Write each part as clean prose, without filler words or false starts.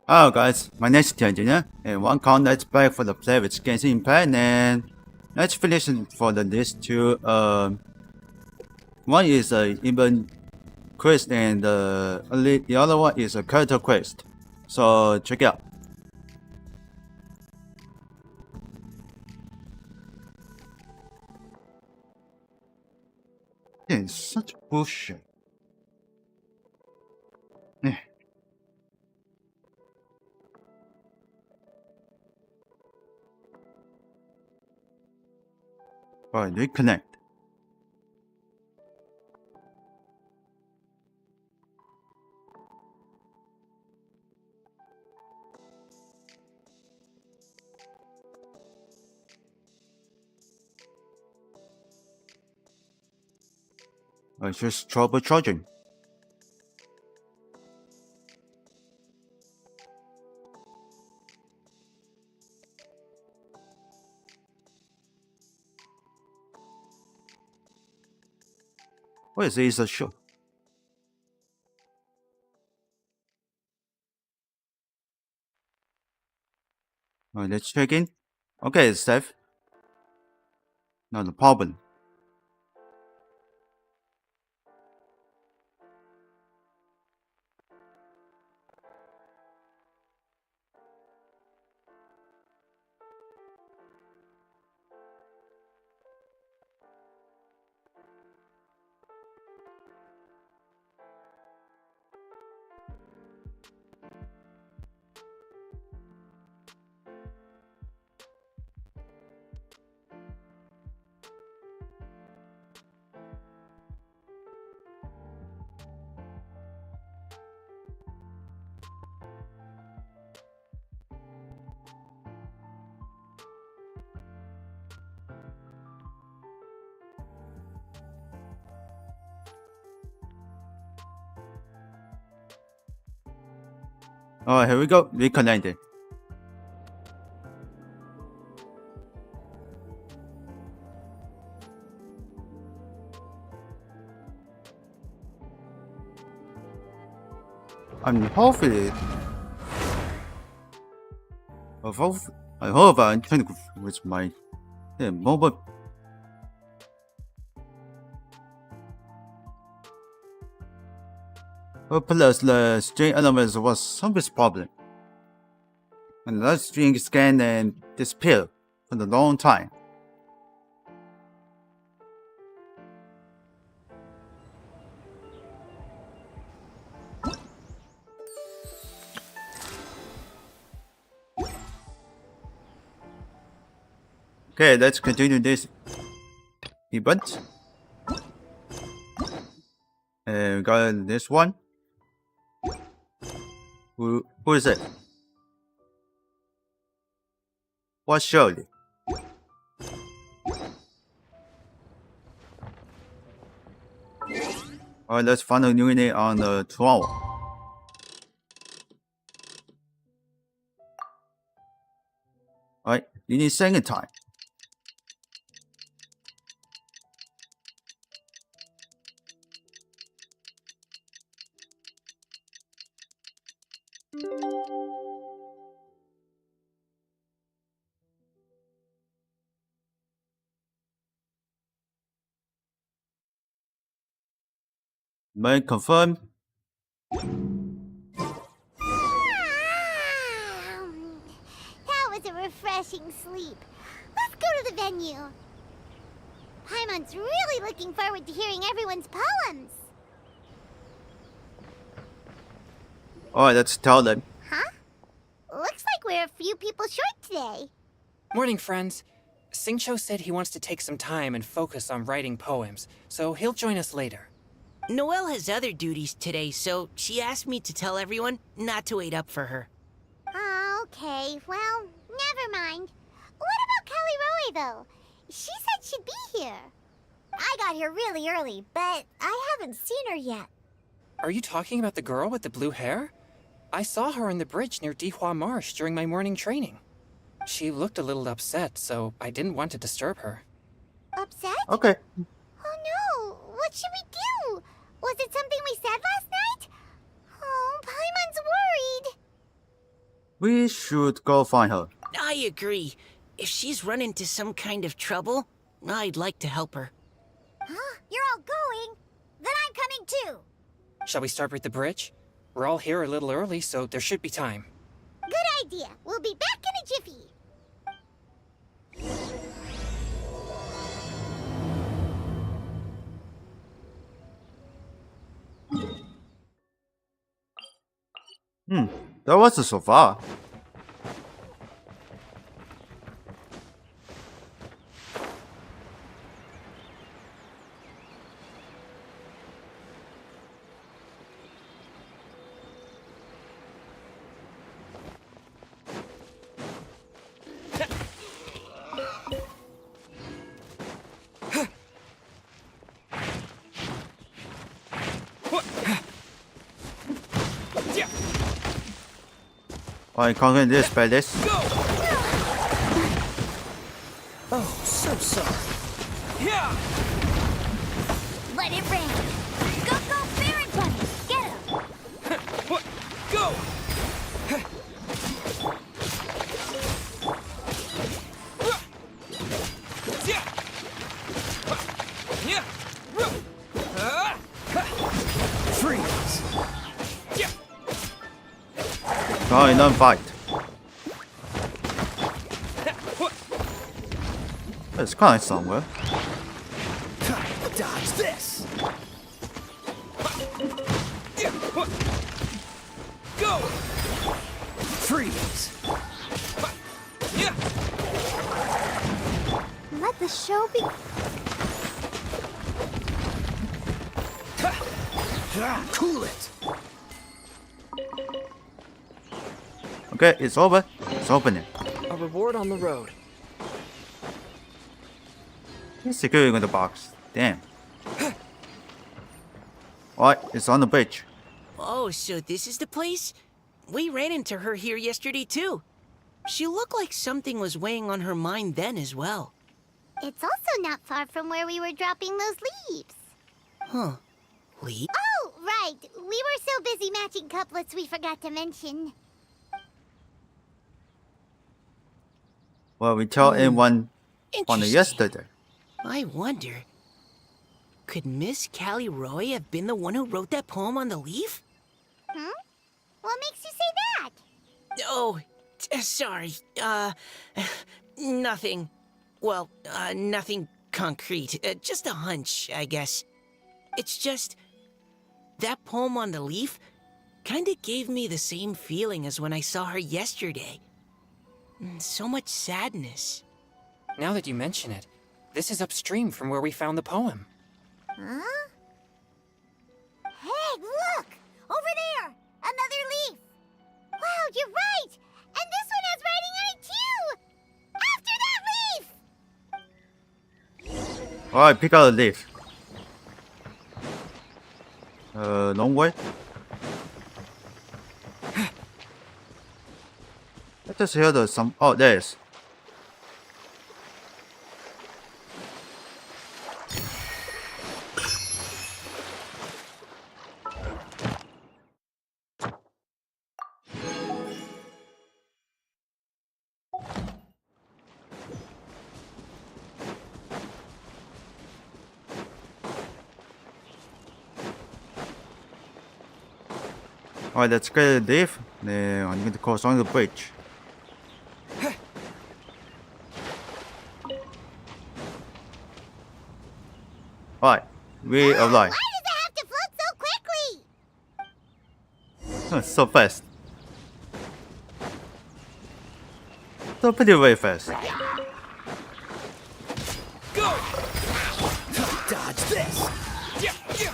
Hello guys, my name is Terengineer, and welcome let's back for the play with Genshin Impact, and let's finish for the list two. One is a event quest, and the other one is a character quest. So check it out. Yeah, such bullshit. Eh. Alright, reconnect. It's just trouble charging. What is this? A show? Alright, let's check in. Okay, it's safe. Not a problem. Alright, here we go. Reconnected. Hopefully, I hope I'm trying with my mobile. Plus, the string elements was some problem, and that string scan and disappear for a long time. Okay, let's continue this event. And we got this one. Who is it? What Shirley? Alright, let's find a new unit on the 12. Alright, you need second time. May confirm. That was a refreshing sleep. Let's go to the venue. Paimon's really looking forward to hearing everyone's poems. Alright, let's tell them. Huh? Looks like we're a few people short today. Morning, friends. Singcho said he wants to take some time and focus on writing poems, so he'll join us later. Noelle has other duties today, so she asked me to tell everyone not to wait up for her. Okay, well, never mind. What about Kelly Roy, though? She said she'd be here. I got here really early, but I haven't seen her yet. Are you talking about the girl with the blue hair? I saw her on the bridge near Dihua Marsh during my morning training. She looked a little upset, so I didn't want to disturb her. Upset? Okay. Oh no, what should we do? Was it something we said last night? Oh, Paimon's worried. We should go find her. I agree. If she's run into some kind of trouble, I'd like to help her. Huh? You're all going? Then I'm coming too. Shall we start with the bridge? We're all here a little early, so there should be time. Good idea. We'll be back in a jiffy. That wasn't so far. Alright, conquering this palace. Oh, so sorry. Let it rain. Go, go, Baron Bunny. Get him. Go! Freeze! Alright, don't fight. It's coming somewhere. Dodge this! Go! Freeze! Let the show be. Cool it! Okay, it's over. It's opening. A reward on the road. He's securing the box. Damn. Alright, it's on the bridge. Oh, so this is the place? We ran into her here yesterday, too. She looked like something was weighing on her mind then as well. It's also not far from where we were dropping those leaves. Huh. Lee? Oh, right. We were so busy matching couplets we forgot to mention. Well, we tell everyone on it Interesting. yesterday. I wonder, could Miss Callie Roy have been the one who wrote that poem on the leaf? Hmm? What makes you say that? Oh, sorry. Nothing. Well, nothing concrete. Just a hunch, I guess. It's just, that poem on the leaf kinda gave me the same feeling as when I saw her yesterday. So much sadness. Now that you mention it, this is upstream from where we found the poem. Huh? Hey, look! Over there! Another leaf! Wow, you're right! And this one has writing on it too! After that leaf! Alright, pick out a leaf. Long way. I just hear the some. Oh, there it is. Alright, let's get a leaf. Then I'm going to cross on the bridge. Alright, we Why arrived. does it have to float so quickly? So fast. So pretty very fast. Go! Dodge this! Yeah, yeah.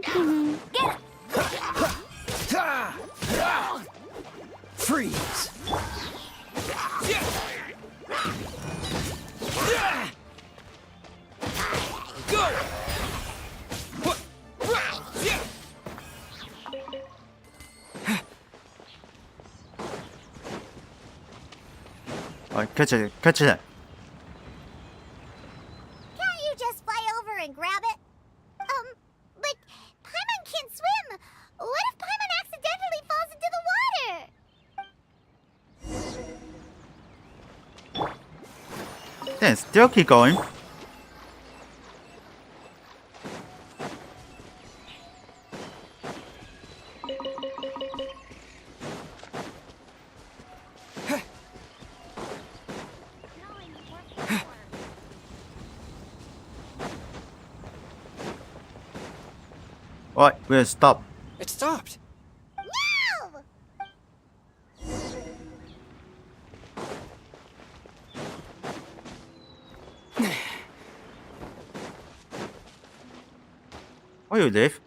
Get him! Freeze! Yeah. Yeah. Go! Yeah. Alright, catch it, catch it. Can't you just fly over and grab it? But Paimon can't swim. What if Paimon accidentally falls into the water? Then still keep going. Alright, we'll stop. It stopped. No! Where you live?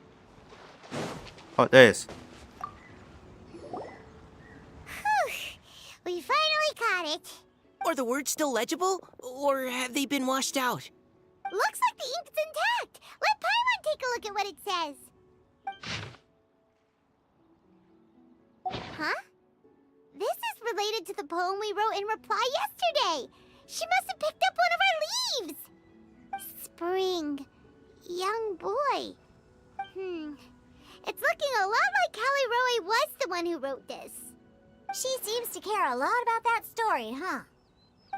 Oh, there is. We finally caught it. Are the words still legible? Or have they been washed out? Looks like the ink's intact. Let Paimon take a look at what it says. Huh? This is related to the poem we wrote in reply yesterday. She must have picked up one of our leaves. Spring. Young boy. It's looking a lot like Callie Roe was the one who wrote this. She seems to care a lot about that story, huh?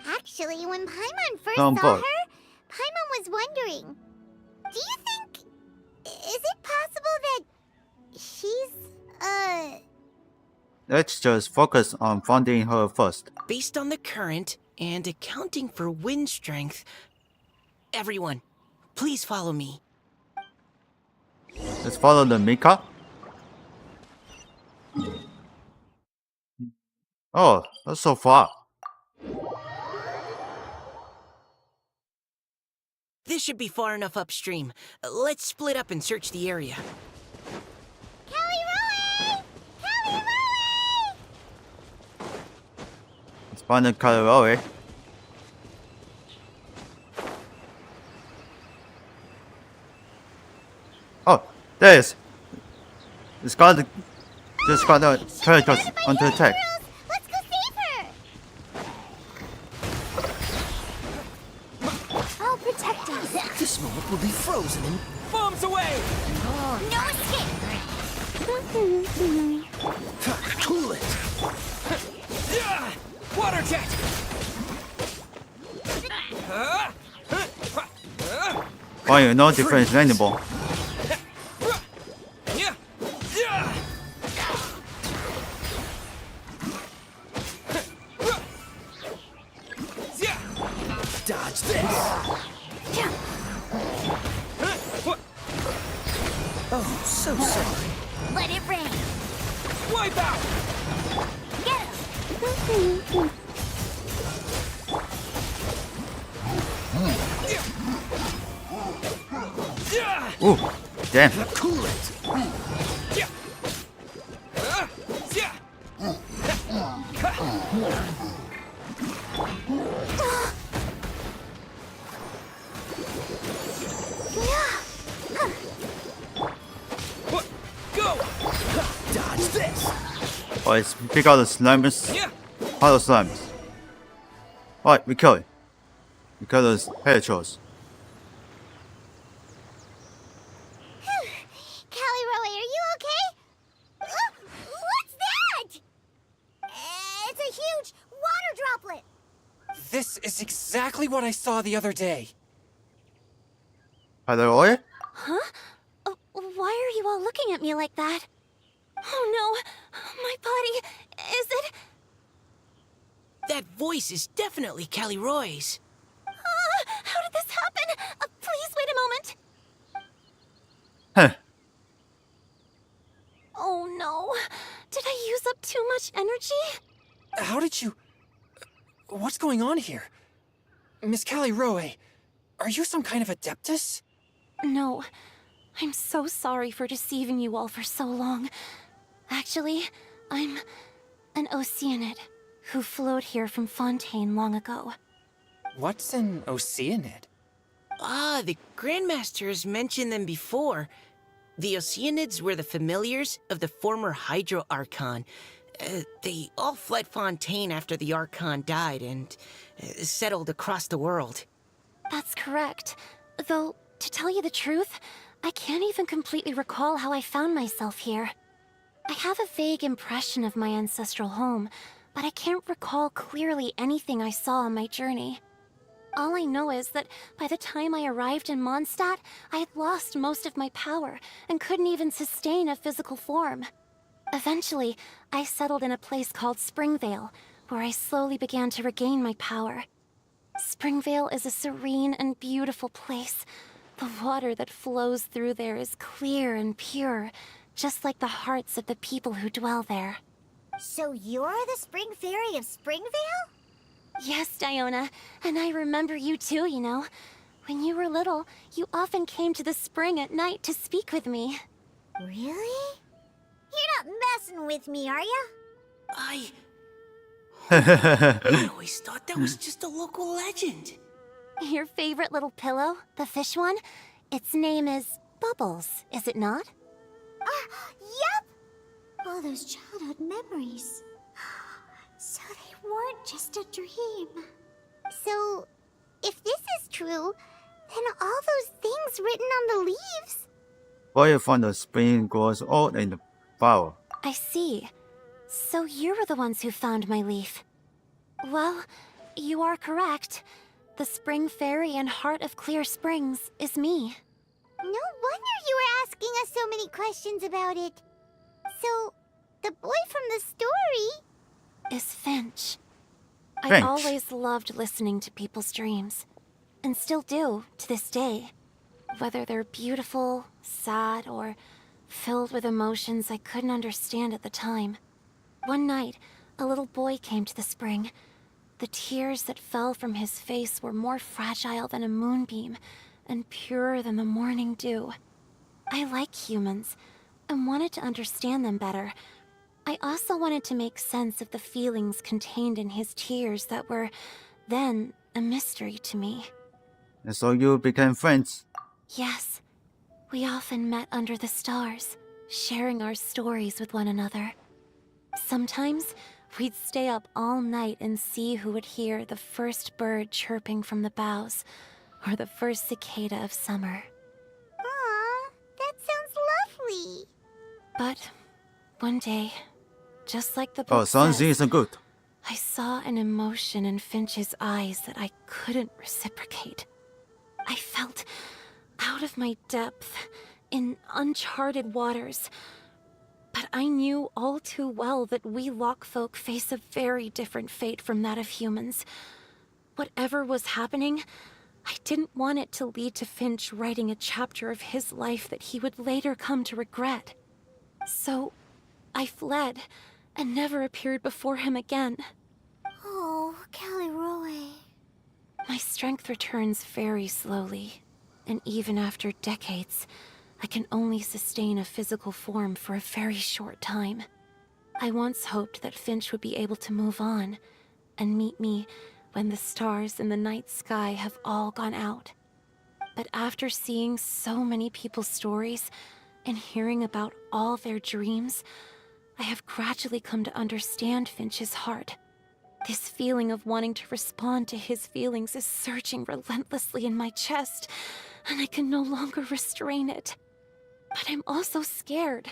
Actually, when Paimon first saw her, Paimon was wondering, do you think... is it possible that she's, Let's just focus on finding her first. Based on the current and accounting for wind strength... Everyone, please follow me. Let's follow the Mika. Oh, that's so far. This should be far enough upstream. Let's split up and search the area. Callie Roe! Callie Roe! Let's find the Karaoke. Oh, there it is. It's got the... Just got the turtles under attack. Let's go save her! I'll protect us. This moment will be frozen in bombs away! No escape! Cool it! Water jet! Oh, you know difference anymore. Dodge this! Oh, so sorry. Let it rain! Wipe out! Get him! Ooh, damn. Cool it! Go! Dodge this! Oh, let's pick out the slimes. Hollow slimes. Alright, we kill it. We kill those petrels. Callie Roe, are you okay? What's that? It's a huge water droplet. This is exactly what I saw the other day. Karaoke? Huh? Why are you all looking at me like that? Oh no, my body, is it? That voice is definitely Callie Roy's. How did this happen? Please wait a moment. Huh. Oh no, did I use up too much energy? How did you... What's going on here? Miss Callie Roe, are you some kind of adeptus? No, I'm so sorry for deceiving you all for so long. Actually, I'm an Oceanid who flowed here from Fontaine long ago. What's an Oceanid? Ah, the Grandmaster has mentioned them before. The Oceanids were the familiars of the former Hydro Archon. They all fled Fontaine after the Archon died and settled across the world. That's correct. Though, to tell you the truth, I can't even completely recall how I found myself here. I have a vague impression of my ancestral home, but I can't recall clearly anything I saw on my journey. All I know is that by the time I arrived in Mondstadt, I had lost most of my power and couldn't even sustain a physical form. Eventually, I settled in a place called Springvale, where I slowly began to regain my power. Springvale is a serene and beautiful place. The water that flows through there is clear and pure, just like the hearts of the people who dwell there. So you're the Spring Fairy of Springvale? Yes, Diona, and I remember you too, you know. When you were little, you often came to the spring at night to speak with me. Really? You're not messing with me, are ya? I always thought that was just a local legend. Your favorite little pillow, the fish one? Its name is Bubbles, is it not? Yep! All those childhood memories. So they weren't just a dream. So, if this is true, then all those things written on the leaves... Fire from the spring goes out in the flower. I see. So you were the ones who found my leaf. Well, you are correct. The Spring Fairy and Heart of Clear Springs is me. No wonder you were asking us so many questions about it. So, the boy from the story... Is Finch. I Finch. always loved listening to people's dreams. And still do, to this day. Whether they're beautiful, sad, or filled with emotions I couldn't understand at the time. One night, a little boy came to the spring. The tears that fell from his face were more fragile than a moonbeam, and purer than the morning dew. I like humans, and wanted to understand them better. I also wanted to make sense of the feelings contained in his tears that were, then, a mystery to me. And so you became friends. Yes, we often met under the stars, sharing our stories with one another. Sometimes, we'd stay up all night and see who would hear the first bird chirping from the boughs, or the first cicada of summer. Aw, that sounds lovely. But one day, just like the Oh, book sounds says, isn't good. I saw an emotion in Finch's eyes that I couldn't reciprocate. I felt out of my depth, in uncharted waters. But I knew all too well that we Lockfolk face a very different fate from that of humans. Whatever was happening, I didn't want it to lead to Finch writing a chapter of his life that he would later come to regret. So, I fled, and never appeared before him again. Oh, Caliroe. My strength returns very slowly, and even after decades, I can only sustain a physical form for a very short time. I once hoped that Finch would be able to move on, and meet me when the stars in the night sky have all gone out. But after seeing so many people's stories, and hearing about all their dreams, I have gradually come to understand Finch's heart. This feeling of wanting to respond to his feelings is surging relentlessly in my chest, and I can no longer restrain it. But I'm also scared.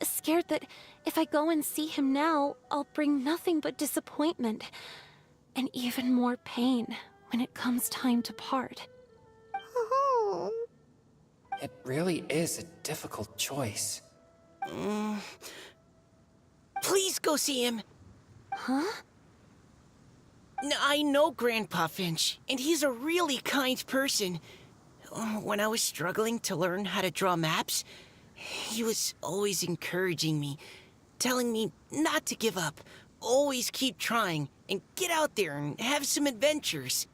Scared that if I go and see him now, I'll bring nothing but disappointment, and even more pain when it comes time to part. Oh. It really is a difficult choice. Please go see him. Huh? I know Grandpa Finch, and he's a really kind person. When I was struggling to learn how to draw maps, he was always encouraging me, telling me not to give up, always keep trying, and get out there and have some adventures.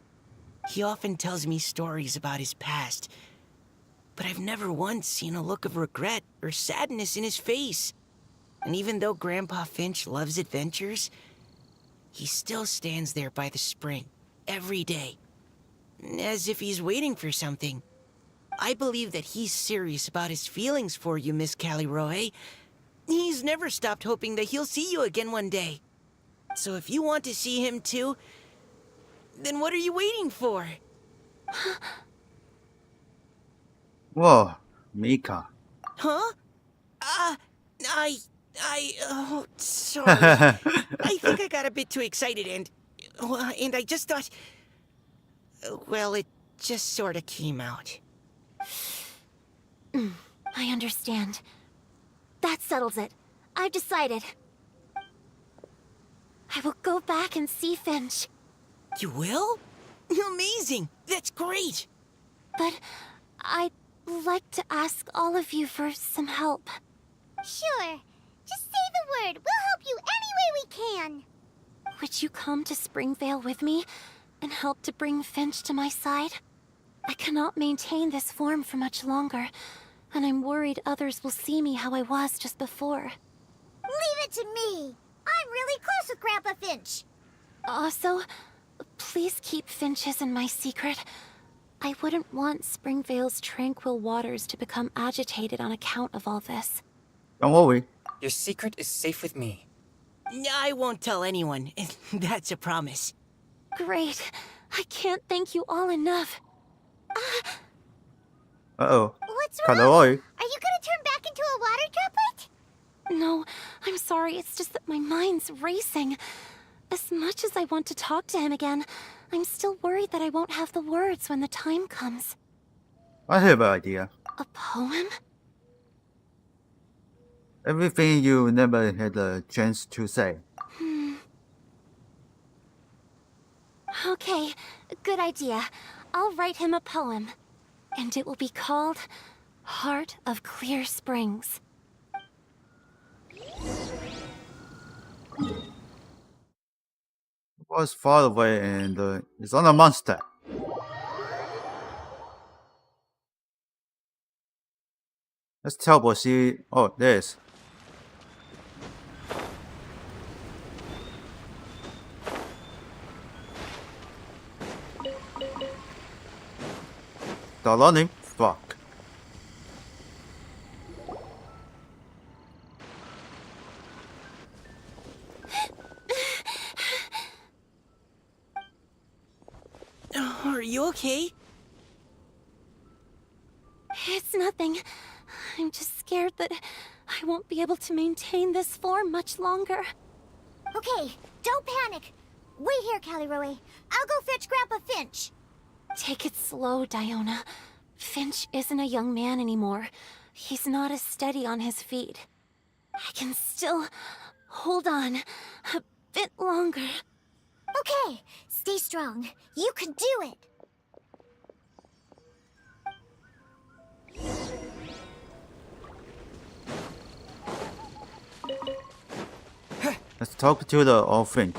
He often tells me stories about his past, but I've never once seen a look of regret or sadness in his face. And even though Grandpa Finch loves adventures, he still stands there by the spring, every day, as if he's waiting for something. I believe that he's serious about his feelings for you, Miss Caliroe. He's never stopped hoping that he'll see you again one day. So if you want to see him too, then what are you waiting for? Whoa, Mika. Huh? Oh, sorry. I think I got a bit too excited and I just thought... Well, it just sort of came out. I understand. That settles it. I've decided. I will go back and see Finch. You will? Amazing! That's great! But I'd like to ask all of you for some help. Sure. Just say the word. We'll help you any way we can. Would you come to Springvale with me and help to bring Finch to my side? I cannot maintain this form for much longer, and I'm worried others will see me how I was just before. Leave it to me. I'm really close with Grandpa Finch. Also, please keep Finch's in my secret. I wouldn't want Springvale's tranquil waters to become agitated on account of all this. Don't worry. Your secret is safe with me. I won't tell anyone. That's a promise. Great. I can't thank you all enough. Uh-oh. What's wrong? Kalaoi. Are you gonna turn back into a water droplet? No, I'm sorry. It's just that my mind's racing. As much as I want to talk to him again, I'm still worried that I won't have the words when the time comes. I have an idea. A poem? Everything you never had a chance to say. Okay, good idea. I'll write him a poem. And it will be called Heart of Clear Springs. It was far away and it's on a monster. Let's tell Boshi. Oh, there's. The running fuck. Are you okay? It's nothing. I'm just scared that I won't be able to maintain this form much longer. Okay, don't panic. Wait here, Caliroe. I'll go fetch Grandpa Finch. Take it slow, Diona. Finch isn't a young man anymore. He's not as steady on his feet. I can still hold on a bit longer. Okay, stay strong. You can do it. Let's talk to the old Finch.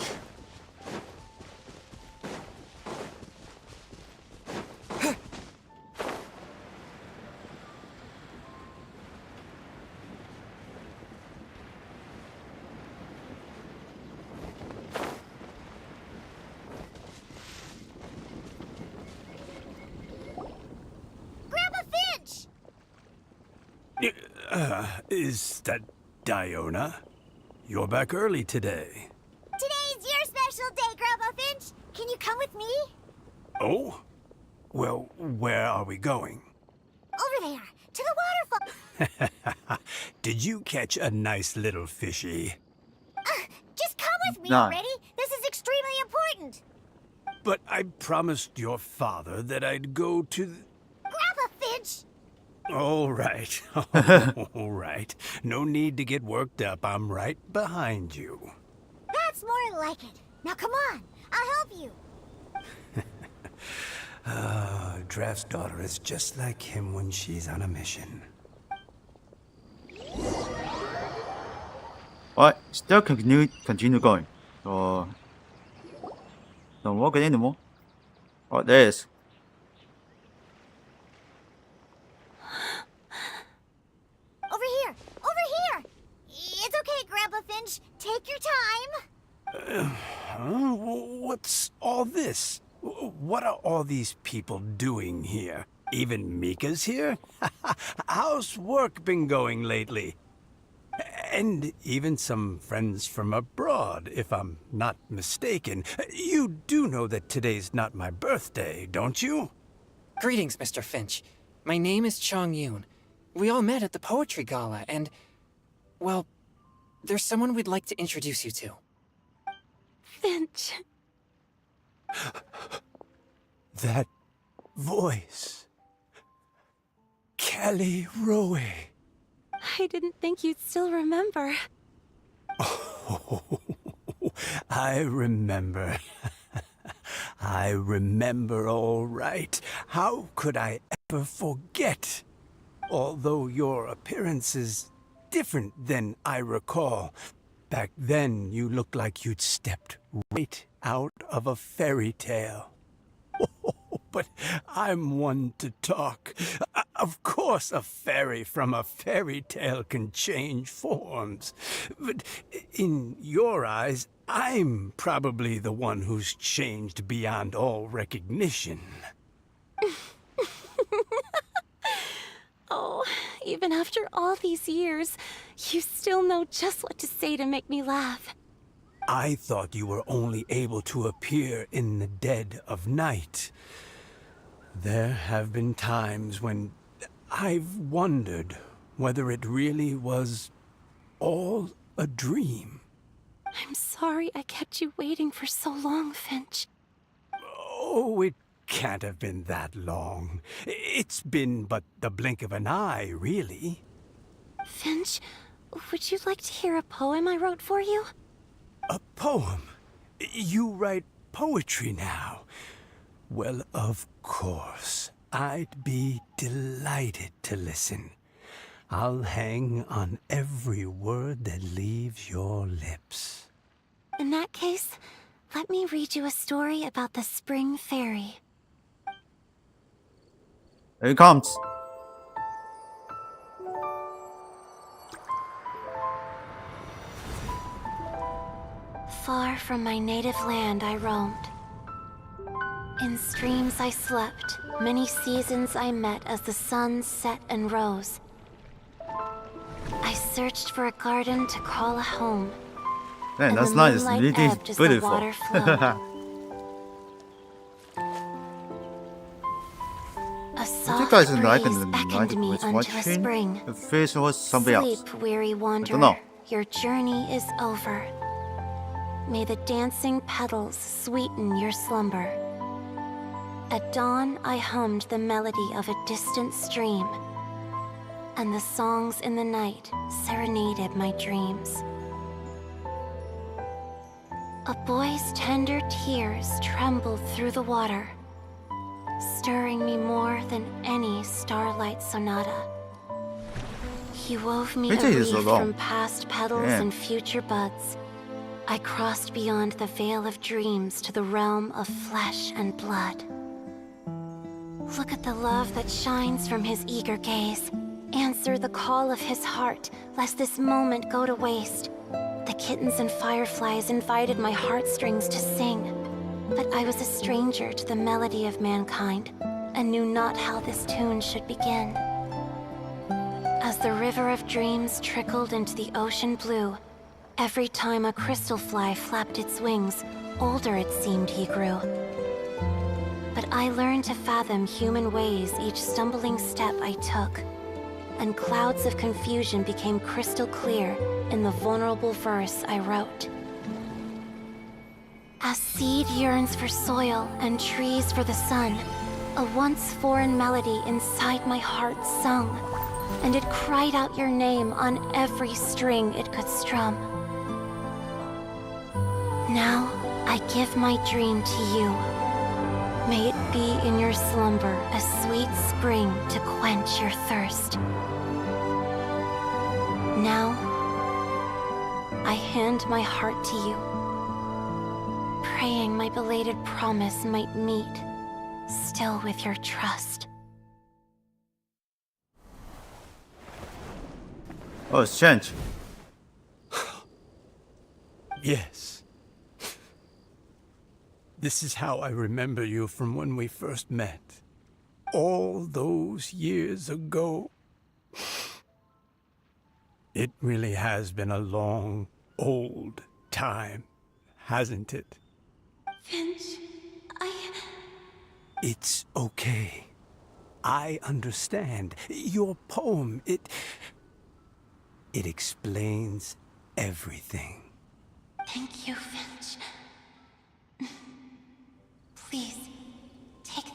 Grandpa Finch! Is that Diona? You're back early today. Today's your special day, Grandpa Finch. Can you come with me? Oh? Well, where are we going? Over there, to the waterfall. Did you catch a nice little fishy? Just come with me No. already. This is extremely important. But I promised your father that I'd go to the... Grandpa Finch! All right. All right. No need to get worked up. I'm right behind you. That's more like it. Now come on, I'll help you. Draft's daughter is just like him when she's on a mission. Alright, still continue going. So, don't walk it anymore. Oh, there is. Over here, over here. It's okay, Grandpa Finch. Take your time. Huh? What's all this? What are all these people doing here? Even Mika's here? How's work been going lately? And even some friends from abroad, if I'm not mistaken. You do know that today's not my birthday, don't you? Greetings, Mr. Finch. My name is Chong Yoon. We all met at the poetry gala, and... well, there's someone we'd like to introduce you to. Finch. That voice. Kelly Rowe. I didn't think you'd still remember. Oh, I remember. I remember all right. How could I ever forget? Although your appearance is different than I recall. Back then, you looked like you'd stepped right out of a fairy tale. But I'm one to talk. Of course, a fairy from a fairy tale can change forms. But in your eyes, I'm probably the one who's changed beyond all recognition. Oh, even after all these years, you still know just what to say to make me laugh. I thought you were only able to appear in the dead of night. There have been times when I've wondered whether it really was all a dream. I'm sorry I kept you waiting for so long, Finch. Oh, it can't have been that long. It's been but the blink of an eye, really. Finch, would you like to hear a poem I wrote for you? A poem? You write poetry now? Well, of course. I'd be delighted to listen. I'll hang on every word that leaves your lips. In that case, let me read you a story about the Spring Fairy. Here it comes. Far from my native land I roamed. In streams I slept, many seasons I met as the sun set and rose. I searched for a garden to call a home. Man, and that's the nice. moonlight Really ebbed as the beautiful. water flowed. A You soft guys like breeze the beckoned night me was unto a watching? spring. The face was somebody else. Sleep, weary wanderer, know. your journey is over. May the dancing petals sweeten your slumber. At dawn, I hummed the melody of a distant stream, and the songs in the night serenaded my dreams. A boy's tender tears trembled through the water, stirring me more than any starlight sonata. He wove me a Picture is so wreath long. from past petals Yeah. and future buds. I crossed beyond the veil of dreams to the realm of flesh and blood. Look at the love that shines from his eager gaze. Answer the call of his heart, lest this moment go to waste. The kittens and fireflies invited my heartstrings to sing, but I was a stranger to the melody of mankind, and knew not how this tune should begin. As the river of dreams trickled into the ocean blue, every time a crystal fly flapped its wings, older it seemed he grew. But I learned to fathom human ways each stumbling step I took, and clouds of confusion became crystal clear in the vulnerable verse I wrote. As seed yearns for soil and trees for the sun, a once foreign melody inside my heart sung, and it cried out your name on every string it could strum. Now I give my dream to you. May it be in your slumber a sweet spring to quench your thirst. Now, I hand my heart to you, praying my belated promise might meet, still with your trust. Oh, it's changed. Yes. This is how I remember you from when we first met. All those years ago. It really has been a long, old time, hasn't it? Finch, It's okay. I understand. Your poem, it explains everything. Thank you, Finch. Please, take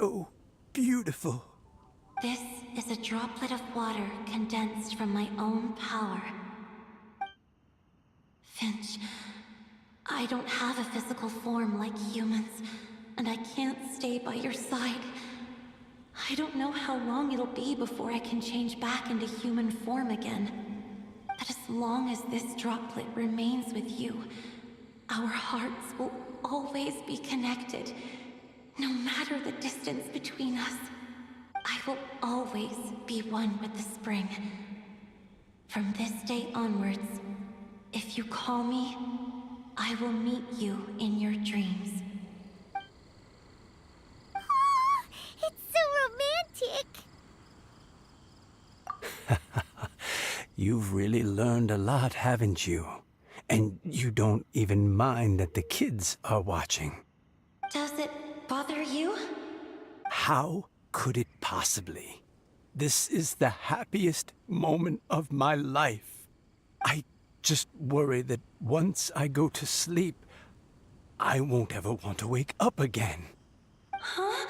so beautiful. This is a droplet of water condensed from my own power. Finch, I don't have a physical form like humans, and I can't stay by your side. I don't know how long it'll be before I can change back into human form again. But as long as this droplet remains with you, our hearts will always be connected, no matter the distance between us. I will always be one with the spring. From this day onwards, if you call me, I will meet you in your dreams. Oh, it's so romantic. You've really learned a lot, haven't you? And you don't even mind that the kids are watching. Does it bother you? How could it possibly? This is the happiest moment of my life. I just worry that once I go to sleep, I won't ever want to wake up again. Huh?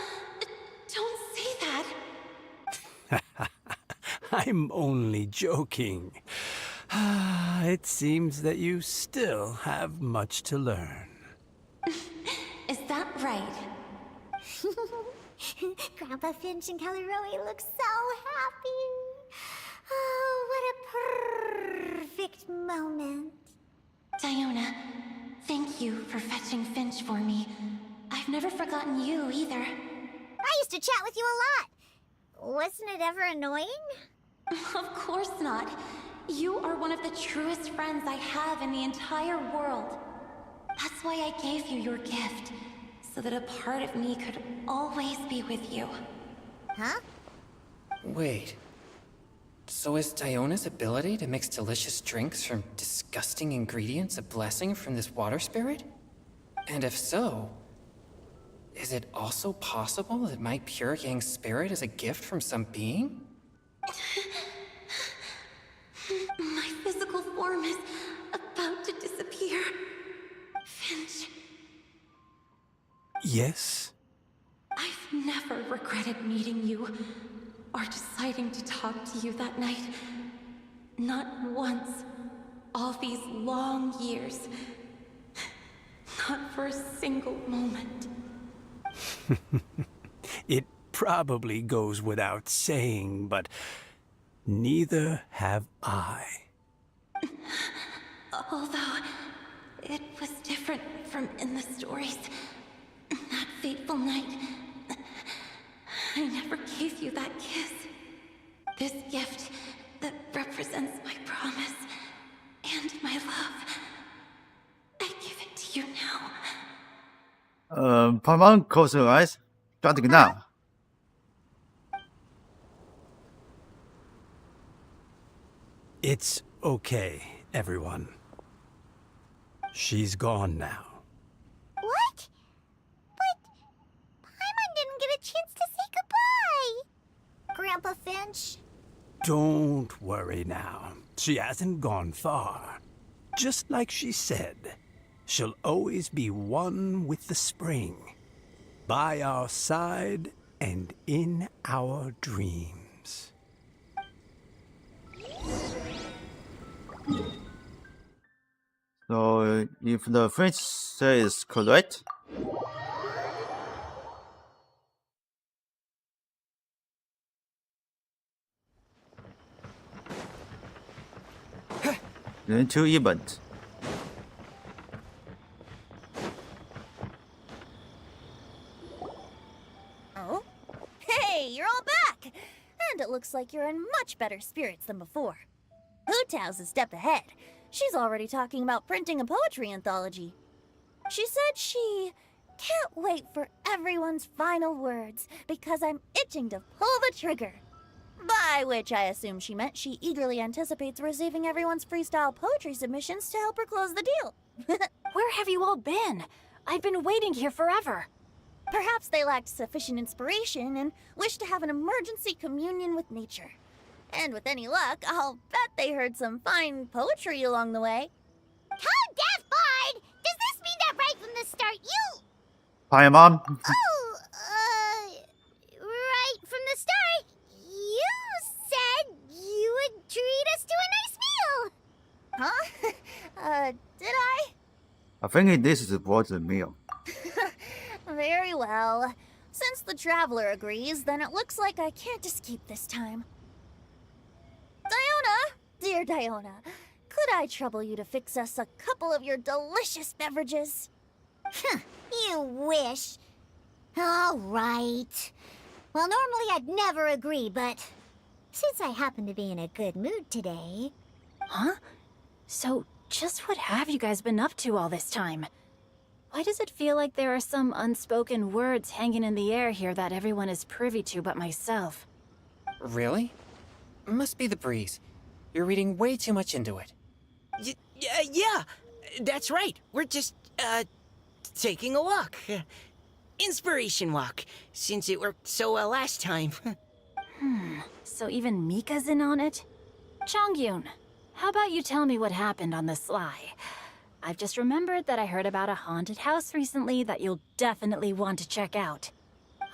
Don't say that. I'm only joking. It seems that you still have much to learn. Is that right? Grandpa Finch and Caleroe look so happy. Oh, what a perfect moment. Diona, thank you for fetching Finch for me. I've never forgotten you either. I used to chat with you a lot. Wasn't it ever annoying? Of course not. You are one of the truest friends I have in the entire world. That's why I gave you your gift, so that a part of me could always be with you. Huh? Wait. So is Diona's ability to mix delicious drinks from disgusting ingredients a blessing from this water spirit? And if so, is it also possible that my pure yang spirit is a gift from some being? My physical form is about to disappear. Finch, Yes? I've never regretted meeting you, or deciding to talk to you that night. Not once. All these long years. Not for a single moment. It probably goes without saying, but neither have I. Although, it was different from in the stories. That fateful night, I never gave you that kiss. This gift that represents my promise and my love, I give it to you now. Paimon closed her eyes. Got to go now. It's okay, everyone. She's gone now. What? But Paimon didn't get a chance to say goodbye. Grandpa Finch? Don't worry now. She hasn't gone far. Just like she said, she'll always be one with the spring. By our side and in our dreams. So, if the French says correct, then to event. Oh? Hey, you're all back! And it looks like you're in much better spirits than before. Hootow's a step ahead. She's already talking about printing a poetry anthology. She said she can't wait for everyone's final words because I'm itching to pull the trigger. By which I assume she meant she eagerly anticipates receiving everyone's freestyle poetry submissions to help her close the deal. Where have you all been? I've been waiting here forever. Perhaps they lacked sufficient inspiration and wished to have an emergency communion with nature. And with any luck, I'll bet they heard some fine poetry along the way. Code Death Bard! Does this mean that right from the start you... Paimon, I think this is worth the meal. Very well. Since the traveler agrees, then it looks like I can't escape this time. Diona! Dear Diona, could I trouble you to fix us a couple of your delicious beverages? You wish. All right. Well, normally I'd never agree, but since I happen to be in a good mood today... Huh? So, just what have you guys been up to all this time? Why does it feel like there are some unspoken words hanging in the air here that everyone is privy to but myself? Really? Must be the breeze. You're reading way too much into it. Yeah, that's right. We're just, taking a walk. Inspiration walk, since it worked so well last time. So even Mika's in on it? Chongyun, how about you tell me what happened on the sly? I've just remembered that I heard about a haunted house recently that you'll definitely want to check out.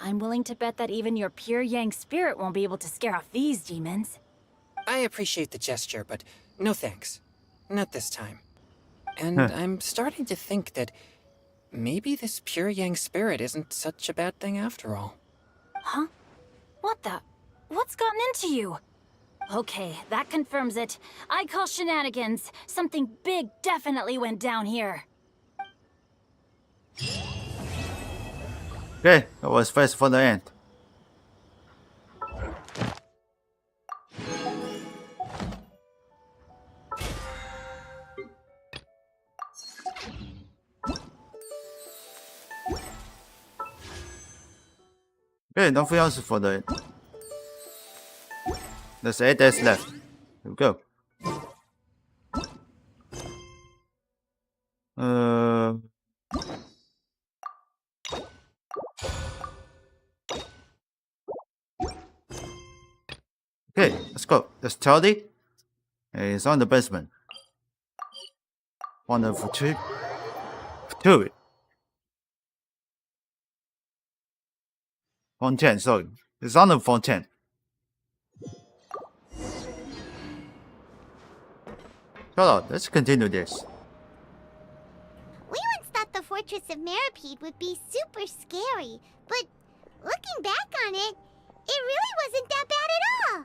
I'm willing to bet that even your pure Yang spirit won't be able to scare off these demons. I appreciate the gesture, but no thanks. Not this time. And I'm starting to think that maybe this pure Yang spirit isn't such a bad thing after all. Huh? What the? What's gotten into you? Okay, that confirms it. I call shenanigans. Something big definitely went down here. Okay, that was fast for the end. Okay, nothing else for the end. There's 8 days left. Here we go. Okay, let's go. There's Toddy. He's on the basement. Wonderful trip. Two. Fontaine, sorry. It's on the Fontaine. Shut up, let's continue this. We once thought the Fortress of Meripede would be super scary, but looking back on it, it really wasn't that bad at all.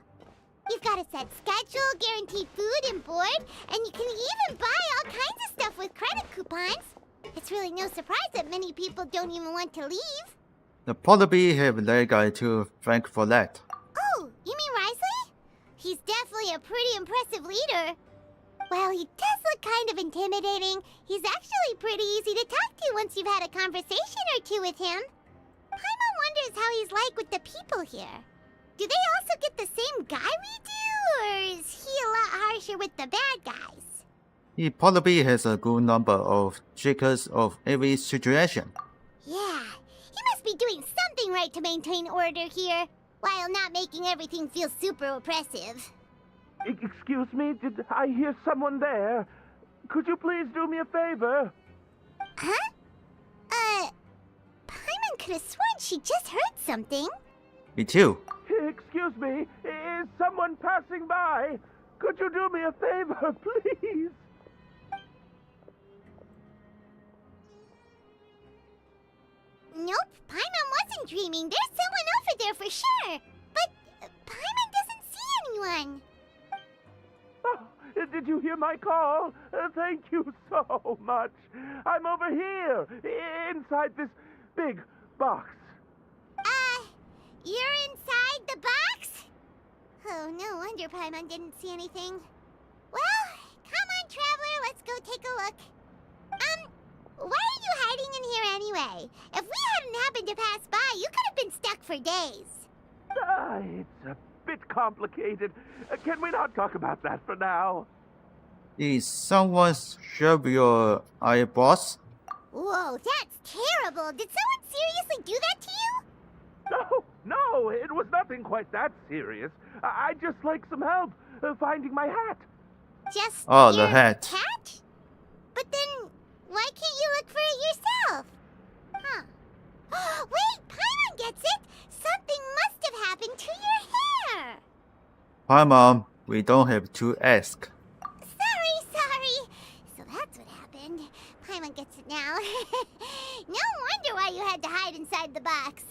You've got a set schedule, guaranteed food and board, and you can even buy all kinds of stuff with credit coupons. It's really no surprise that many people don't even want to leave. The Prodigy have that guy to thank for that. Oh, you mean Wriothesley? He's definitely a pretty impressive leader. While he does look kind of intimidating, he's actually pretty easy to talk to once you've had a conversation or two with him. Paimon wonders how he's like with the people here. Do they also get the same guy we do, or is he a lot harsher with the bad guys? He probably has a good number of triggers of every situation. Yeah, he must be doing something right to maintain order here, while not making everything feel super oppressive. Excuse me, did I hear someone there? Could you please do me a favor? Huh? Paimon could have sworn she just heard something. Me too. Excuse me, is someone passing by? Could you do me a favor, please? Nope, Paimon wasn't dreaming. There's someone over there for sure. But Paimon doesn't see anyone. Oh, did you hear my call? Thank you so much. I'm over here, inside this big box. You're inside the box? Oh, no wonder Paimon didn't see anything. Well, come on, traveler, let's go take a look. Why are you hiding in here anyway? If we hadn't happened to pass by, you could have been stuck for days. It's a bit complicated. Can we not talk about that for now? Is someone shove your eyeballs? Whoa, that's terrible. Did someone seriously do that to you? No, it was nothing quite that serious. I'd just like some help finding my hat. Just the your hat. hat? But then, why can't you look for it yourself? Huh. Wait, Paimon gets it! Something must have happened to your hair! Hi, Mom. We don't have to ask. Sorry. So that's what happened. Paimon gets it now. No wonder why you had to hide inside the box.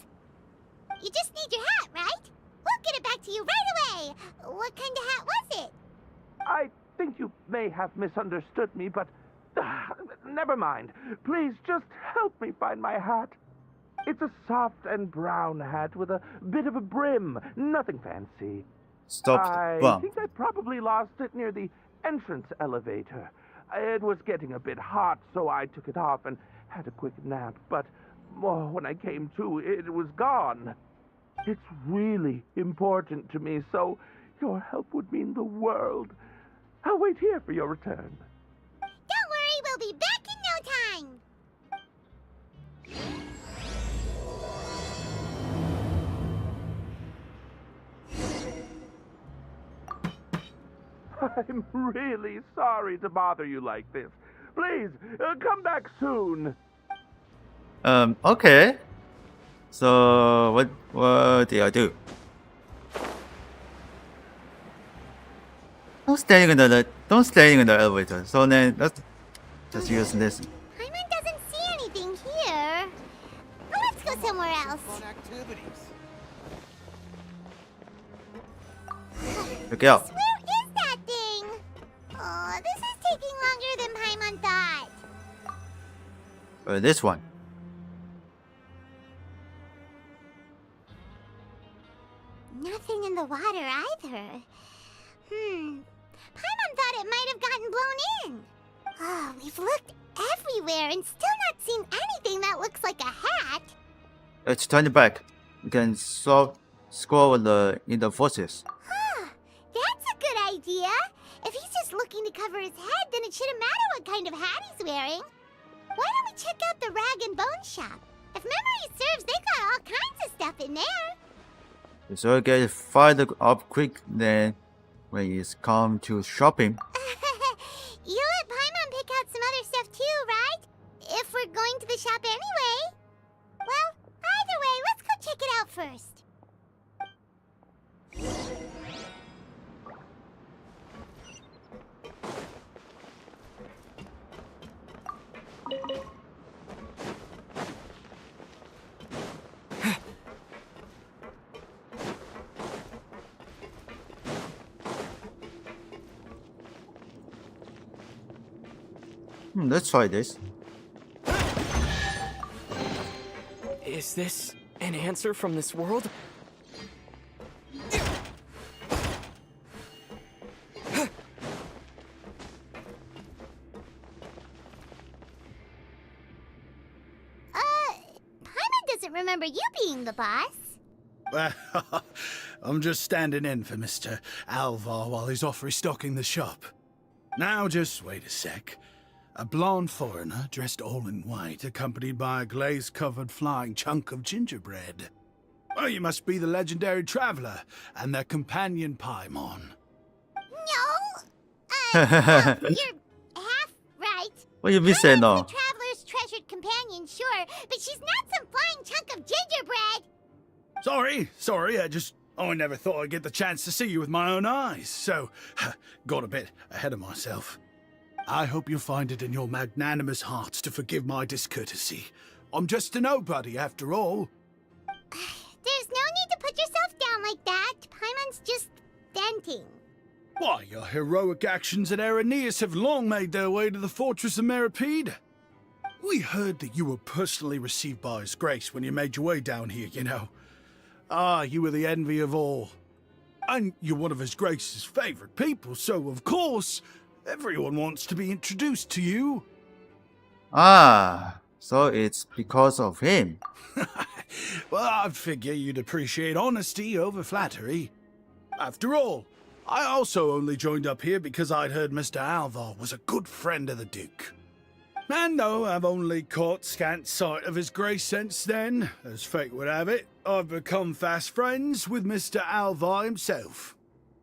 You just need your hat, right? We'll get it back to you right away. What kind of hat was it? I think you may have misunderstood me, but never mind. Please just help me find my hat. It's a soft and brown hat with a bit of a brim. Nothing fancy. Stop I the bump. think I probably lost it near the entrance elevator. It was getting a bit hot, so I took it off and had a quick nap. But when I came to, it was gone. It's really important to me, so your help would mean the world. I'll wait here for your return. Don't worry, we'll be back in no time. I'm really sorry to bother you like this. Please, come back soon. Okay. So what did I do? Don't stay in the elevator. So then let's just use this. Paimon doesn't see anything here. Let's go somewhere else. Look out. Where is that thing? Oh, this is taking longer than Paimon thought. This one. Nothing in the water either. Paimon thought it might have gotten blown in. Oh, we've looked everywhere and still not seen anything that looks like a hat. Let's turn it back. You can scroll in the forces. Huh, that's a good idea. If he's just looking to cover his head, then it shouldn't matter what kind of hat he's wearing. Why don't we check out the rag and bone shop? If memory serves, they got all kinds of stuff in there. So get fired up quick then when it's come to shopping. You let Paimon pick out some other stuff too, right? If we're going to the shop anyway. Well, either way, let's go check it out first. Let's try this. Is this an answer from this world? Paimon doesn't remember you being the boss. Well, I'm just standing in for Mr. Alvar while he's off restocking the shop. Now, just wait a sec. A blonde foreigner, dressed all in white, accompanied by a glaze-covered flying chunk of gingerbread. Well, you must be the legendary traveler and their companion Paimon. No! You're half right. What you be saying Paimon's now? the traveler's treasured companion, sure, but she's not some flying chunk of gingerbread. Sorry, I never thought I'd get the chance to see you with my own eyes, so got a bit ahead of myself. I hope you'll find it in your magnanimous hearts to forgive my discourtesy. I'm just a nobody, after all. There's no need to put yourself down like that. Paimon's just venting. Why, your heroic actions at Aeneas have long made their way to the fortress of Meripede. We heard that you were personally received by His Grace when you made your way down here, you know. You were the envy of all. And you're one of His Grace's favorite people, so of course, everyone wants to be introduced to you. So it's because of him. Well, I'd figure you'd appreciate honesty over flattery. After all, I also only joined up here because I'd heard Mr. Alvar was a good friend of the Duke. And though I've only caught scant sight of His Grace since then, as fate would have it, I've become fast friends with Mr. Alvar himself.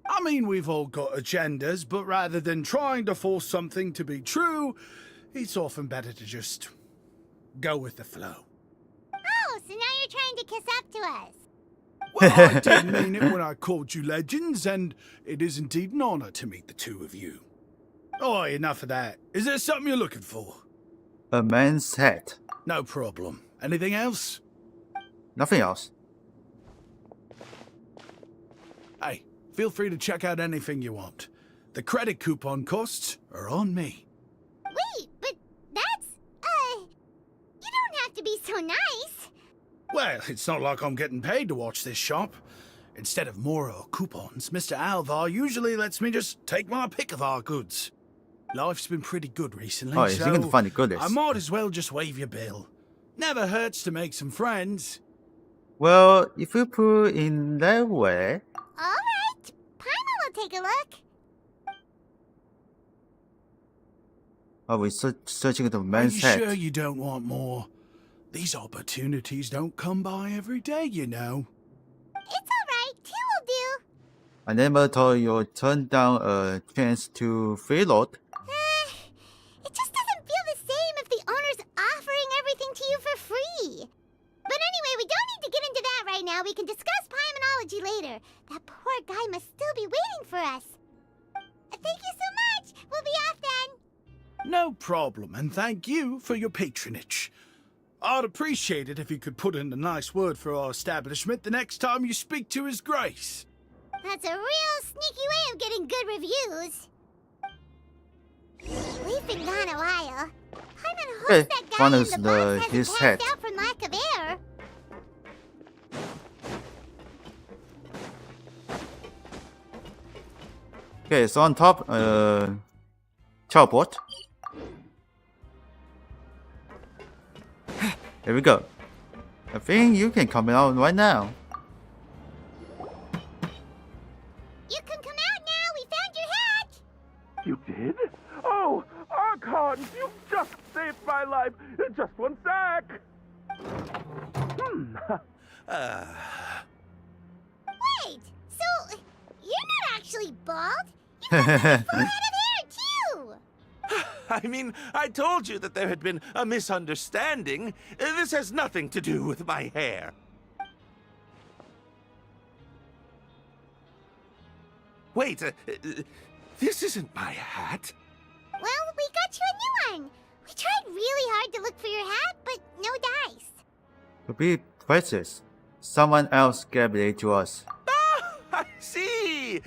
I mean, we've all got agendas, but rather than trying to force something to be true, it's often better to just go with the flow. Oh, so now you're trying to kiss up to us. Well, I did mean it when I called you legends, and it is indeed an honor to meet the two of you. Oh, enough of that. Is there something you're looking for? A man's hat. No problem. Anything else? Nothing else. Hey, feel free to check out anything you want. The credit coupon costs are on me. Wait, but that's, you don't have to be so nice. Well, it's not like I'm getting paid to watch this shop. Instead of more coupons, Mr. Alvar usually lets me just take my pick of our goods. Life's been pretty good recently, Oh, is he so gonna find the goodies? I might as well just waive your bill. Never hurts to make some friends. Well, if you put it in that way. Alright, Paimon will take a look. Are we searching the Are man's you hat? sure you don't want more? These opportunities don't come by every day, you know. It's alright, 2 will do. I never thought you'd turn down a chance to freeload. It just doesn't feel the same if the owner's offering everything to you for free. But anyway, we don't need to get into that right now. We can discuss Paimanology later. That poor guy must still be waiting for us. Thank you so much. We'll be off then. No problem, and thank you for your patronage. I'd appreciate it if you could put in a nice word for our establishment the next time you speak to His Grace. That's a real sneaky way of getting good reviews. We've been gone a while. Paimon hopes Hey, that guy one in is the box his hasn't hat. passed out from lack of air. Okay, so on top, teleport. Here we go. I think you can come out right now. You can come out now. We found your hat. You did? Oh, Archon, you just saved my life. Just one sec. Wait, so you're not actually bald? You've got a full head of hair, too! I mean, I told you that there had been a misunderstanding. This has nothing to do with my hair. Wait, this isn't my hat. Well, we got you a new one. We tried really hard to look for your hat, but no dice. To be precious, someone else gave it to us. Ah, I see.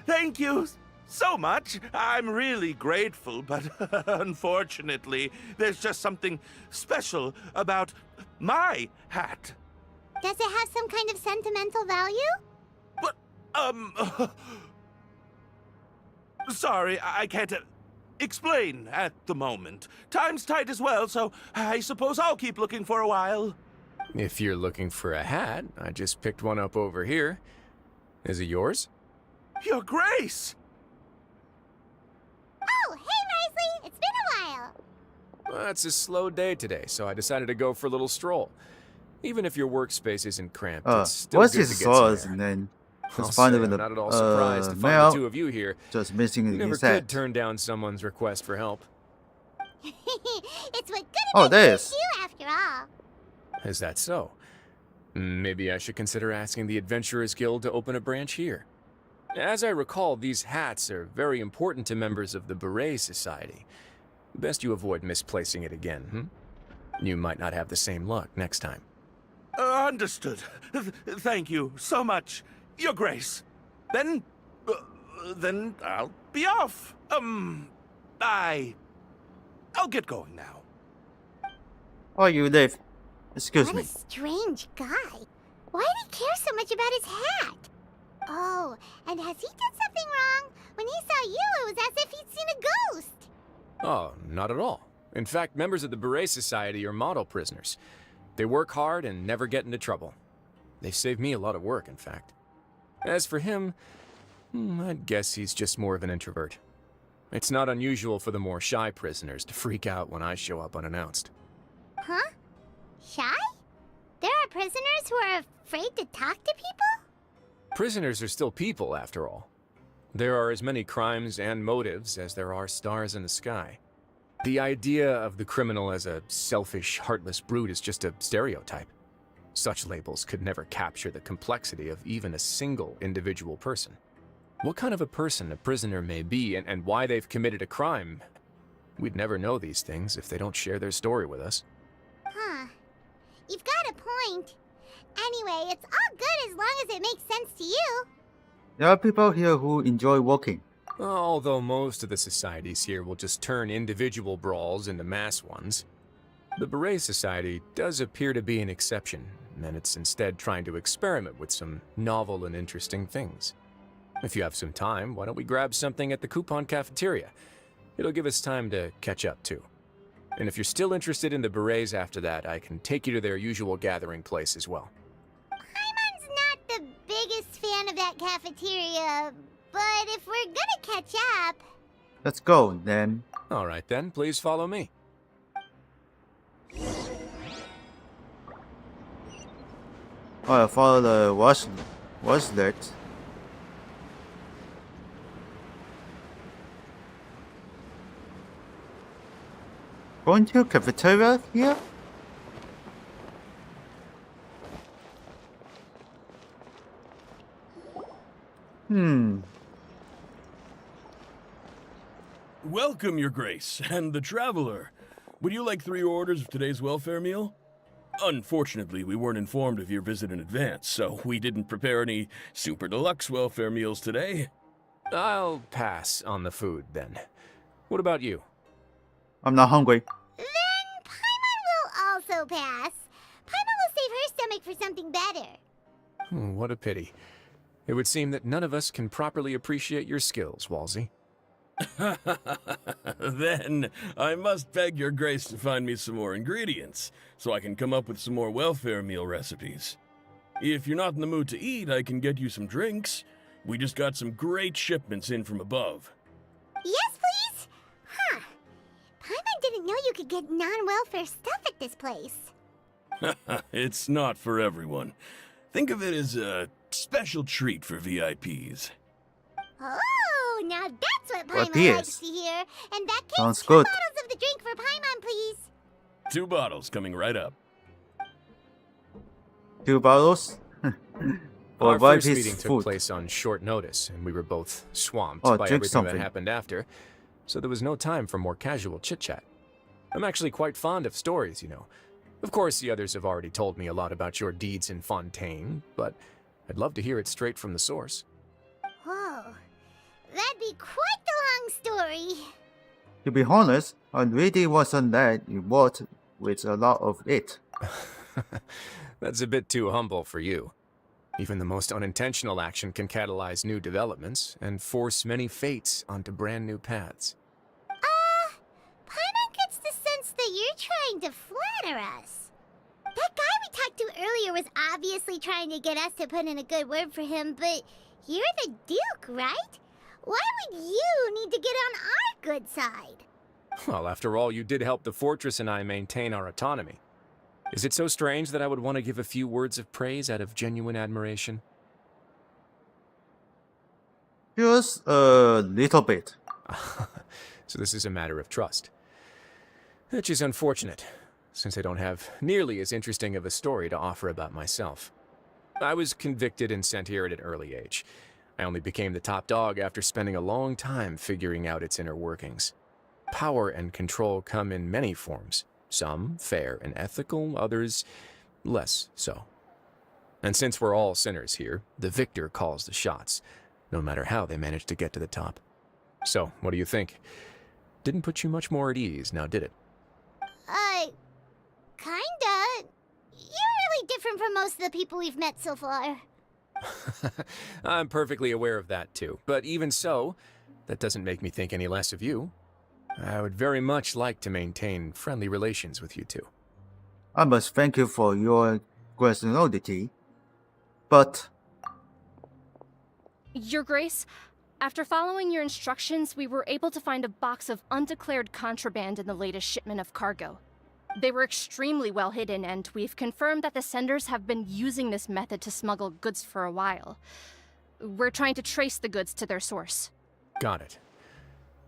Thank you so much. I'm really grateful, but unfortunately, there's just something special about my hat. Does it have some kind of sentimental value? But, sorry, I can't explain at the moment. Time's tight as well, so I suppose I'll keep looking for a while. If you're looking for a hat, I just picked one up over here. Is it yours? Your Grace! Oh, hey, Wriothesley! It's been a while. Well, it's a slow day today, so I decided to go for a little stroll. Even if your workspace isn't cramped, it's still what's good his to get source some and air. then I'll just find say it with I'm the not at all surprised to find mail the two of you here. just missing You never his could hat. turn down someone's request for help. It's what good Oh, adventures this. do, after all. Is that so? Maybe I should consider asking the Adventurers Guild to open a branch here. As I recall, these hats are very important to members of the Beret Society. Best you avoid misplacing it again, You might not have the same luck next time. Understood. Thank you so much, Your Grace. Then I'll be off. I'll get going now. Oh, you live. Excuse What me. a strange guy. Why did he care so much about his hat? Oh, and has he done something wrong? When he saw you, it was as if he'd seen a ghost. Oh, not at all. In fact, members of the Beret Society are model prisoners. They work hard and never get into trouble. They've saved me a lot of work, in fact. As for him, I'd guess he's just more of an introvert. It's not unusual for the more shy prisoners to freak out when I show up unannounced. Huh? Shy? There are prisoners who are afraid to talk to people? Prisoners are still people, after all. There are as many crimes and motives as there are stars in the sky. The idea of the criminal as a selfish, heartless brute is just a stereotype. Such labels could never capture the complexity of even a single individual person. What kind of a person a prisoner may be and why they've committed a crime We'd never know these things if they don't share their story with us. Huh. You've got a point. Anyway, it's all good as long as it makes sense to you. There are people here who enjoy walking. Although most of the societies here will just turn individual brawls into mass ones, the Beret Society does appear to be an exception, and it's instead trying to experiment with some novel and interesting things. If you have some time, why don't we grab something at the coupon cafeteria? It'll give us time to catch up too. And if you're still interested in the Berets after that, I can take you to their usual gathering place as well. Paimon's not the biggest fan of that cafeteria, but if we're gonna catch up... Let's go, then. Alright then, please follow me. I'll follow the Wriothesley. Going to cafeteria here? Welcome, Your Grace, and the Traveler. Would you like 3 orders of today's welfare meal? Unfortunately, we weren't informed of your visit in advance, so we didn't prepare any super deluxe welfare meals today. I'll pass on the food then. What about you? I'm not hungry. Then Paimon will also pass. Paimon will save her stomach for something better. What a pity. It would seem that none of us can properly appreciate your skills, Walsey. Then I must beg Your Grace to find me some more ingredients, so I can come up with some more welfare meal recipes. If you're not in the mood to eat, I can get you some drinks. We just got some great shipments in from above. Yes, please? Huh. Paimon didn't know you could get non-welfare stuff at this place. It's not for everyone. Think of it as a special treat for VIPs. Oh, now that's what Well, Paimon likes to hear. In that case, Sounds 2 good. bottles of the drink for Paimon, please. 2 bottles coming right up. 2 bottles? Our Or first VIP's meeting took food. place on short notice, and we were both swamped Oh, by drink everything something. that happened after, so there was no time for more casual chit-chat. I'm actually quite fond of stories, you know. Of course, the others have already told me a lot about your deeds in Fontaine, but I'd love to hear it straight from the source. Whoa. That'd be quite the long story. To be honest, I really wasn't that involved with a lot of it. That's a bit too humble for you. Even the most unintentional action can catalyze new developments and force many fates onto brand new paths. Paimon gets the sense that you're trying to flatter us. That guy we talked to earlier was obviously trying to get us to put in a good word for him, but you're the Duke, right? Why would you need to get on our good side? Well, after all, you did help the fortress and I maintain our autonomy. Is it so strange that I would want to give a few words of praise out of genuine admiration? Just a little bit. So this is a matter of trust. Which is unfortunate, since I don't have nearly as interesting of a story to offer about myself. I was convicted and sent here at an early age. I only became the top dog after spending a long time figuring out its inner workings. Power and control come in many forms. Some fair and ethical, others less so. And since we're all sinners here, the victor calls the shots, no matter how they manage to get to the top. So, what do you think? Didn't put you much more at ease, now did it? Kinda. You're really different from most of the people we've met so far. I'm perfectly aware of that too, but even so, that doesn't make me think any less of you. I would very much like to maintain friendly relations with you two. I must thank you for your generosity, but Your Grace, after following your instructions, we were able to find a box of undeclared contraband in the latest shipment of cargo. They were extremely well hidden, and we've confirmed that the senders have been using this method to smuggle goods for a while. We're trying to trace the goods to their source. Got it.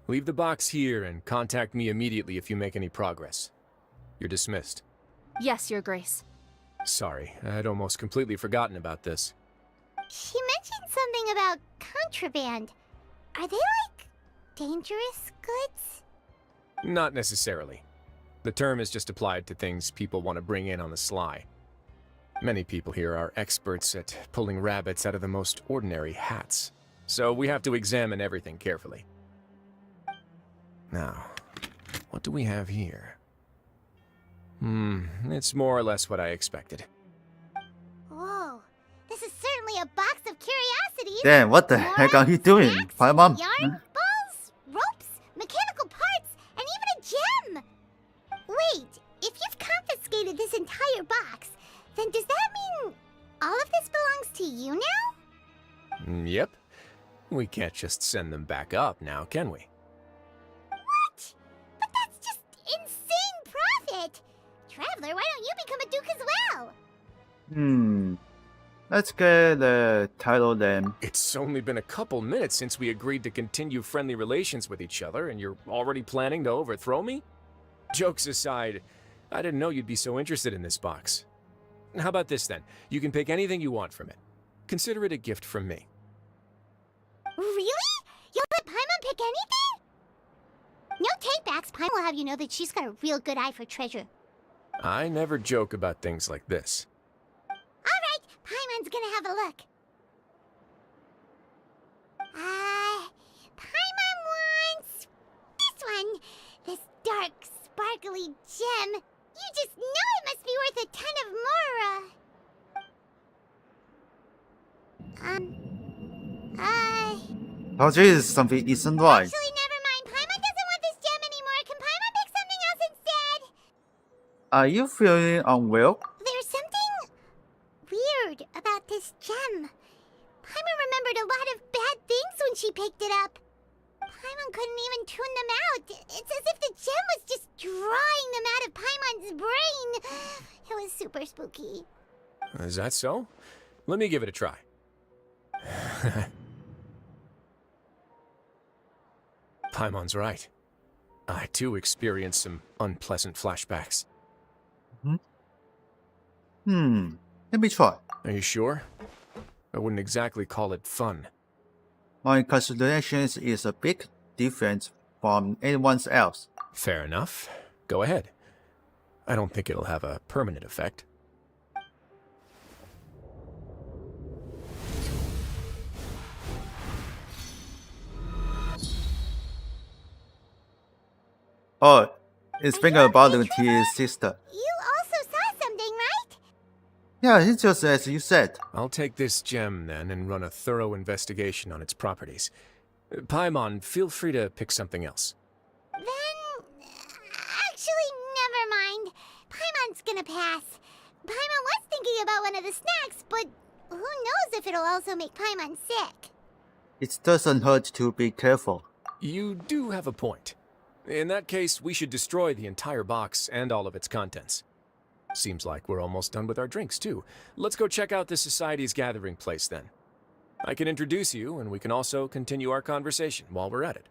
Leave the box here and contact me immediately if you make any progress. You're dismissed. Yes, Your Grace. Sorry, I'd almost completely forgotten about this. She mentioned something about contraband. Are they, like, dangerous goods? Not necessarily. The term is just applied to things people want to bring in on the sly. Many people here are experts at pulling rabbits out of the most ordinary hats, so we have to examine everything carefully. Now, what do we have here? It's more or less what I expected. Whoa, this is certainly a box of curiosities. Damn, what the heck are you doing? Snacks, Paimon? yarn, balls, ropes, mechanical parts, and even a gem. Wait, if you've confiscated this entire box, then does that mean all of this belongs to you now? Yep. We can't just send them back up now, can we? What? But that's just insane profit! Traveler, why don't you become a duke as well? Let's get the title then. It's only been a couple minutes since we agreed to continue friendly relations with each other, and you're already planning to overthrow me? Jokes aside, I didn't know you'd be so interested in this box. How about this then? You can pick anything you want from it. Consider it a gift from me. Really? You'll let Paimon pick anything? No takebacks. Paimon will have you know that she's got a real good eye for treasure. I never joke about things like this. Alright, Paimon's gonna have a look. Paimon wants this one. This dark, sparkly gem. You just know it must be worth a ton of more, Oh jeez, something isn't right. Actually, never mind. Paimon doesn't want this gem anymore. Can Paimon pick something else instead? Are you feeling unwell? There's something weird about this gem. Paimon remembered a lot of bad things when she picked it up. Paimon couldn't even tune them out. It's as if the gem was just drawing them out of Paimon's brain. It was super spooky. Is that so? Let me give it a try. Paimon's right. I too experienced some unpleasant flashbacks. Let me try. Are you sure? I wouldn't exactly call it fun. My considerations is a big difference from anyone else. Fair enough. Go ahead. I don't think it'll have a permanent effect. Oh, it's thinking about his sister. You also saw something, right? Yeah, it's just as you said. I'll take this gem then and run a thorough investigation on its properties. Paimon, feel free to pick something else. Then, actually, never mind. Paimon's gonna pass. Paimon was thinking about one of the snacks, but who knows if it'll also make Paimon sick. It doesn't hurt to be careful. You do have a point. In that case, we should destroy the entire box and all of its contents. Seems like we're almost done with our drinks, too. Let's go check out the Society's gathering place, then. I can introduce you, and we can also continue our conversation while we're at it.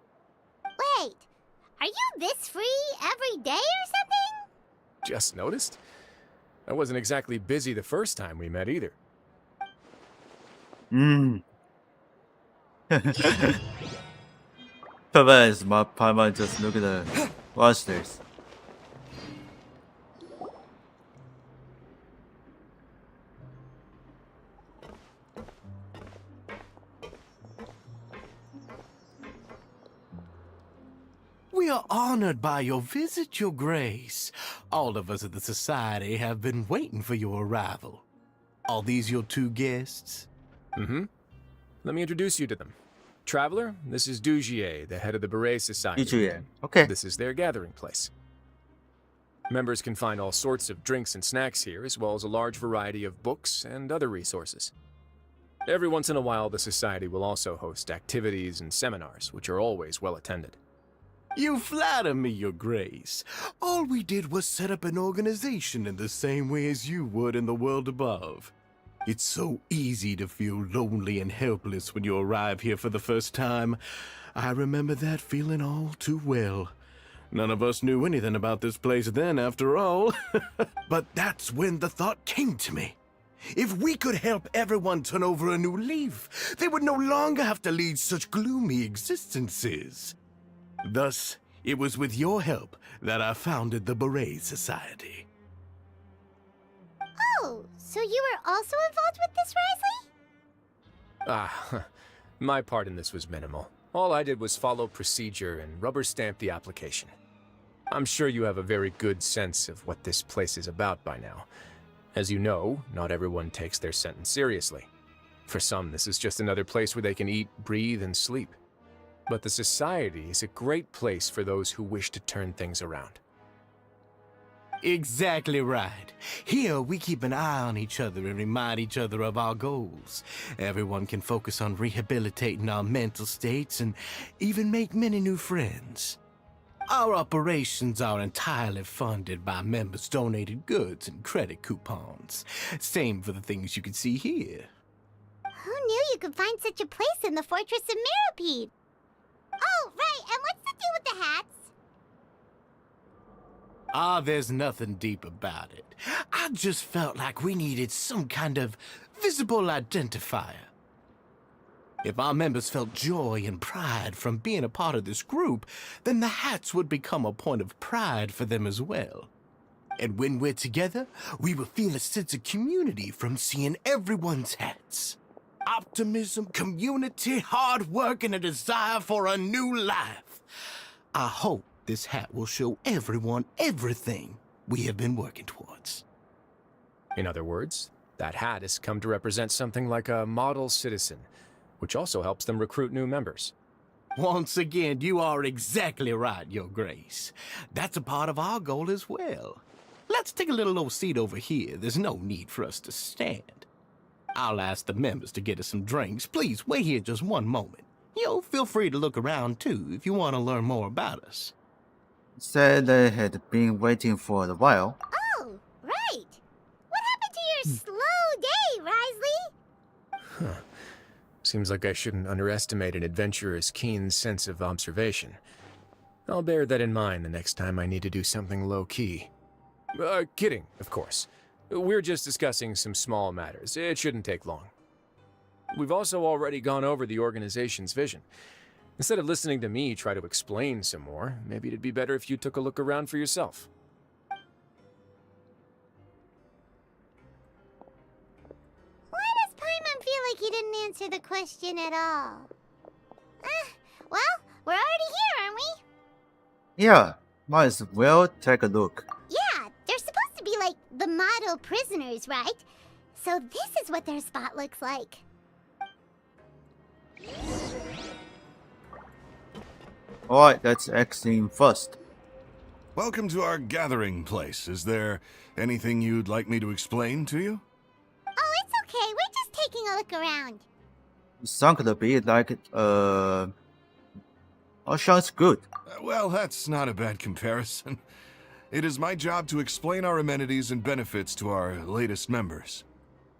Wait, are you this free every day or something? Just noticed? I wasn't exactly busy the first time we met, either. Perhaps my Paimon just look at the rosters. We are honored by your visit, Your Grace. All of us at the Society have been waiting for your arrival. Are these your two guests? Let me introduce you to them. Traveler, this is Dugier, the head of the Beret Society. Dugier, okay. This is their gathering place. Members can find all sorts of drinks and snacks here, as well as a large variety of books and other resources. Every once in a while, the Society will also host activities and seminars, which are always well attended. You flatter me, Your Grace. All we did was set up an organization in the same way as you would in the world above. It's so easy to feel lonely and helpless when you arrive here for the first time. I remember that feeling all too well. None of us knew anything about this place then, after all. But that's when the thought came to me. If we could help everyone turn over a new leaf, they would no longer have to lead such gloomy existences. Thus, It was with your help that I founded the Beret Society. Oh, so you were also involved with this, Wriothesley? My part in this was minimal. All I did was follow procedure and rubber stamp the application. I'm sure you have a very good sense of what this place is about by now. As you know, not everyone takes their sentence seriously. For some, this is just another place where they can eat, breathe, and sleep. But the Society is a great place for those who wish to turn things around. Exactly right. Here, we keep an eye on each other and remind each other of our goals. Everyone can focus on rehabilitating our mental states and even make many new friends. Our operations are entirely funded by members' donated goods and credit coupons. Same for the things you can see here. Who knew you could find such a place in the Fortress of Mirapede? Oh, right, and what's the deal with the hats? There's nothing deep about it. I just felt like we needed some kind of visible identifier. If our members felt joy and pride from being a part of this group, then the hats would become a point of pride for them as well. And when we're together, we will feel a sense of community from seeing everyone's hats. Optimism, community, hard work, and a desire for a new life. I hope this hat will show everyone everything we have been working towards. In other words, that hat has come to represent something like a model citizen, which also helps them recruit new members. Once again, you are exactly right, Your Grace. That's a part of our goal as well. Let's take a little old seat over here. There's no need for us to stand. I'll ask the members to get us some drinks. Please wait here just one moment. Feel free to look around too if you want to learn more about us. Said they had been waiting for a while. Oh, right. What happened to your slow day, Wriothesley? Seems like I shouldn't underestimate an adventurer's keen sense of observation. I'll bear that in mind the next time I need to do something low-key. Kidding, of course. We're just discussing some small matters. It shouldn't take long. We've also already gone over the organization's vision. Instead of listening to me try to explain some more, maybe it'd be better if you took a look around for yourself. Why does Paimon feel like he didn't answer the question at all? Well, we're already here, aren't we? Yeah, might as well take a look. Yeah, they're supposed to be like the model prisoners, right? So this is what their spot looks like. Alright, let's exit first. Welcome to our gathering place. Is there anything you'd like me to explain to you? Oh, it's okay. We're just taking a look around. Sounds a bit like, sounds good. Well, that's not a bad comparison. It is my job to explain our amenities and benefits to our latest members.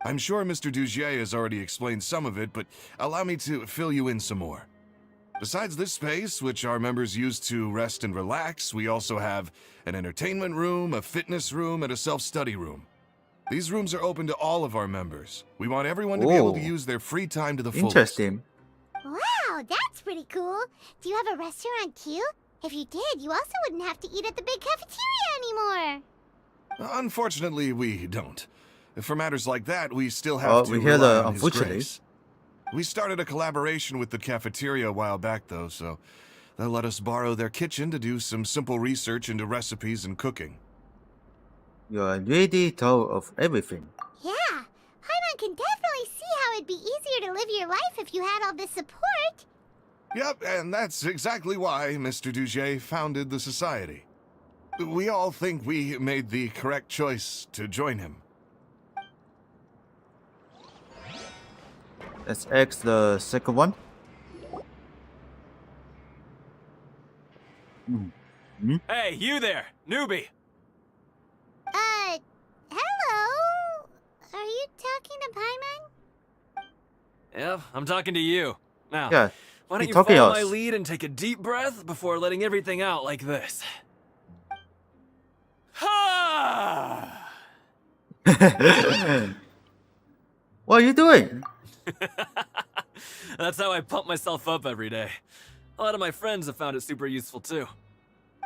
I'm sure Mr. Dugier has already explained some of it, but allow me to fill you in some more. Besides this space, which our members use to rest and relax, we also have an entertainment room, a fitness room, and a self-study room. These rooms are open to all of our members. We want everyone to be able to use their free time to the fullest. Interesting. Wow, that's pretty cool. Do you have a restaurant too? If you did, you also wouldn't have to eat at the big cafeteria anymore. Unfortunately, we don't. For matters like that, we still have to we hear rely the on His unfortunately. grace. We started a collaboration with the cafeteria a while back, though, so they'll let us borrow their kitchen to do some simple research into recipes and cooking. You're really thought of everything. Yeah, Paimon can definitely see how it'd be easier to live your life if you had all this support. Yep, and that's exactly why Mr. Dugier founded the society. We all think we made the correct choice to join him. Let's X the second one. Hey, you there, newbie! Hello? Are you talking to Paimon? Yep, I'm talking to you. Now, Yeah, why don't he you talking follow us. my lead and take a deep breath before letting everything out like this? Ha! What are you doing? That's how I pump myself up every day. A lot of my friends have found it super useful too.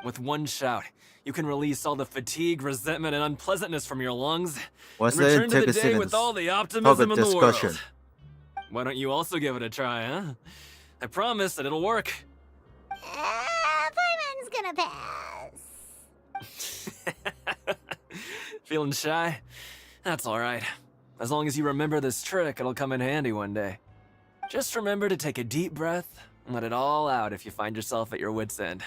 With one shout, you can release all the fatigue, resentment, and unpleasantness from your lungs, What's and return the to the day with all the optimism in the discussion? world. Why don't you also give it a try, huh? I promise that it'll work. Paimon's gonna pass. Feeling shy? That's alright. As long as you remember this trick, it'll come in handy one day. Just remember to take a deep breath and let it all out if you find yourself at your wit's end.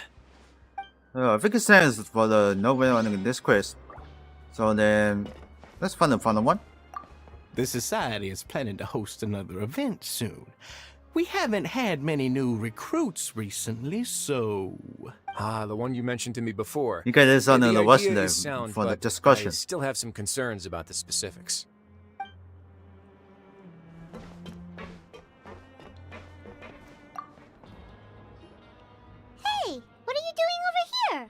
I think it stands for the nobody on this quest. So then, let's find the final one. The Society is planning to host another event soon. We haven't had many new recruits recently, so... Ah, the one you mentioned to me before. You guys on the watch idea them is sound, for the but discussion. I still have some concerns about the specifics. Hey, what are you doing over here?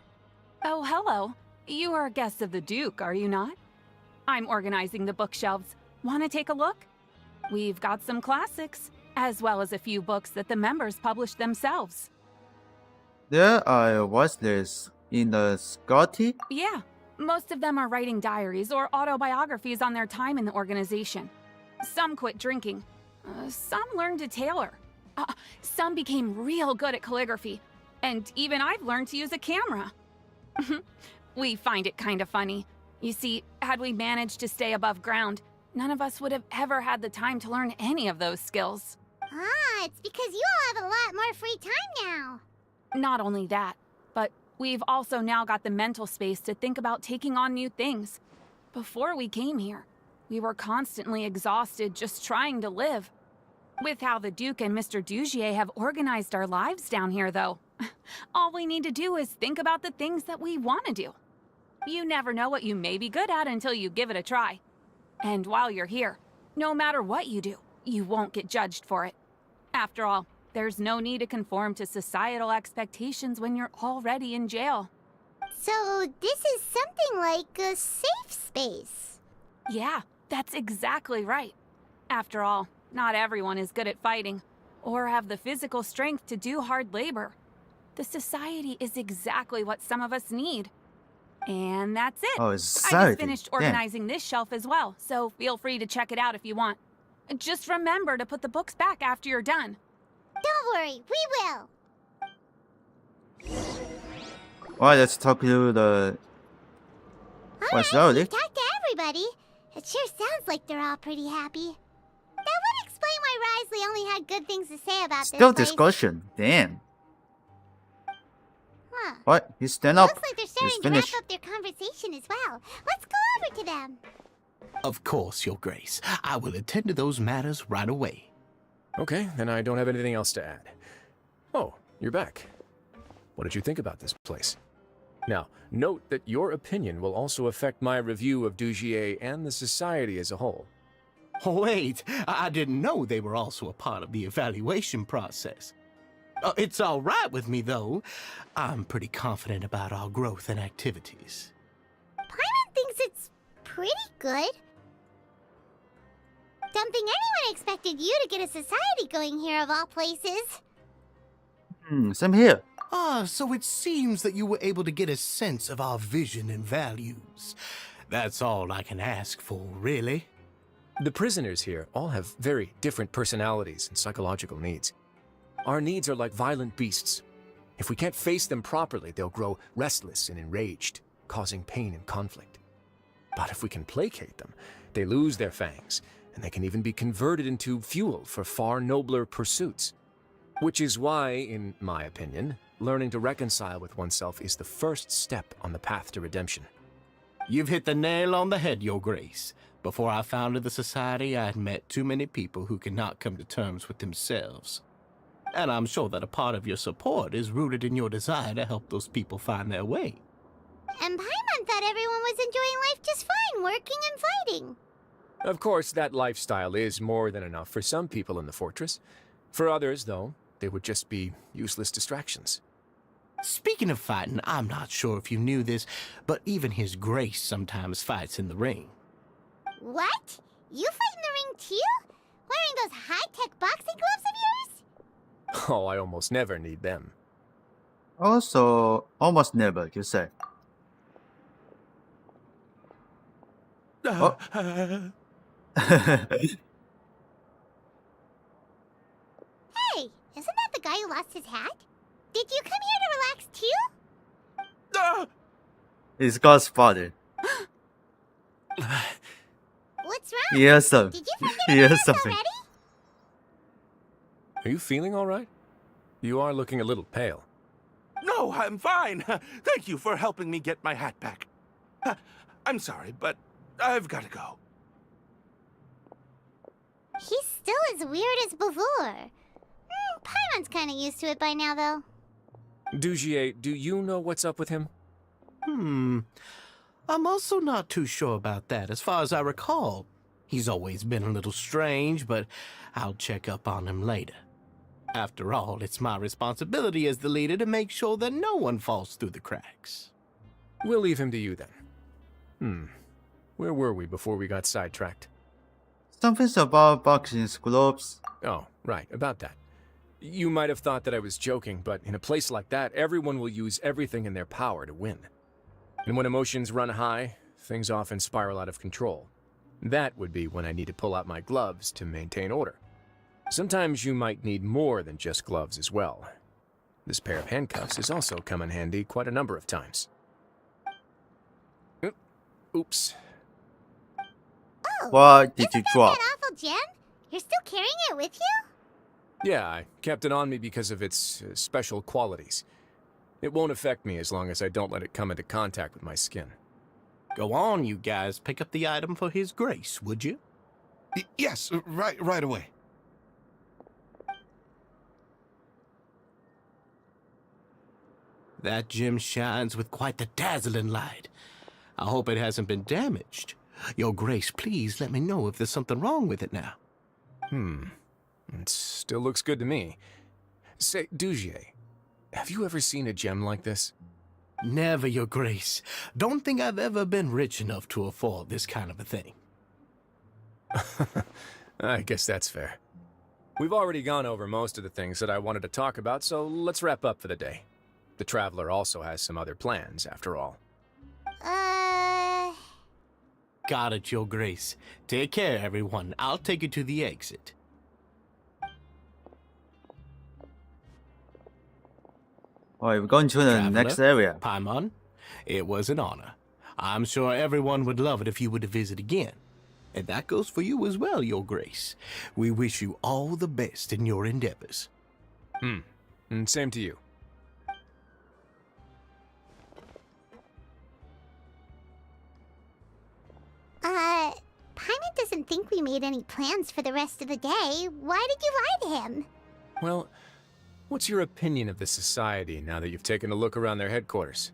Oh, hello. You are guests of the Duke, are you not? I'm organizing the bookshelves. Want to take a look? We've got some classics, as well as a few books that the members published themselves. There I was this in the Scotty. Yeah, most of them are writing diaries or autobiographies on their time in the organization. Some quit drinking. Some learned to tailor. Some became real good at calligraphy. And even I've learned to use a camera. We find it kind of funny. You see, had we managed to stay above ground, none of us would have ever had the time to learn any of those skills. Ah, it's because you all have a lot more free time now. Not only that, but we've also now got the mental space to think about taking on new things. Before we came here, we were constantly exhausted just trying to live. With how the Duke and Mr. Dugier have organized our lives down here, though, all we need to do is think about the things that we want to do. You never know what you may be good at until you give it a try. And while you're here, no matter what you do, you won't get judged for it. After all, there's no need to conform to societal expectations when you're already in jail. So this is something like a safe space. Yeah, that's exactly right. After all, not everyone is good at fighting, or have the physical strength to do hard labor. The society is exactly what some of us need. And that's it. Oh, I society. just finished organizing this shelf as well, so feel free to check it out if you want. Just remember to put the books back after you're done. Don't worry, we will. Alright, let's talk to the... What's Alright, that? you've talked to everybody. It sure sounds like they're all pretty happy. That would explain why Wriothesley only had good things to say about Still this place. discussion. Damn. Huh. What? You stand up. Looks like they're He's starting to wrap finished. up their conversation as well. Let's go over to them. Of course, Your Grace. I will attend to those matters right away. Okay, then I don't have anything else to add. Oh, you're back. What did you think about this place? Now, note that your opinion will also affect my review of Dugier and the Society as a whole. Wait, I didn't know they were also a part of the evaluation process. It's all right with me, though. I'm pretty confident about our growth and activities. Paimon thinks it's pretty good. Don't think anyone expected you to get a society going here of all places. Same here. So it seems that you were able to get a sense of our vision and values. That's all I can ask for, really. The prisoners here all have very different personalities and psychological needs. Our needs are like violent beasts. If we can't face them properly, they'll grow restless and enraged, causing pain and conflict. But if we can placate them, they lose their fangs, and they can even be converted into fuel for far nobler pursuits. Which is why, in my opinion, learning to reconcile with oneself is the first step on the path to redemption. You've hit the nail on the head, Your Grace. Before I founded the Society, I had met too many people who could not come to terms with themselves. And I'm sure that a part of your support is rooted in your desire to help those people find their way. And Paimon thought everyone was enjoying life just fine, working and fighting. Of course, that lifestyle is more than enough for some people in the fortress. For others, though, they would just be useless distractions. Speaking of fighting, I'm not sure if you knew this, but even His Grace sometimes fights in the ring. What? You fight in the ring too? Wearing those high-tech boxing gloves of yours? Oh, I almost never need them. Also, almost never, you say. Oh. Hey, isn't that the guy who lost his hat? Did you come here to relax too? He's God's father. What's wrong? He has some. Did you forget He about has us something. already? Are you feeling all right? You are looking a little pale. No, I'm fine. Thank you for helping me get my hat back. I'm sorry, but I've got to go. He's still as weird as before. Paimon's kind of used to it by now, though. Dugier, do you know what's up with him? I'm also not too sure about that. As far as I recall, he's always been a little strange, but I'll check up on him later. After all, it's my responsibility as the leader to make sure that no one falls through the cracks. We'll leave him to you then. Where were we before we got sidetracked? Something's about boxing gloves. Oh, right, about that. You might have thought that I was joking, but in a place like that, everyone will use everything in their power to win. And when emotions run high, things often spiral out of control. That would be when I need to pull out my gloves to maintain order. Sometimes you might need more than just gloves as well. This pair of handcuffs has also come in handy quite a number of times. Oops. Oh, What did you isn't drop? that awful gem? You're still carrying it with you? Yeah, I kept it on me because of its special qualities. It won't affect me as long as I don't let it come into contact with my skin. Go on, you guys. Pick up the item for His Grace, would you? Yes, right away. That gem shines with quite the dazzling light. I hope it hasn't been damaged. Your Grace, please let me know if there's something wrong with it now. It still looks good to me. Say, Dugier, have you ever seen a gem like this? Never, Your Grace. Don't think I've ever been rich enough to afford this kind of a thing. I guess that's fair. We've already gone over most of the things that I wanted to talk about, so let's wrap up for the day. The Traveler also has some other plans, after all. Got it, Your Grace. Take care, everyone. I'll take you to the exit. Alright, we're going to the next area. Paimon, it was an honor. I'm sure everyone would love it if you were to visit again. And that goes for you as well, Your Grace. We wish you all the best in your endeavors. And same to you. Paimon doesn't think we made any plans for the rest of the day. Why did you lie to him? Well, what's your opinion of the Society now that you've taken a look around their headquarters?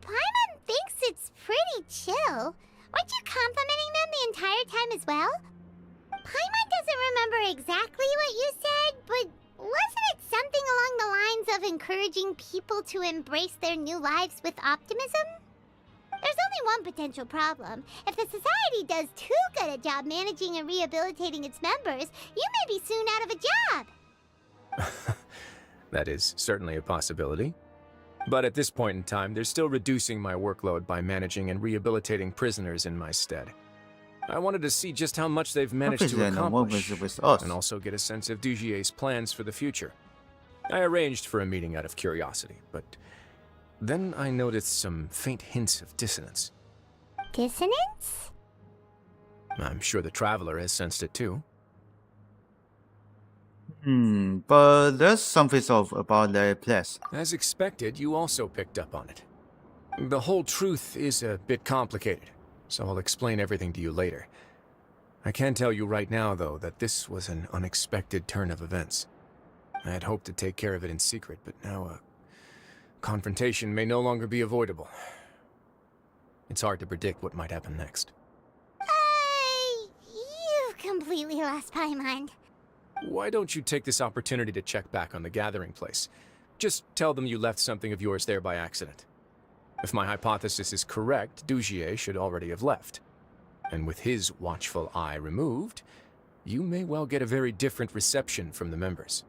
Paimon thinks it's pretty chill. Weren't you complimenting them the entire time as well? Paimon doesn't remember exactly what you said, but wasn't it something along the lines of encouraging people to embrace their new lives with optimism? There's only one potential problem. If the Society does too good a job managing and rehabilitating its members, you may be soon out of a job. That is certainly a possibility. But at this point in time, they're still reducing my workload by managing and rehabilitating prisoners in my stead. I wanted to see just how much they've managed to accomplish, and also get a sense of Dugier's plans for the future. I arranged for a meeting out of curiosity, but then I noticed some faint hints of dissonance. Dissonance? I'm sure the Traveler has sensed it too. But there's something off about their place. As expected, you also picked up on it. The whole truth is a bit complicated, so I'll explain everything to you later. I can tell you right now, though, that this was an unexpected turn of events. I had hoped to take care of it in secret, but now a confrontation may no longer be avoidable. It's hard to predict what might happen next. You've completely lost Paimon. Why don't you take this opportunity to check back on the gathering place? Just tell them you left something of yours there by accident. If my hypothesis is correct, Dugier should already have left. And with his watchful eye removed, you may well get a very different reception from the members.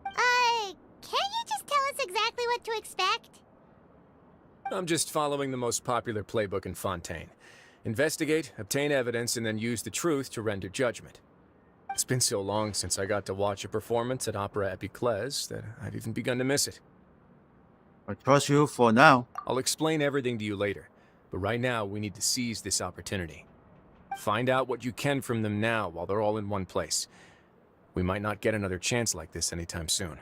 Can't you just tell us exactly what to expect? I'm just following the most popular playbook in Fontaine. Investigate, obtain evidence, and then use the truth to render judgment. It's been so long since I got to watch a performance at Opera Epiclese that I've even begun to miss it. I trust you for now. I'll explain everything to you later, but right now we need to seize this opportunity. Find out what you can from them now while they're all in one place. We might not get another chance like this anytime soon.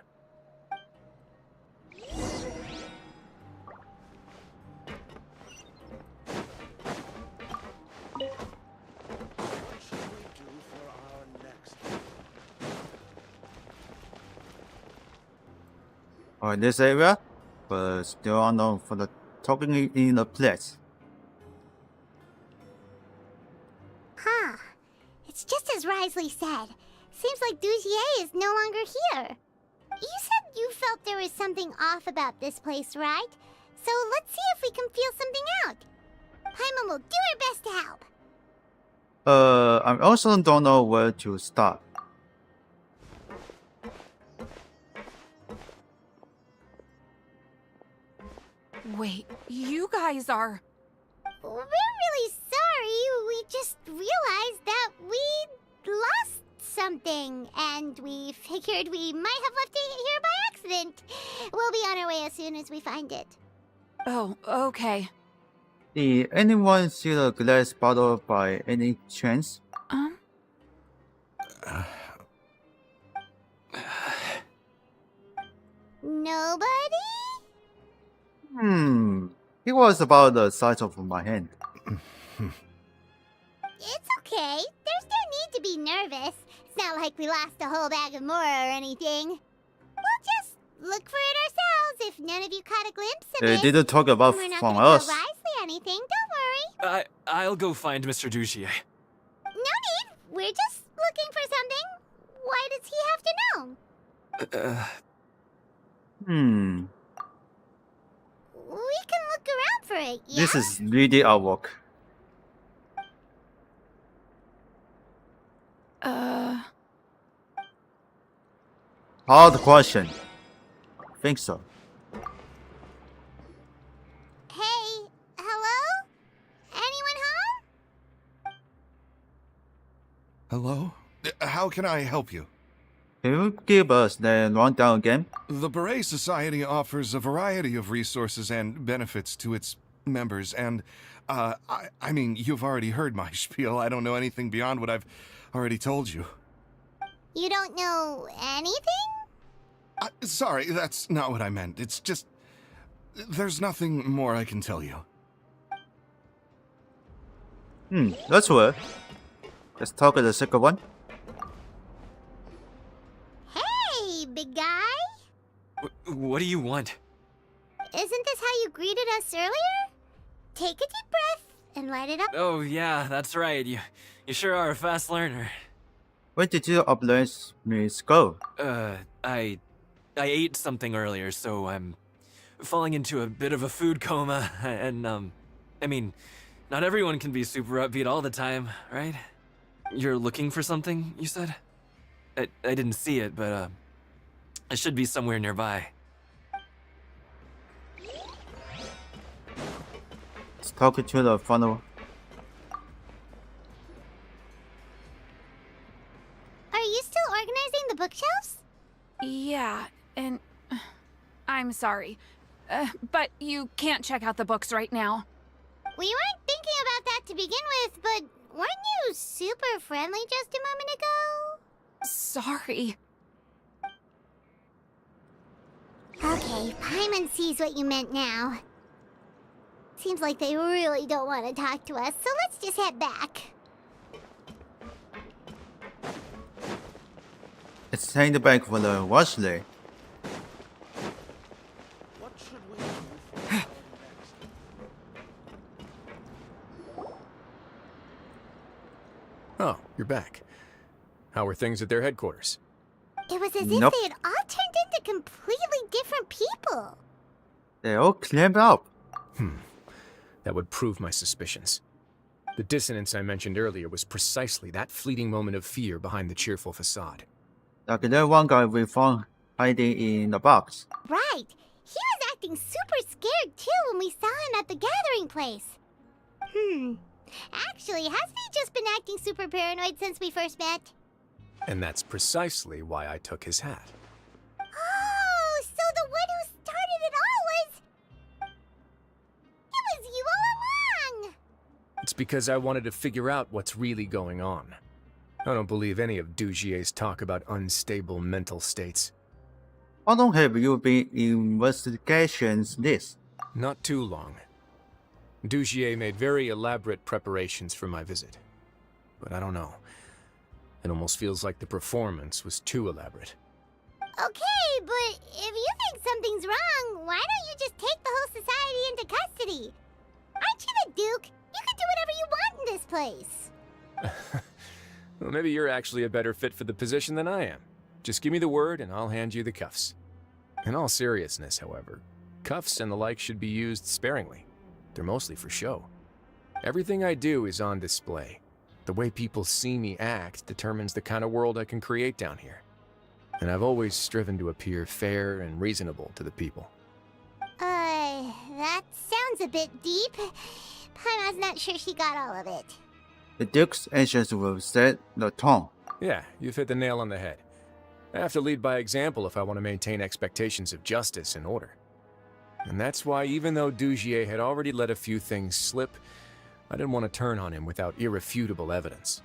Or in this area, but still unknown for the talking in the place. Huh. It's just as Wriothesley said. Seems like Dugier is no longer here. You said you felt there was something off about this place, right? So let's see if we can feel something out. Paimon will do her best to help. I also don't know where to start. Wait, you guys are... We're really sorry. We just realized that we lost something, and we figured we might have left it here by accident. We'll be on our way as soon as we find it. Oh, okay. Did anyone see the glass bottle by any chance? Nobody? It was about the size of my hand. It's okay. There's no need to be nervous. It's not like we lost a whole bag of more or anything. We'll just look for it ourselves if none of you caught a glimpse of They it. didn't talk about We're not from gonna us. tell Wriothesley anything, don't worry. I'll go find Mr. Dugier. No need. We're just looking for something. Why does he have to know? We can look around for it, yeah? This is really our work. Hard question. Think so. Hey, hello? Anyone home? Hello? How can I help you? Can you give us the rundown again? The Beret Society offers a variety of resources and benefits to its members, and, I mean, you've already heard my spiel. I don't know anything beyond what I've already told you. You don't know anything? Sorry, that's not what I meant. It's just... there's nothing more I can tell you. That's weird. Let's talk at the second one. Hey, big guy? What do you want? Isn't this how you greeted us earlier? Take a deep breath and light it up. Oh yeah, that's right. You sure are a fast learner. Where did you upload Miss go? I ate something earlier, so I'm falling into a bit of a food coma, and I mean, not everyone can be super upbeat all the time, right? You're looking for something, you said? I didn't see it, but it should be somewhere nearby. Let's talk to the funnel. Are you still organizing the bookshelves? Yeah, and... I'm sorry. But you can't check out the books right now. We weren't thinking about that to begin with, but weren't you super friendly just a moment ago? Sorry. Okay, Paimon sees what you meant now. Seems like they really don't want to talk to us, so let's just head back. Let's hang the back for the Wriothesley. What should we do next? Oh, you're back. How were things at their headquarters? It was as if they had all turned into completely different people. They all clammed up. That would prove my suspicions. The dissonance I mentioned earlier was precisely that fleeting moment of fear behind the cheerful facade. Like that one guy we found hiding in the box. Right. He was acting super scared too when we saw him at the gathering place. Actually, hasn't he just been acting super paranoid since we first met? And that's precisely why I took his hat. Oh, so the one who started it all was... It was you all along! It's because I wanted to figure out what's really going on. I don't believe any of Dugier's talk about unstable mental states. How long have you been investigations this? Not too long. Dugier made very elaborate preparations for my visit. But I don't know. It almost feels like the performance was too elaborate. Okay, but if you think something's wrong, why don't you just take the whole society into custody? Aren't you the Duke? You can do whatever you want in this place. Well, maybe you're actually a better fit for the position than I am. Just give me the word and I'll hand you the cuffs. In all seriousness, however, cuffs and the like should be used sparingly. They're mostly for show. Everything I do is on display. The way people see me act determines the kind of world I can create down here. And I've always striven to appear fair and reasonable to the people. That sounds a bit deep. Paimon's not sure she got all of it. The Duke's actions will set the tone. Yeah, you've hit the nail on the head. I have to lead by example if I want to maintain expectations of justice and order. And that's why, even though Dugier had already let a few things slip, I didn't want to turn on him without irrefutable evidence.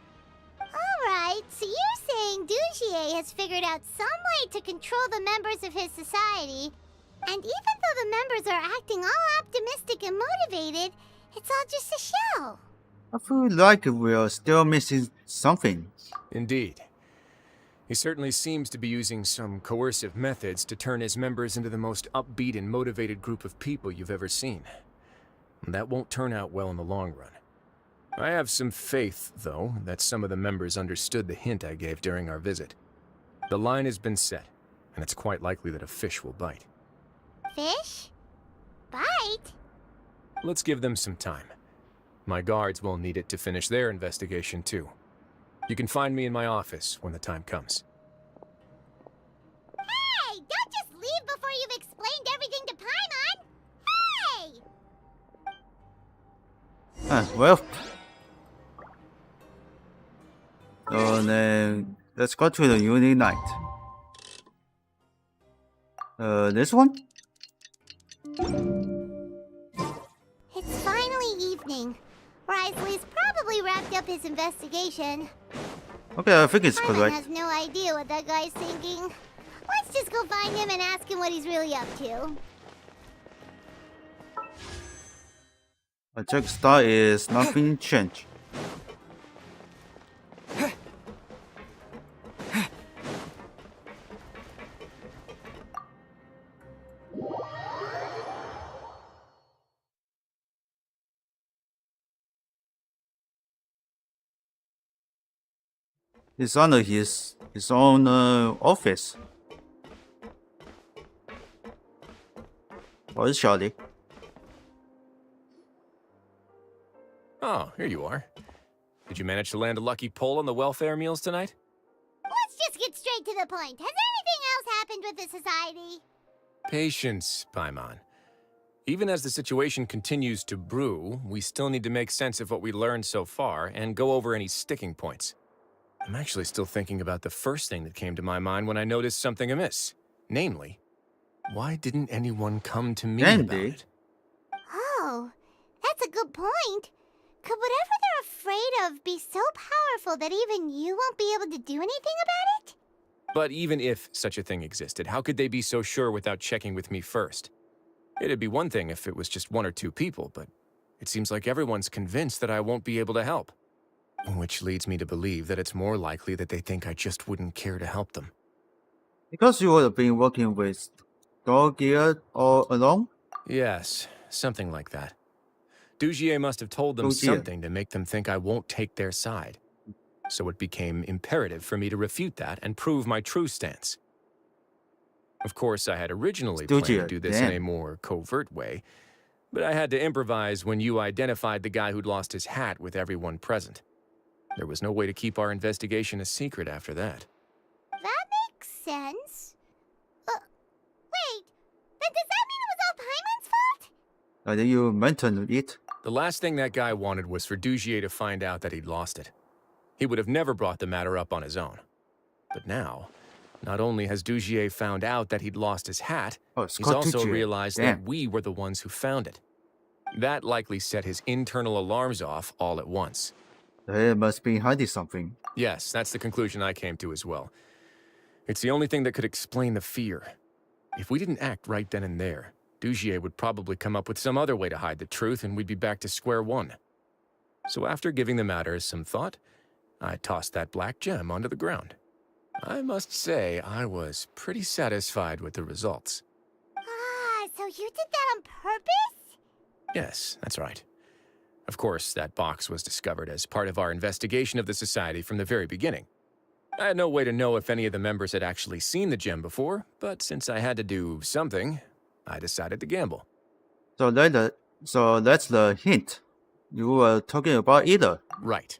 Alright, so you're saying Dugier has figured out some way to control the members of his society, and even though the members are acting all optimistic and motivated, it's all just a show. I feel like we're still missing something. Indeed. He certainly seems to be using some coercive methods to turn his members into the most upbeat and motivated group of people you've ever seen. That won't turn out well in the long run. I have some faith, though, that some of the members understood the hint I gave during our visit. The line has been set, and it's quite likely that a fish will bite. Fish? Bite? Let's give them some time. My guards will need it to finish their investigation, too. You can find me in my office when the time comes. Hey! Don't just leave before you've explained everything to Paimon! Hey! Well. So then, let's go to the uni night. This one? It's finally evening. Wriothesley's probably wrapped up his investigation. Okay, I think it's Paimon correct. has no idea what that guy's thinking. Let's just go find him and ask him what he's really up to. A check star is nothing changed. It's under his own office. Where's Charlie? Oh, here you are. Did you manage to land a lucky pull on the welfare meals tonight? Let's just get straight to the point. Has anything else happened with the society? Patience, Paimon. Even as the situation continues to brew, we still need to make sense of what we learned so far and go over any sticking points. I'm actually still thinking about the first thing that came to my mind when I noticed something amiss. Namely, why didn't anyone come to me about it? Oh, that's a good point. Could whatever they're afraid of be so powerful that even you won't be able to do anything about it? But even if such a thing existed, how could they be so sure without checking with me first? It'd be one thing if it was just one or two people, but it seems like everyone's convinced that I won't be able to help. Which leads me to believe that it's more likely that they think I just wouldn't care to help them. Because you would have been working with Gear all along? Yes, something like that. Dugier must have told them something to make them think I won't take their side. So it became imperative for me to refute that and prove my true stance. Of course, I had originally planned to do this in a more covert way, but I had to improvise when you identified the guy who'd lost his hat with everyone present. There was no way to keep our investigation a secret after that. That makes sense. Wait, then does that mean it was all You mentioned it. The last thing that guy wanted was for Dugier to find out that he'd lost it. He would have never brought the matter up on his own. But now, not only has Dugier found out that he'd lost his hat, he's also realized that we were the ones who found it. That likely set his internal alarms off all at once. They must be hiding something. Yes, that's the conclusion I came to as well. It's the only thing that could explain the fear. If we didn't act right then and there, Dugier would probably come up with some other way to hide the truth and we'd be back to square one. So after giving the matter some thought, I tossed that black gem onto the ground. I must say, I was pretty satisfied with the results. Ah, so you did that on purpose? Yes, that's right. Of course, that box was discovered as part of our investigation of the Society from the very beginning. I had no way to know if any of the members had actually seen the gem before, but since I had to do something, I decided to gamble. So that's the hint. You were talking about either. Right.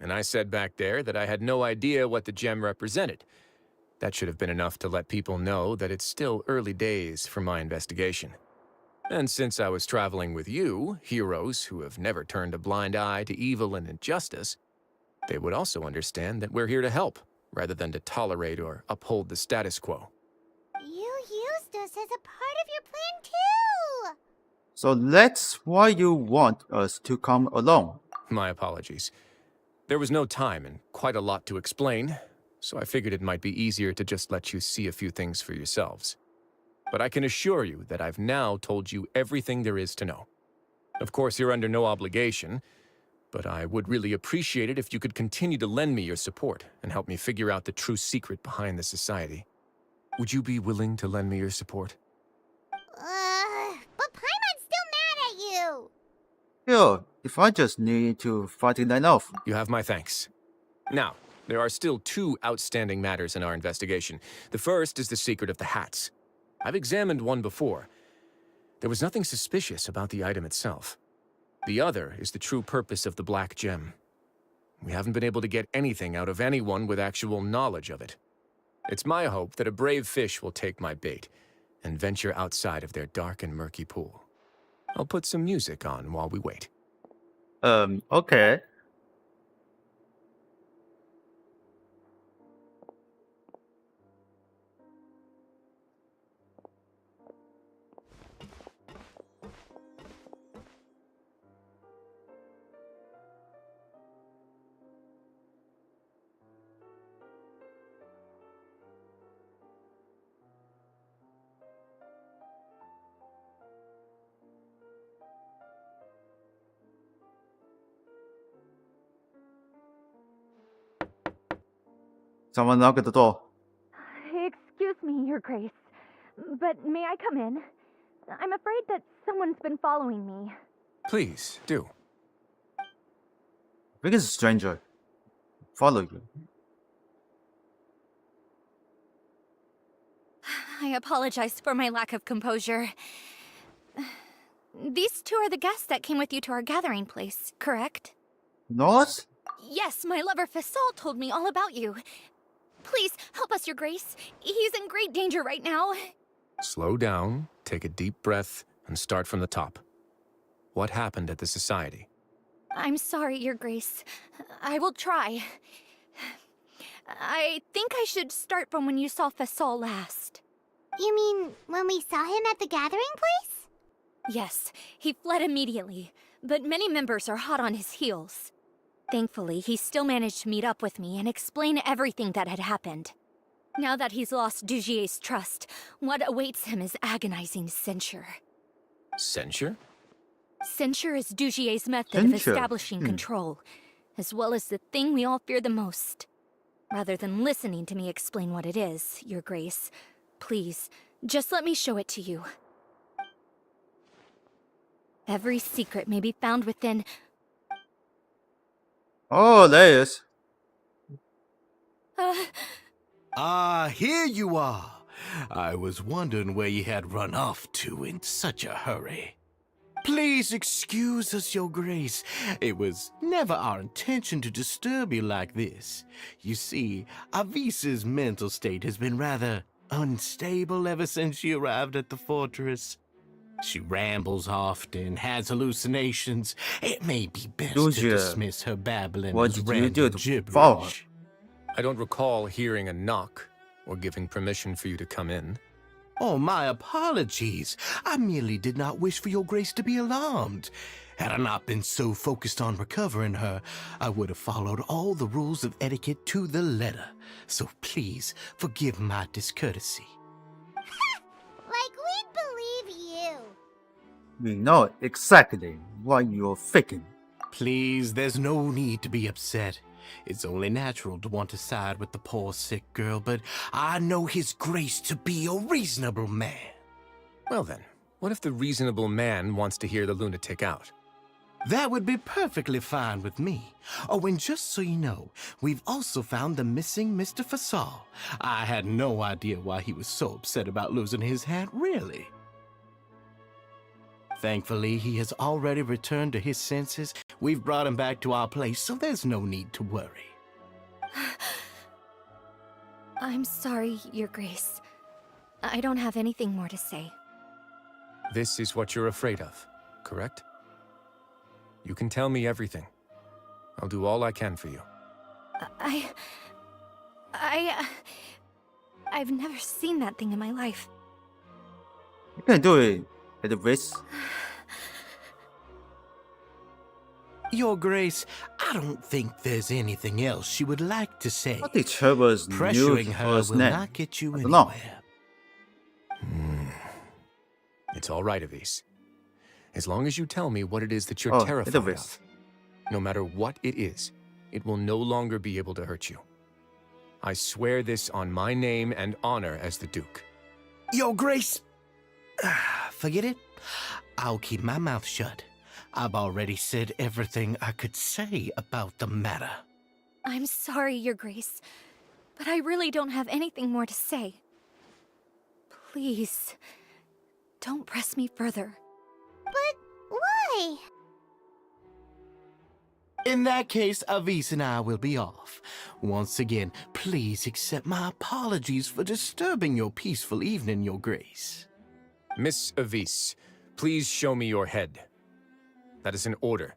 And I said back there that I had no idea what the gem represented. That should have been enough to let people know that it's still early days for my investigation. And since I was traveling with you, heroes who have never turned a blind eye to evil and injustice, they would also understand that we're here to help, rather than to tolerate or uphold the status quo. You used us as a part of your plan too! So that's why you want us to come along. My apologies. There was no time and quite a lot to explain, so I figured it might be easier to just let you see a few things for yourselves. But I can assure you that I've now told you everything there is to know. Of course, you're under no obligation, but I would really appreciate it if you could continue to lend me your support and help me figure out the true secret behind the Society. Would you be willing to lend me your support? But Paimon's still mad at you! Sure, if I just need to fight it off. You have my thanks. Now, there are still two outstanding matters in our investigation. The first is the secret of the hats. I've examined one before. There was nothing suspicious about the item itself. The other is the true purpose of the black gem. We haven't been able to get anything out of anyone with actual knowledge of it. It's my hope that a brave fish will take my bait and venture outside of their dark and murky pool. I'll put some music on while we wait. Okay. Someone knock at the door. Excuse me, Your Grace, but may I come in? I'm afraid that someone's been following me. Please, do. I think it's a stranger. Follow you. I apologize for my lack of composure. These two are the guests that came with you to our gathering place, correct? Not? Yes, my lover Fasol told me all about you. Please, help us, Your Grace. He's in great danger right now. Slow down, take a deep breath, and start from the top. What happened at the Society? I'm sorry, Your Grace. I will try. I think I should start from when you saw Fasol last. You mean when we saw him at the gathering place? Yes, he fled immediately, but many members are hot on his heels. Thankfully, he still managed to meet up with me and explain everything that had happened. Now that he's lost Dugier's trust, what awaits him is agonizing censure. Censure? Censure is Dugier's method of establishing control, as well as the thing we all fear the most. Rather than listening to me explain what it is, Your Grace, please, just let me show it to you. Every secret may be found within... Oh, there he is. Here you are. I was wondering where you had run off to in such a hurry. Please excuse us, Your Grace. It was never our intention to disturb you like this. You see, Avisa's mental state has been rather unstable ever since she arrived at the fortress. She rambles often, has hallucinations. It may be best Dude, to dismiss her babbling what as did you random do to follow her? gibberish. I don't recall hearing a knock or giving permission for you to come in. Oh, my apologies. I merely did not wish for your grace to be alarmed. Had I not been so focused on recovering her, I would have followed all the rules of etiquette to the letter. So please forgive my discourtesy. Like we'd believe you. We know exactly what you're thinking. Please, there's no need to be upset. It's only natural to want to side with the poor sick girl, but I know his grace to be a reasonable man. Well then, what if the reasonable man wants to hear the lunatic out? That would be perfectly fine with me. Oh, and just so you know, we've also found the missing Mr. Fasal. I had no idea why he was so upset about losing his hat, really. Thankfully, he has already returned to his senses. We've brought him back to our place, so there's no need to worry. I'm sorry, Your Grace. I don't have anything more to say. This is what you're afraid of, correct? You can tell me everything. I'll do all I can for you. I've never seen that thing in my life. You can do it at the risk. Your Grace, I don't think there's anything else she would like to say. I think Trevor's new Pressuring her first will name. not get you I don't know. anywhere. It's all right, Avis. As long as you tell me what it is that you're Oh, terrified it is. of. No matter what it is, it will no longer be able to hurt you. I swear this on my name and honor as the Duke. Your Grace, forget it. I'll keep my mouth shut. I've already said everything I could say about the matter. I'm sorry, Your Grace, but I really don't have anything more to say. Please, don't press me further. But why? In that case, Avis and I will be off. Once again, please accept my apologies for disturbing your peaceful evening, Your Grace. Miss Avis, please show me your head. That is an order.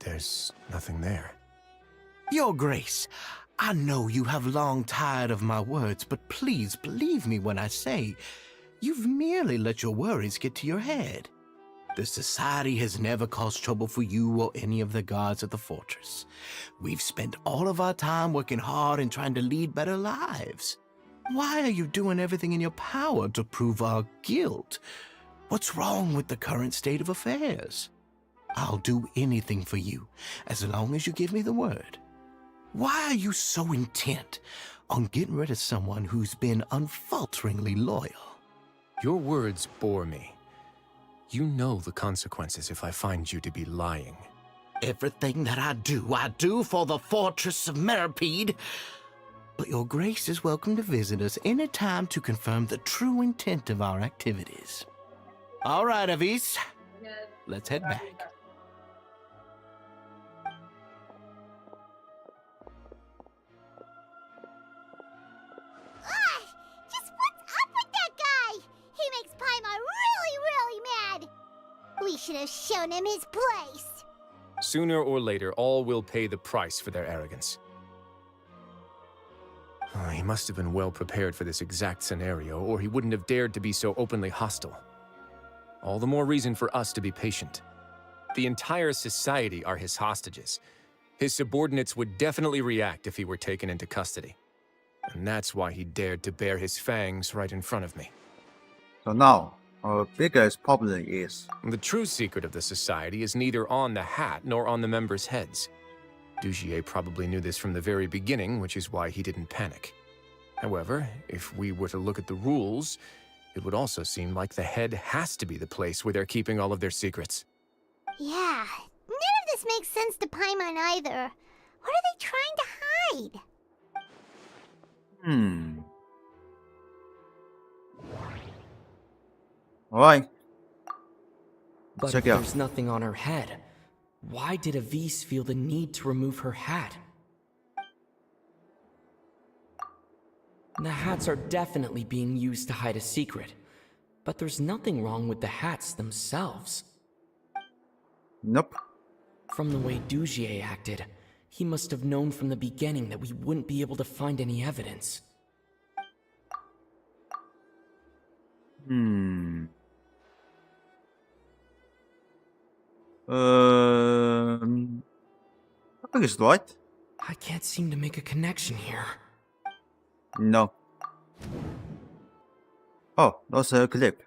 There's nothing there. Your Grace, I know you have long tired of my words, but please believe me when I say you've merely let your worries get to your head. The Society has never caused trouble for you or any of the guards at the fortress. We've spent all of our time working hard and trying to lead better lives. Why are you doing everything in your power to prove our guilt? What's wrong with the current state of affairs? I'll do anything for you, as long as you give me the word. Why are you so intent on getting rid of someone who's been unfalteringly loyal? Your words bore me. You know the consequences if I find you to be lying. Everything that I do for the Fortress of Meripede. But Your Grace is welcome to visit us any time to confirm the true intent of our activities. All right, Avis. Let's head back. Just what's up with that guy? He makes Paimon really mad. We should have shown him his place. Sooner or later, all will pay the price for their arrogance. He must have been well prepared for this exact scenario, or he wouldn't have dared to be so openly hostile. All the more reason for us to be patient. The entire society are his hostages. His subordinates would definitely react if he were taken into custody. And that's why he dared to bare his fangs right in front of me. So now, our biggest problem is... The true secret of the society is neither on the hat nor on the members' heads. Dugier probably knew this from the very beginning, which is why he didn't panic. However, if we were to look at the rules, it would also seem like the head has to be the place where they're keeping all of their secrets. Yeah, none of this makes sense to Paimon either. What are they trying to hide? Alright. But Check if it out. there's nothing on her head, Why did Avise feel the need to remove her hat? The hats are definitely being used to hide a secret, but there's nothing wrong with the hats themselves. Nope. From the way Dugier acted, he must have known from the beginning that we wouldn't be able to find any evidence. I think it's right. I can't seem to make a connection here. No. Oh, that's a clip.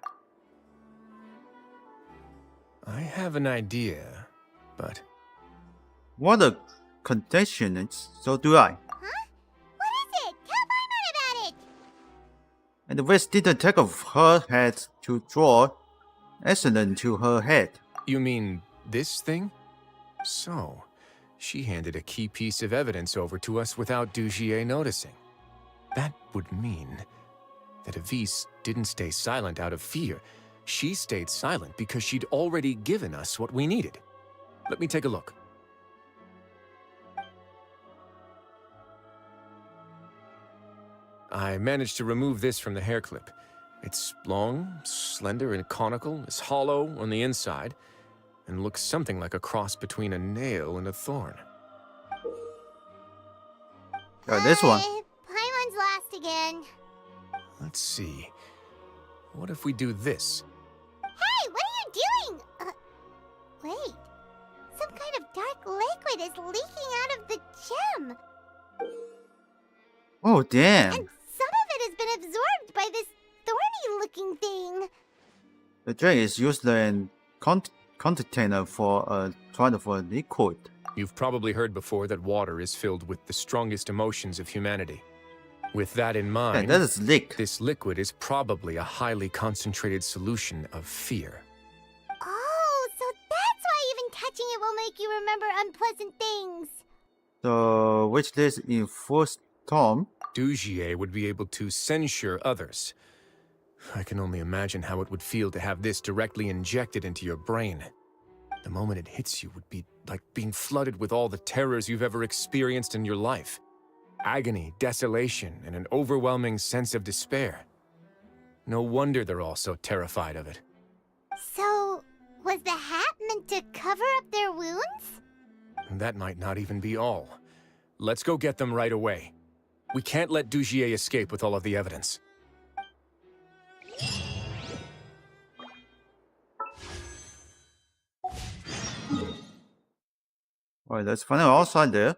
I have an idea, but... What a condition, so do I. Huh? What is it? Tell Paimon about it! And the West didn't take off her head to draw excellent to her head. You mean this thing? So, she handed a key piece of evidence over to us without Dugier noticing. That would mean that Avise didn't stay silent out of fear. She stayed silent because she'd already given us what we needed. Let me take a look. I managed to remove this from the hair clip. It's long, slender, and conical, is hollow on the inside, and looks something like a cross between a nail and a thorn. Oh, this one. Paimon's last again. Let's see. What if we do this? Hey, what are you doing? Wait. Some kind of dark liquid is leaking out of the gem. Oh, damn. And some of it has been absorbed by this thorny-looking thing. The gem is used in container for a liquid. You've probably heard before that water is filled with the strongest emotions of humanity. With that in mind, that is this liquid is probably a highly concentrated solution of fear. Oh, so that's why even touching it will make you remember unpleasant things. So, which is in first Tom? Dugier would be able to censure others. I can only imagine how it would feel to have this directly injected into your brain. The moment it hits you would be like being flooded with all the terrors you've ever experienced in your life. Agony, desolation, and an overwhelming sense of despair. No wonder they're all so terrified of it. So, was the hat meant to cover up their wounds? That might not even be all. Let's go get them right away. We can't let Dugier escape with all of the evidence. Alright, let's find out outside there.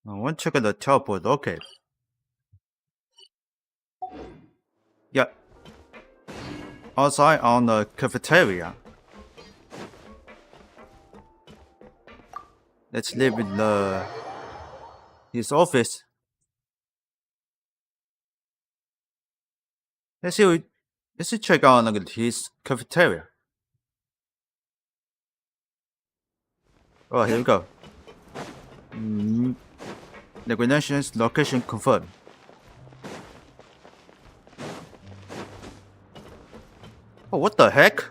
I want to check out the teleport. Okay. Yeah. Outside on the cafeteria. Let's live in his office. Let's check out his cafeteria. Oh, here we go. Negotiations location confirmed. Oh, what the heck?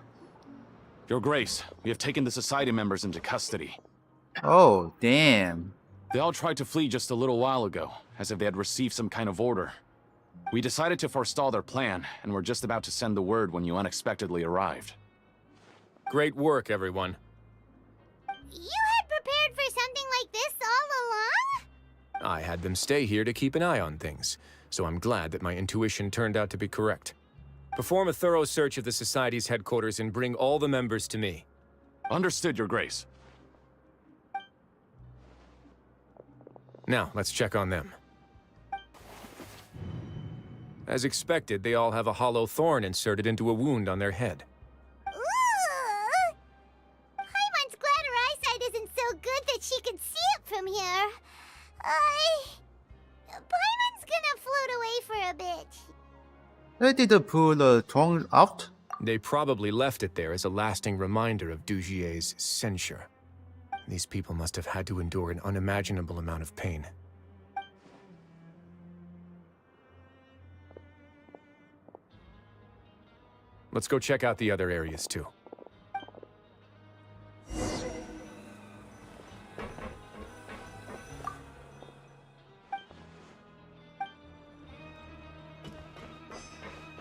Your Grace, we have taken the Society members into custody. Oh, damn. They all tried to flee just a little while ago, as if they had received some kind of order. We decided to forestall their plan, and were just about to send the word when you unexpectedly arrived. Great work, everyone. You had prepared for something like this all along? I had them stay here to keep an eye on things, so I'm glad that my intuition turned out to be correct. Perform a thorough search of the Society's headquarters and bring all the members to me. Understood, Your Grace. Now, let's check on them. As expected, they all have a hollow thorn inserted into a wound on their head. Ooh! Paimon's glad her eyesight isn't so good that she can see it from here. Paimon's gonna float away for a bit. They didn't pull the thorn out? They probably left it there as a lasting reminder of Dugier's censure. These people must have had to endure an unimaginable amount of pain. Let's go check out the other areas too.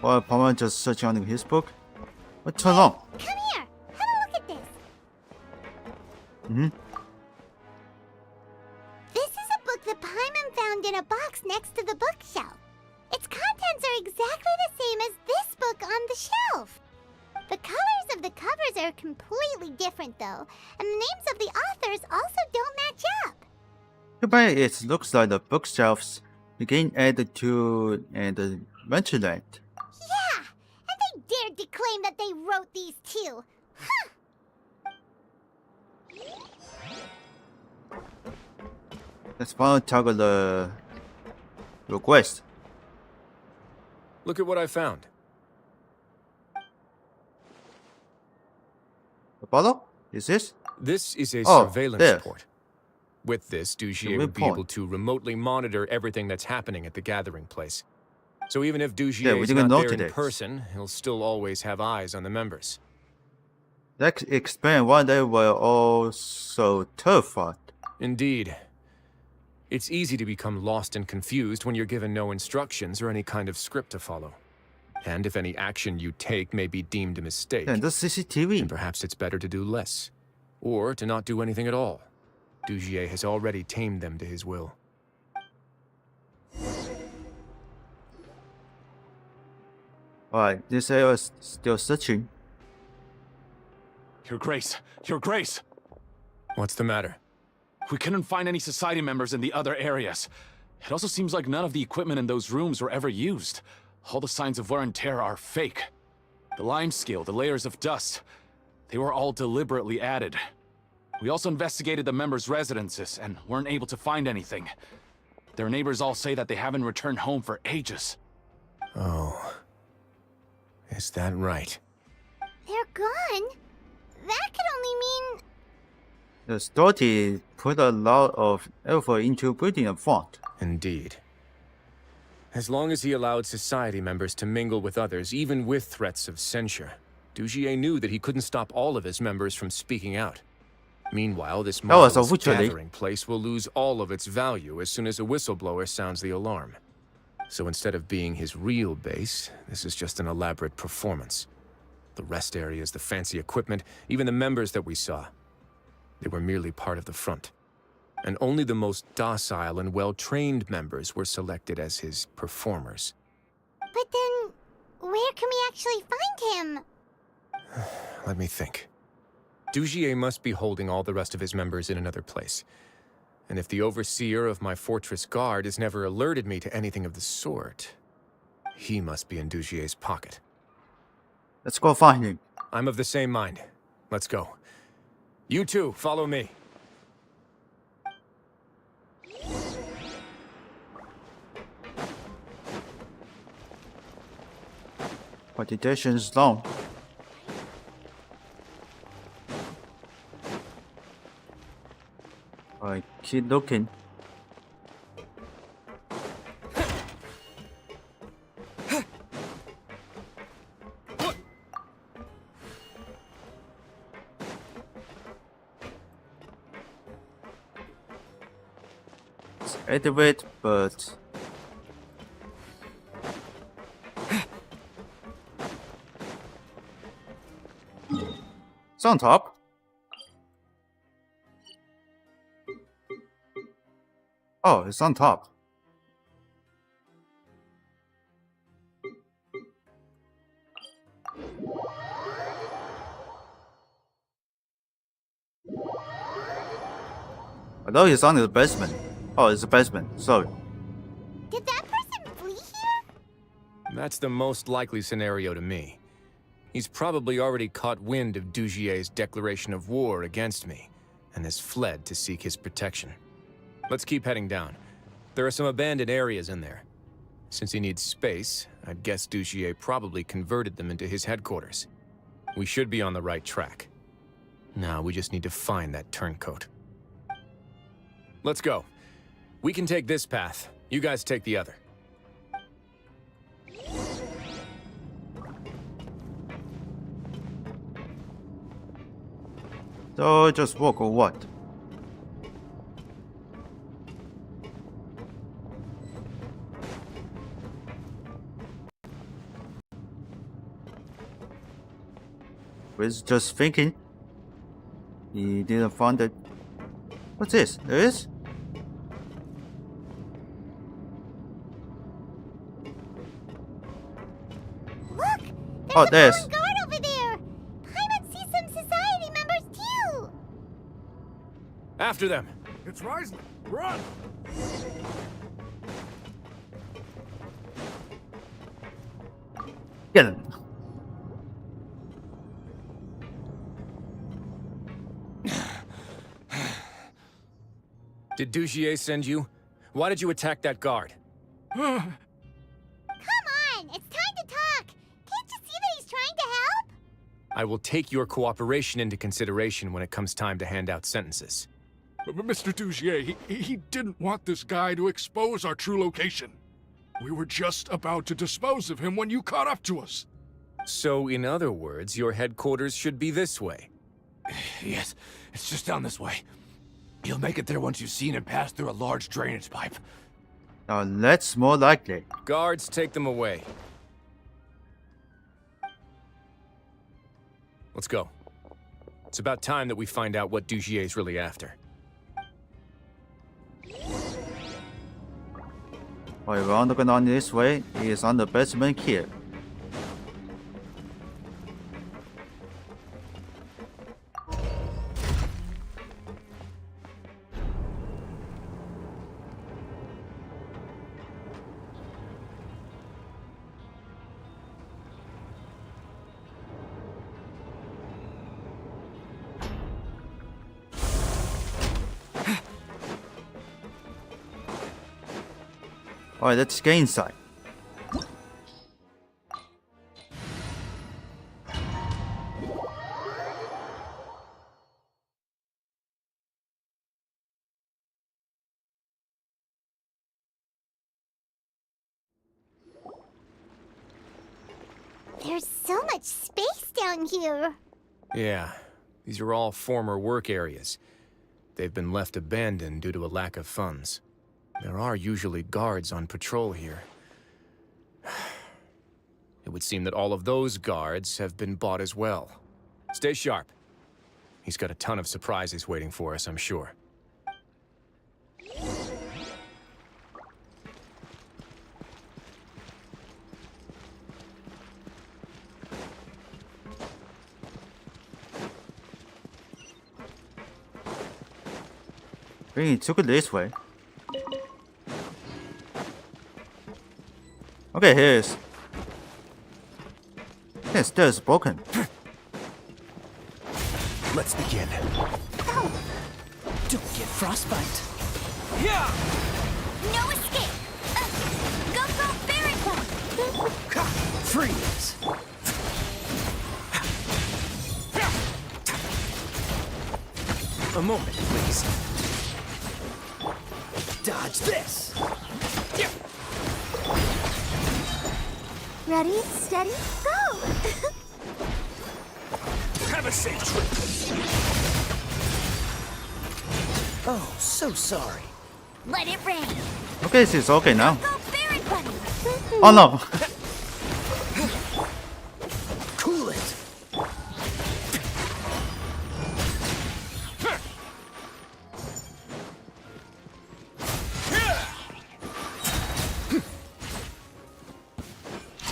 While Palmer just searching on his book. What's wrong? Come here. Have a look at this. Mm-hmm. This is a book that Paimon found in a box next to the bookshelf. Its contents are exactly the same as this book on the shelf. The colors of the covers are completely different, though, and the names of the authors also don't match up. Goodbye, it looks like the bookshelves begin added to and Ventureland. Yeah, and they dared to claim that they wrote these too. Huh. Let's finally tackle the request. Look at what I found. The bottle? Is this? This is a Oh, surveillance there. port. With this, Dugier Good would be point. able to remotely monitor everything that's happening at the gathering place. So even if Yeah, Dugier we is didn't not know there in today. person, he'll still always have eyes on the members. That explains why they were all so terrified. Indeed. It's easy to become lost and confused when you're given no instructions or any kind of script to follow. And if any action you take may be deemed a mistake, And the CCTV. then perhaps it's better to do less. Or to not do anything at all. Dugier has already tamed them to his will. Alright, this area is still searching. Your Grace! Your Grace! What's the matter? We couldn't find any society members in the other areas. It also seems like none of the equipment in those rooms were ever used. All the signs of wear and tear are fake. The lime scale, the layers of dust, they were all deliberately added. We also investigated the members' residences and weren't able to find anything. Their neighbors all say that they haven't returned home for ages. Oh. Is that right? They're gone? That could only mean... The story put a lot of effort into building a font. Indeed. As long as he allowed society members to mingle with others, even with threats of censure, Dugier knew that he couldn't stop all of his members from speaking out. Meanwhile, this was marvelous unfortunately. gathering place will lose all of its value as soon as a whistleblower sounds the alarm. So instead of being his real base, this is just an elaborate performance. The rest areas, the fancy equipment, even the members that we saw, they were merely part of the front. And only the most docile and well-trained members were selected as his performers. But then, where can we actually find him? Let me think. Dugier must be holding all the rest of his members in another place. And if the overseer of my fortress guard has never alerted me to anything of the sort, he must be in Dugier's pocket. Let's go find him. I'm of the same mind. Let's go. You two, follow me. But the detention is long. Alright, keep looking. It's activate, but it's on top. Oh, it's on top. I know it's on the basement. Oh, it's the basement. Sorry. Did that person flee here? That's the most likely scenario to me. He's probably already caught wind of Dugier's declaration of war against me, and has fled to seek his protection. Let's keep heading down. There are some abandoned areas in there. Since he needs space, I'd guess Dugier probably converted them into his headquarters. We should be on the right track. Now we just need to find that turncoat. Let's go. We can take this path. You guys take the other. So just walk or what? Was just thinking. He didn't find it. What's this? This? Look! Oh, there's. A guard over there! Paimon sees some society members too! After them! It's Wriothesley! Run! Get him. Did Dugier send you? Why did you attack that guard? Come on! It's time to talk! Can't you see that he's trying to help? I will take your cooperation into consideration when it comes time to hand out sentences. But Mr. Dugier, he didn't want this guy to expose our true location. We were just about to dispose of him when you caught up to us. So, in other words, your headquarters should be this way. Yes, it's just down this way. You'll make it there once you've seen him pass through a large drainage pipe. Now that's more likely. Guards, take them away. Let's go. It's about time that we find out what Dugier's really after. While we're on on this way, he is on the basement here. Alright, let's get inside. There's so much space down here. Yeah, these are all former work areas. They've been left abandoned due to a lack of funds. There are usually guards on patrol here. It would seem that all of those guards have been bought as well. Stay sharp. He's got a ton of surprises waiting for us, I'm sure. He took it this way. Okay, here's. Yes, there's broken. Let's begin. Oh. Don't get frostbite. Yeah. No escape. Go Barracuda. Freeze. A moment, please. Dodge this. Ready, steady, go! Have a safe trip. Oh, so sorry. Let it rain. Okay, this is okay now. Go Barracuda. Oh no! Cool it.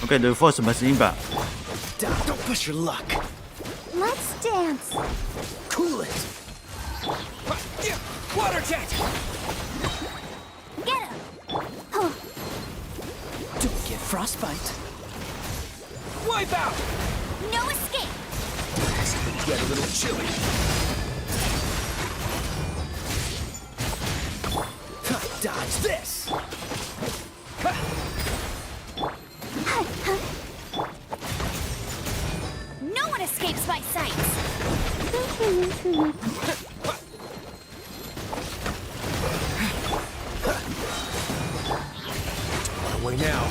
Okay, the reinforcements inbound. Don't push your luck. Let's dance. Cool it. Water jet. Get him. Oh. Don't get frostbite. Wipe out. No escape. It's gonna get a little chilly. Dodge this. No one escapes my sights. Away now.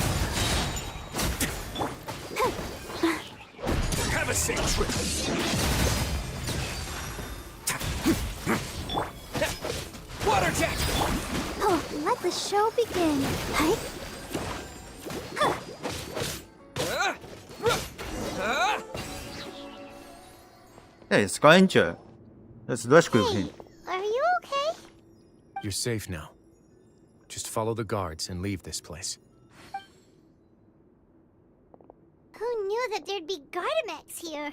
Have a safe trip. the show begin. Hi. Hey, Scavenger. Let's rescue him. Are you okay? You're safe now. Just follow the guards and leave this place. Who knew that there'd be Gardamex here?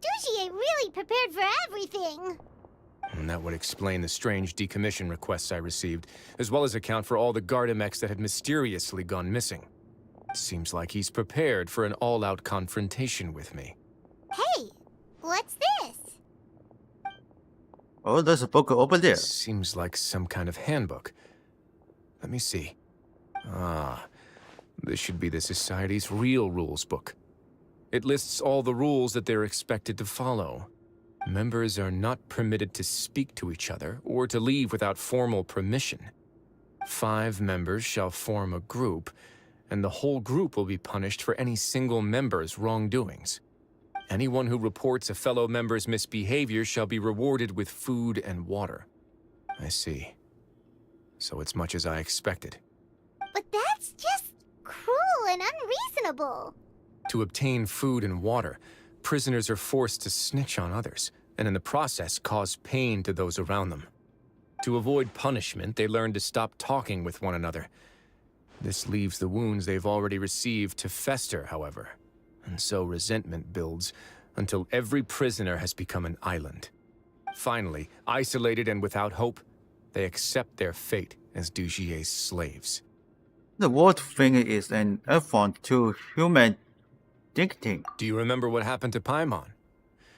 Dujier really prepared for everything. And that would explain the strange decommission requests I received, as well as account for all the Gardamex that had mysteriously gone missing. Seems like he's prepared for an all-out confrontation with me. Hey, what's this? Oh, there's a book over there. Seems like some kind of handbook. Let me see. Ah, this should be the Society's real rules book. It lists all the rules that they're expected to follow. Members are not permitted to speak to each other or to leave without formal permission. 5 members shall form a group, and the whole group will be punished for any single member's wrongdoings. Anyone who reports a fellow member's misbehavior shall be rewarded with food and water. I see. So it's much as I expected. But that's just cruel and unreasonable. To obtain food and water, prisoners are forced to snitch on others, and in the process cause pain to those around them. To avoid punishment, they learn to stop talking with one another. This leaves the wounds they've already received to fester, however, and so resentment builds until every prisoner has become an island. Finally, isolated and without hope, they accept their fate as Dujier's slaves. The world thing is an affront to human dignity. Do you remember what happened to Paimon?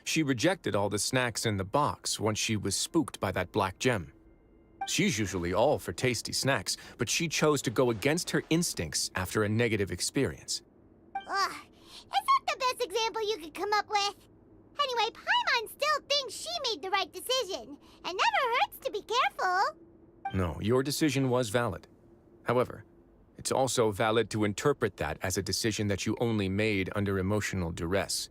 She rejected all the snacks in the box once she was spooked by that black gem. She's usually all for tasty snacks, but she chose to go against her instincts after a negative experience. Ugh, is that the best example you could come up with? Anyway, Paimon still thinks she made the right decision. It never hurts to be careful. No, your decision was valid. However, it's also valid to interpret that as a decision that you only made under emotional duress.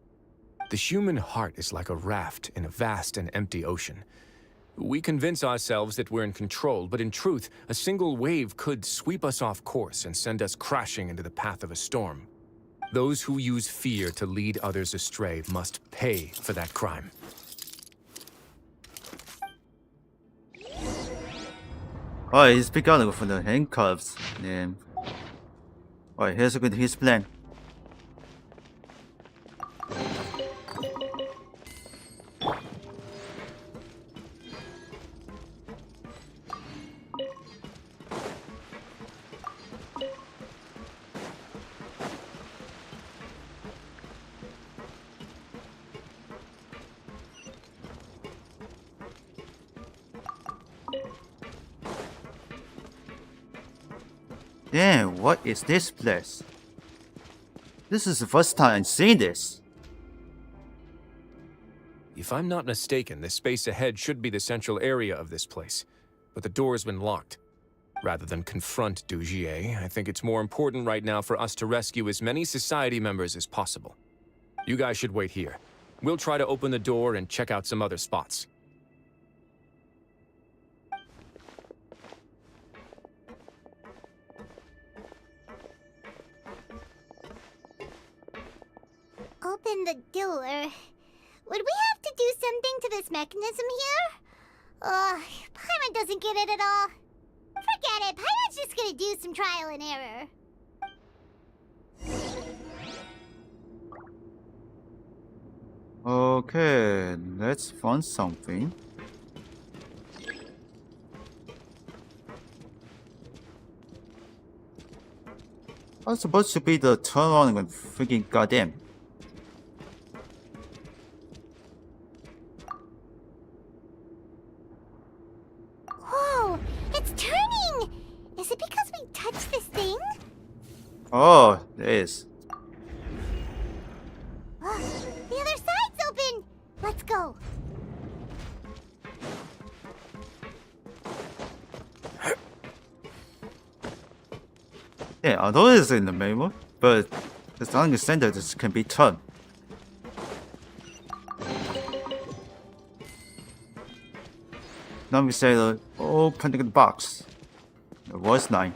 The human heart is like a raft in a vast and empty ocean. We convince ourselves that we're in control, but in truth, a single wave could sweep us off course and send us crashing into the path of a storm. Those who use fear to lead others astray must pay for that crime. Alright, he's picked out for the handcuffs. And alright, here's his plan. Damn, what is this place? This is the first time I'm seeing this. If I'm not mistaken, the space ahead should be the central area of this place, but the door's been locked. Rather than confront Dujier, I think it's more important right now for us to rescue as many Society members as possible. You guys should wait here. We'll try to open the door and check out some other spots. Open the door. Would we have to do something to this mechanism here? Paimon doesn't get it at all. Forget it, Paimon's just gonna do some trial and error. Okay, let's find something. I'm supposed to be the turn on and freaking goddamn. Whoa, it's turning! Is it because we touched this thing? Oh, it is. The other side's open! Let's go. Yeah, although it's in the manual, but the sounding center just can be turned. Now we say opening the box. voice line.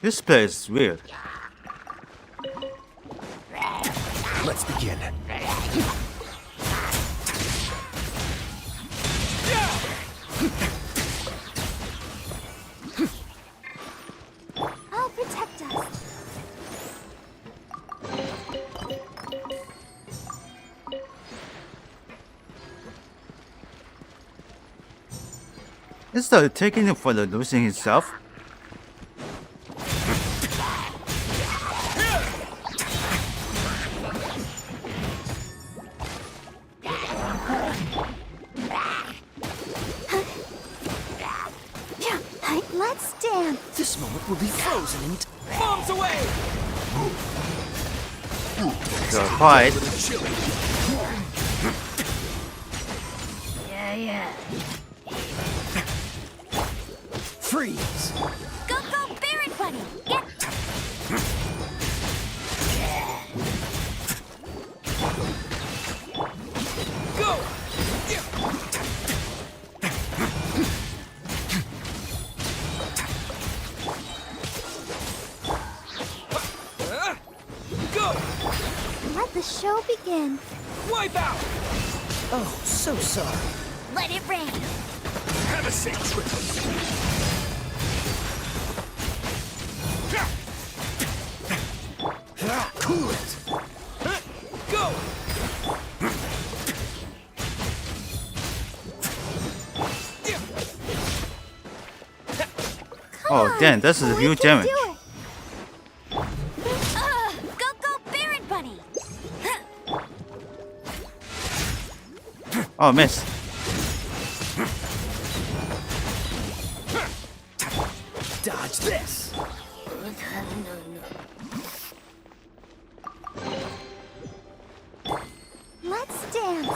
This place is weird. Let's begin. I'll protect us. Is that taking him for the losing himself? Let's dance. This moment will be frozen in bombs away. So quiet. Yeah. Freeze. Go, Barrett Buddy. Get. Go. Go. Let the show begin. Wipe out. Oh, so sorry. Let it rain. Have a safe trip. Cool it. Go. Oh damn, this is a huge damage. Go, Barrett Buddy. Oh, miss. Dodge this. Let's dance.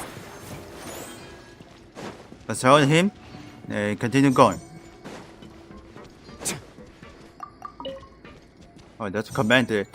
Let's hold him and continue going. Oh, that's commanded.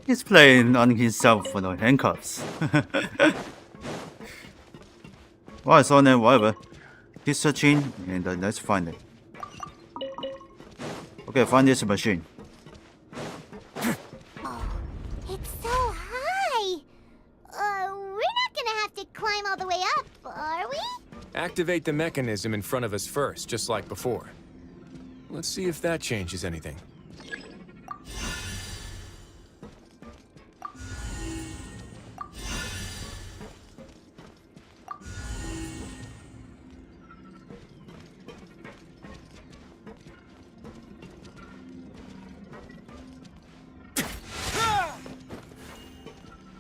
He's playing on himself for the handcuffs. Well, it's on there, whatever. Keep searching and let's find it. Okay, find this machine. It's so high. We're not gonna have to climb all the way up, are we? Activate the mechanism in front of us first, just like before. Let's see if that changes anything.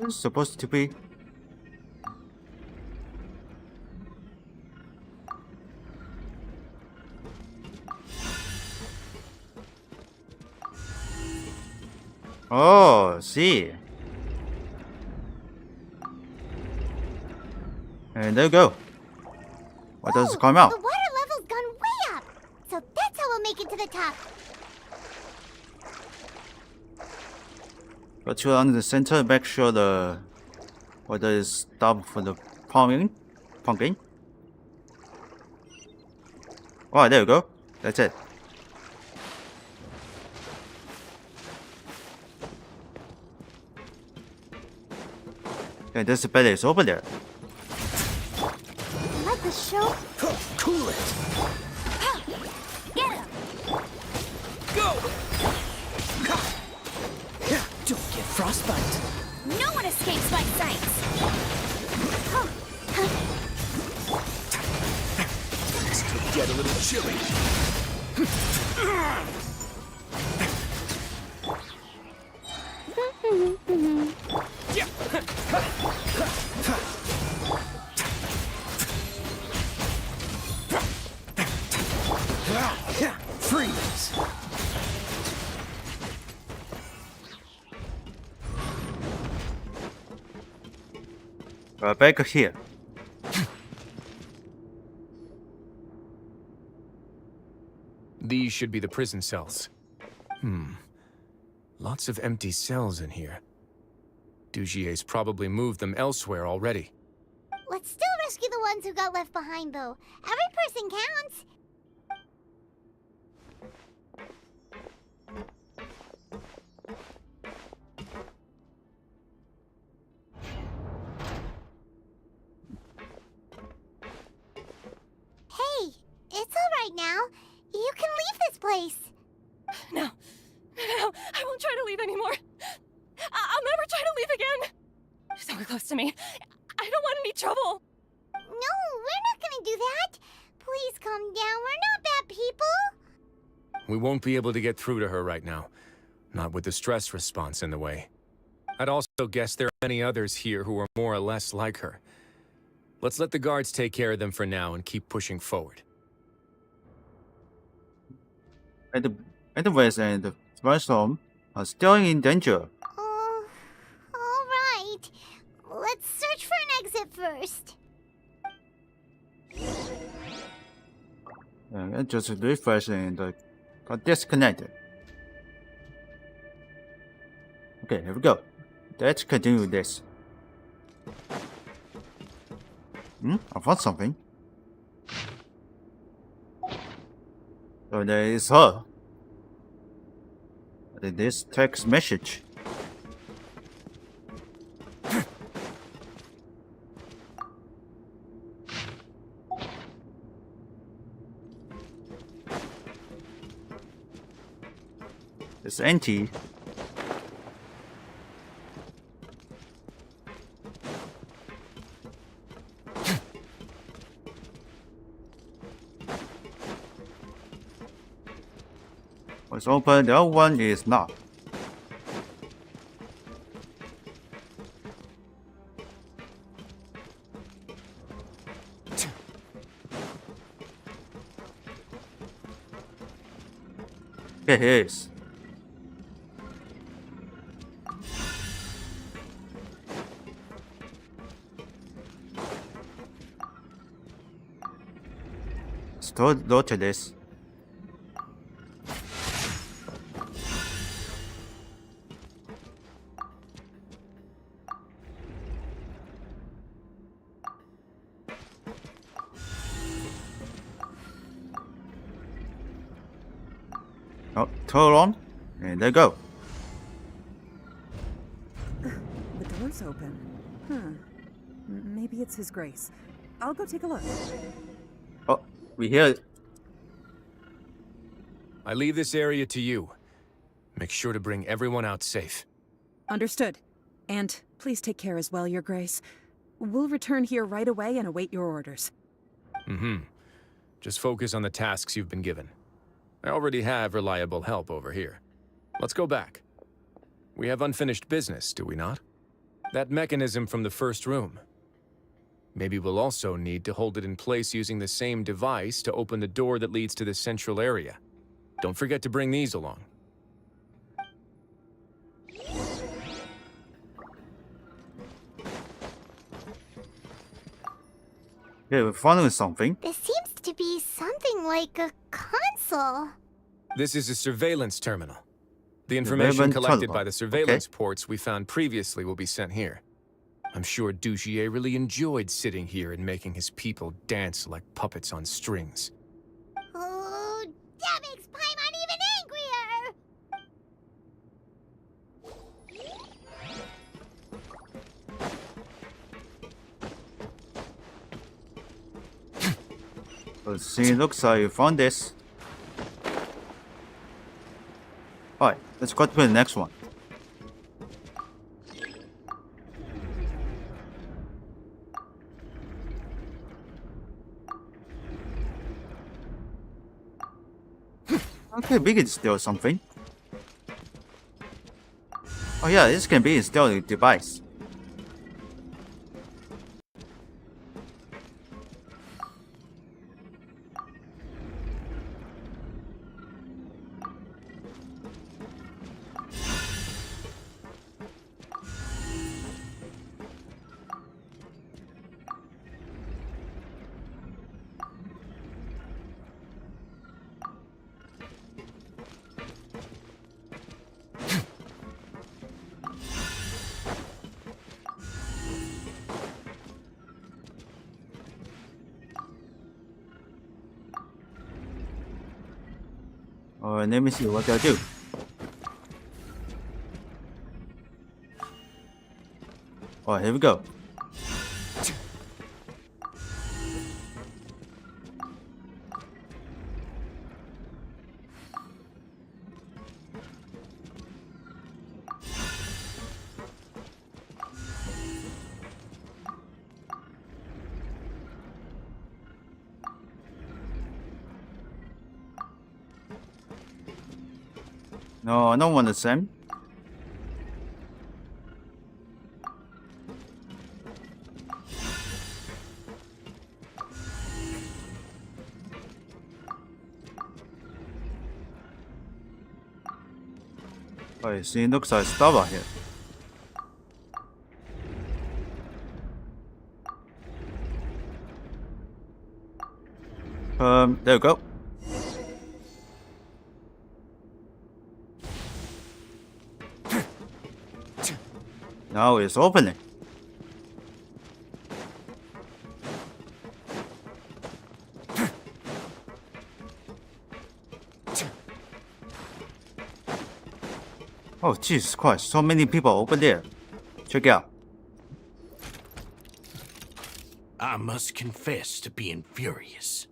It's supposed to be. Oh, see. And there you go. What does it come out? The water level's gone way up. So that's how we'll make it to the top. Put you on the center, make sure the water is stopped for the pumping. Oh, there you go. That's it. And this belly is over there. Let the show. Cool it. Get him. Go. Don't get frostbite. No one escapes my sights. get a little chilly. Freeze! Back here. These should be the prison cells. Lots of empty cells in here. Dugier's probably moved them elsewhere already. Let's still rescue the ones who got left behind, though. Every person counts. Hey, it's all right now. You can leave this place. No, I won't try to leave anymore. I'll never try to leave again. Don't get close to me. I don't want any trouble. No, we're not gonna do that. Please calm down. We're not bad people. We won't be able to get through to her right now. Not with the stress response in the way. I'd also guess there are many others here who are more or less like her. Let's let the guards take care of them for now and keep pushing forward. Anyways, and the Rhinoceros are still in danger. Oh, all right. Let's search for an exit first. I just refreshed and got disconnected. Okay, here we go. Let's continue this. I found something. So there is her. This text message. It's empty. It's open, the other one is not. Okay, here it is. Let's go to this. Oh, turn on, and there you go. The door's open. Maybe it's His Grace. I'll go take a look. Oh, we hear it. I leave this area to you. Make sure to bring everyone out safe. Understood. And please take care as well, Your Grace. We'll return here right away and await your orders. Just focus on the tasks you've been given. I already have reliable help over here. Let's go back. We have unfinished business, do we not? That mechanism from the first room. Maybe we'll also need to hold it in place using the same device to open the door that leads to the central area. Don't forget to bring these along. Yeah, we're finding something. This seems to be something like a console. This is a surveillance terminal. The information collected by the surveillance ports we found previously will be sent here. I'm sure Dugier really enjoyed sitting here and making his people dance like puppets on strings. Oh, that makes Paimon even angrier! Let's see, looks like you found this. Alright, let's go to the next one. Okay, we can steal something. Oh yeah, this can be a stealing device. Alright, let me see what they'll do. Alright, here we go. No, I don't want the same. Oh, see, it looks like stuff out here. There we go. Now it's opening. Oh, Jesus Christ, so many people over there. Check it out. I must confess to being furious.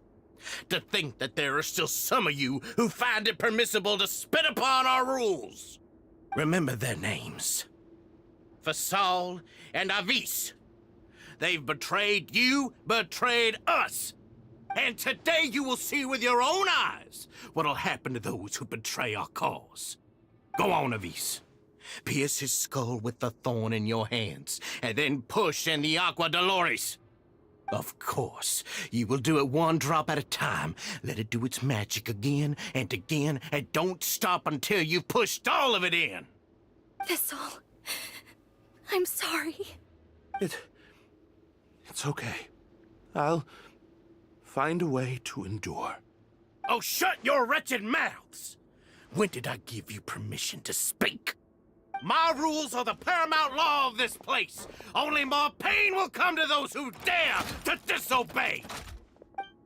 To think that there are still some of you who find it permissible to spit upon our rules. Remember their names. Fasal and Avis. They've betrayed you, betrayed us. And today you will see with your own eyes what'll happen to those who betray our cause. Go on, Avis. Pierce his skull with the thorn in your hands, and then push in the Aqua Dolores. Of course, you will do it one drop at a time. Let it do its magic again, and don't stop until you've pushed all of it in. Thistle, I'm sorry. It's okay. I'll find a way to endure. Oh, shut your wretched mouths! When did I give you permission to speak? My rules are the paramount law of this place. Only more pain will come to those who dare to disobey.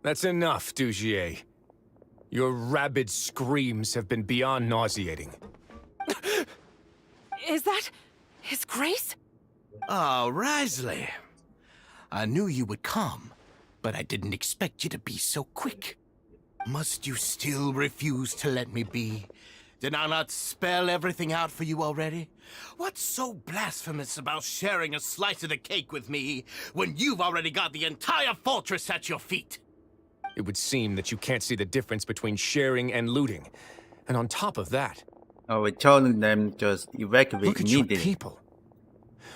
That's enough, Dugier. Your rabid screams have been beyond nauseating. Is that His Grace? Oh, Wriothesley. I knew you would come, but I didn't expect you to be so quick. Must you still refuse to let me be? Did I not spell everything out for you already? What's so blasphemous about sharing a slice of the cake with me when you've already got the entire fortress at your feet? It would seem that you can't see the difference between sharing and looting. And on top of that... Oh, we're telling them just evacuate look at your immediately. people.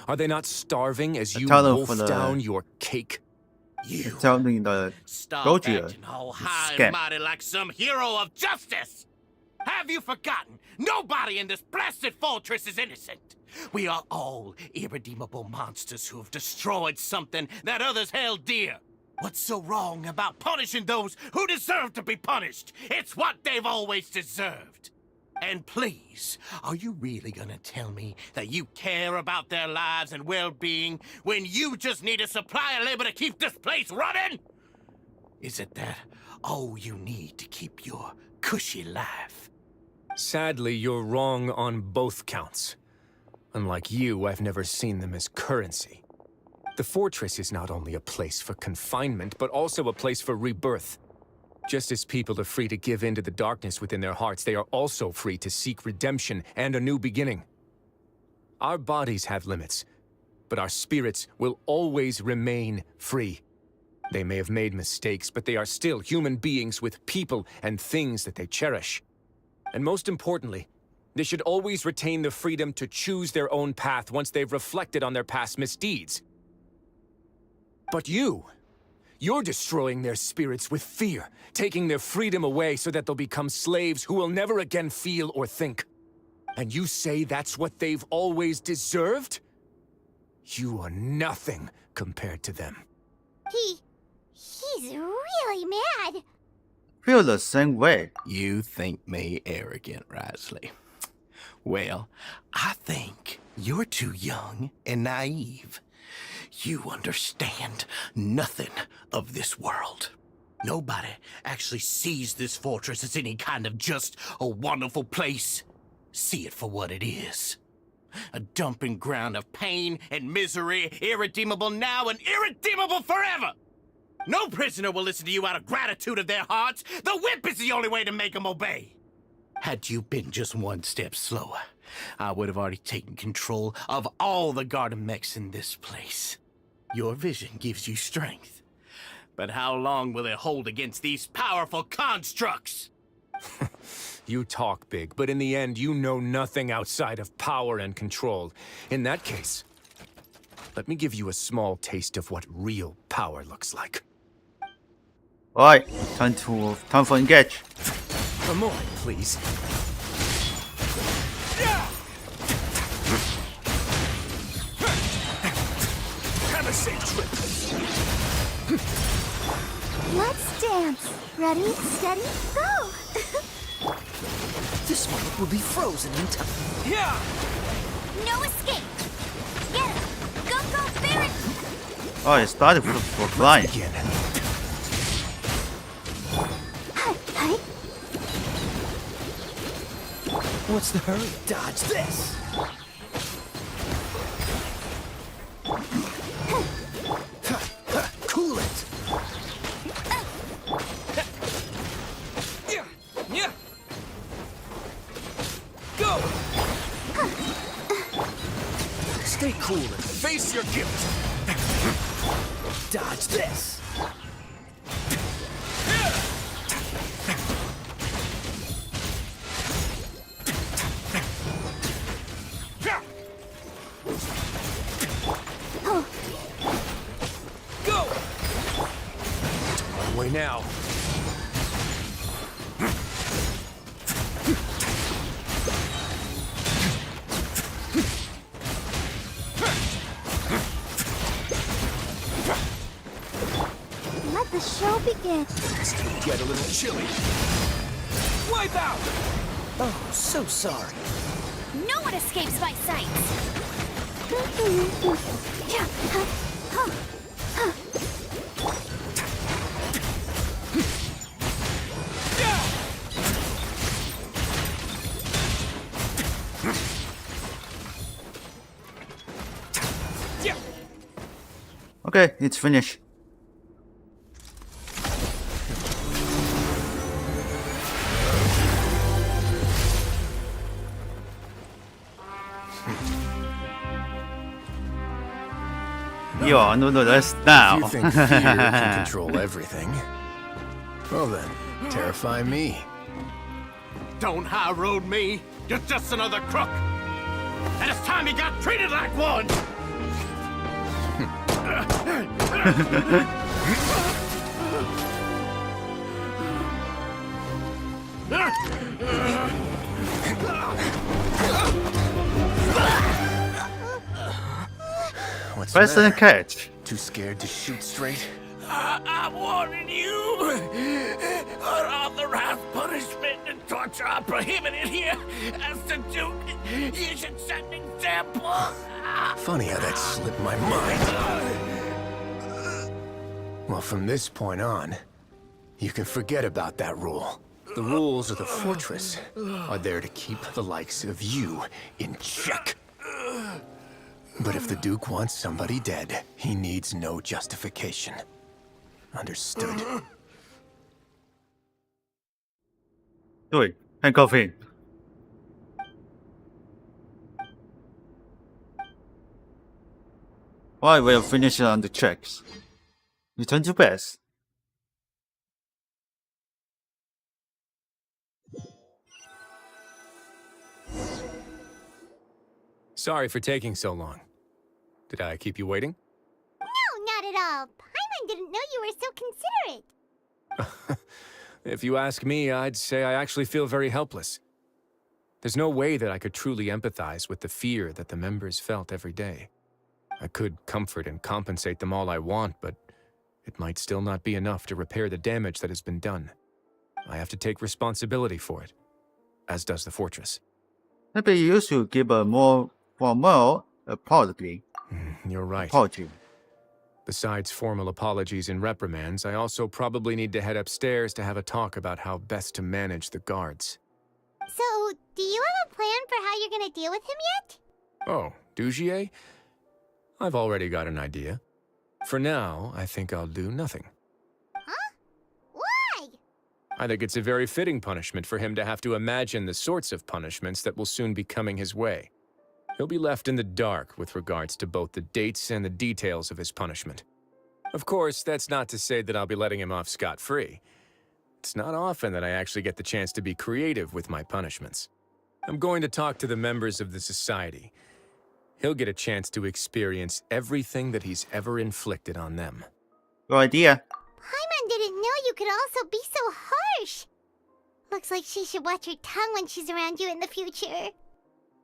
Are they not starving as you tell them wolf for the- down your cake? You Telling the stop Gojira acting all high scam. and mighty like some hero of justice! Have you forgotten? Nobody in this blasted fortress is innocent. We are all irredeemable monsters who have destroyed something that others held dear. What's so wrong about punishing those who deserve to be punished? It's what they've always deserved. And please, are you really gonna tell me that you care about their lives and well-being when you just need a supply of labor to keep this place running? Is it that all you need to keep your cushy life? Sadly, you're wrong on both counts. Unlike you, I've never seen them as currency. The fortress is not only a place for confinement, but also a place for rebirth. Just as people are free to give in to the darkness within their hearts, they are also free to seek redemption and a new beginning. Our bodies have limits, but our spirits will always remain free. They may have made mistakes, but they are still human beings with people and things that they cherish. And most importantly, they should always retain the freedom to choose their own path once they've reflected on their past misdeeds. But you're destroying their spirits with fear, taking their freedom away so that they'll become slaves who will never again feel or think. And you say that's what they've always deserved? You are nothing compared to them. He's really mad. Feel the same way. You think me arrogant, Wriothesley. Well, I think you're too young and naive. You understand nothing of this world. Nobody actually sees this fortress as any kind of just a wonderful place. See it for what it is. A dumping ground of pain and misery, irredeemable now and irredeemable forever. No prisoner will listen to you out of gratitude of their hearts. The whip is the only way to make them obey. Had you been just one step slower, I would have already taken control of all the garden mechs in this place. Your vision gives you strength. But how long will it hold against these powerful constructs? You talk big, but in the end, you know nothing outside of power and control. In that case, let me give you a small taste of what real power looks like. Alright, time for engage. Come on, please. Have a safe trip. Let's dance. Ready, steady, go! This one will be frozen in time. Yeah! No escape! Get him! Go, Barret! Oh, it started for flying. Hi. What's the hurry? Dodge this! Cool it! Yeah! Go! Stay cool and face your guilt! Dodge this! Go! On my way now. Let the show begin. This can get a little chilly. Wipe out! Oh, so sorry. No one escapes my sight. Okay, it's finished. You are under arrest now. If you think fear can control everything, well then, terrify me. Don't high road me. You're just another crook. And it's time you got treated like one. What's Press and catch. Too scared to shoot straight? I'm warning you. Unauthorized punishment and torture are prohibited here. As the Duke, you should set an example. Funny how that slipped my mind. Well, from this point on, you can forget about that rule. The rules of the fortress are there to keep the likes of you in check. But if the Duke wants somebody dead, he needs no justification. Understood? Do it. Handcuff him. Alright, we'll finish on the checks. Return to base. Sorry for taking so long. Did I keep you waiting? No, not at all. Paimon didn't know you were so considerate. If you ask me, I'd say I actually feel very helpless. There's no way that I could truly empathize with the fear that the members felt every day. I could comfort and compensate them all I want, but it might still not be enough to repair the damage that has been done. I have to take responsibility for it, as does the fortress. Maybe you should give a more formal apology. You're right. Apology. Besides formal apologies and reprimands, I also probably need to head upstairs to have a talk about how best to manage the guards. So, do you have a plan for how you're gonna deal with him yet? Oh, Dugier? I've already got an idea. For now, I think I'll do nothing. Huh? Why? I think it's a very fitting punishment for him to have to imagine the sorts of punishments that will soon be coming his way. He'll be left in the dark with regards to both the dates and the details of his punishment. Of course, that's not to say that I'll be letting him off scot-free. It's not often that I actually get the chance to be creative with my punishments. I'm going to talk to the members of the society. He'll get a chance to experience everything that he's ever inflicted on them. Good idea. Paimon didn't know you could also be so harsh. Looks like she should watch her tongue when she's around you in the future.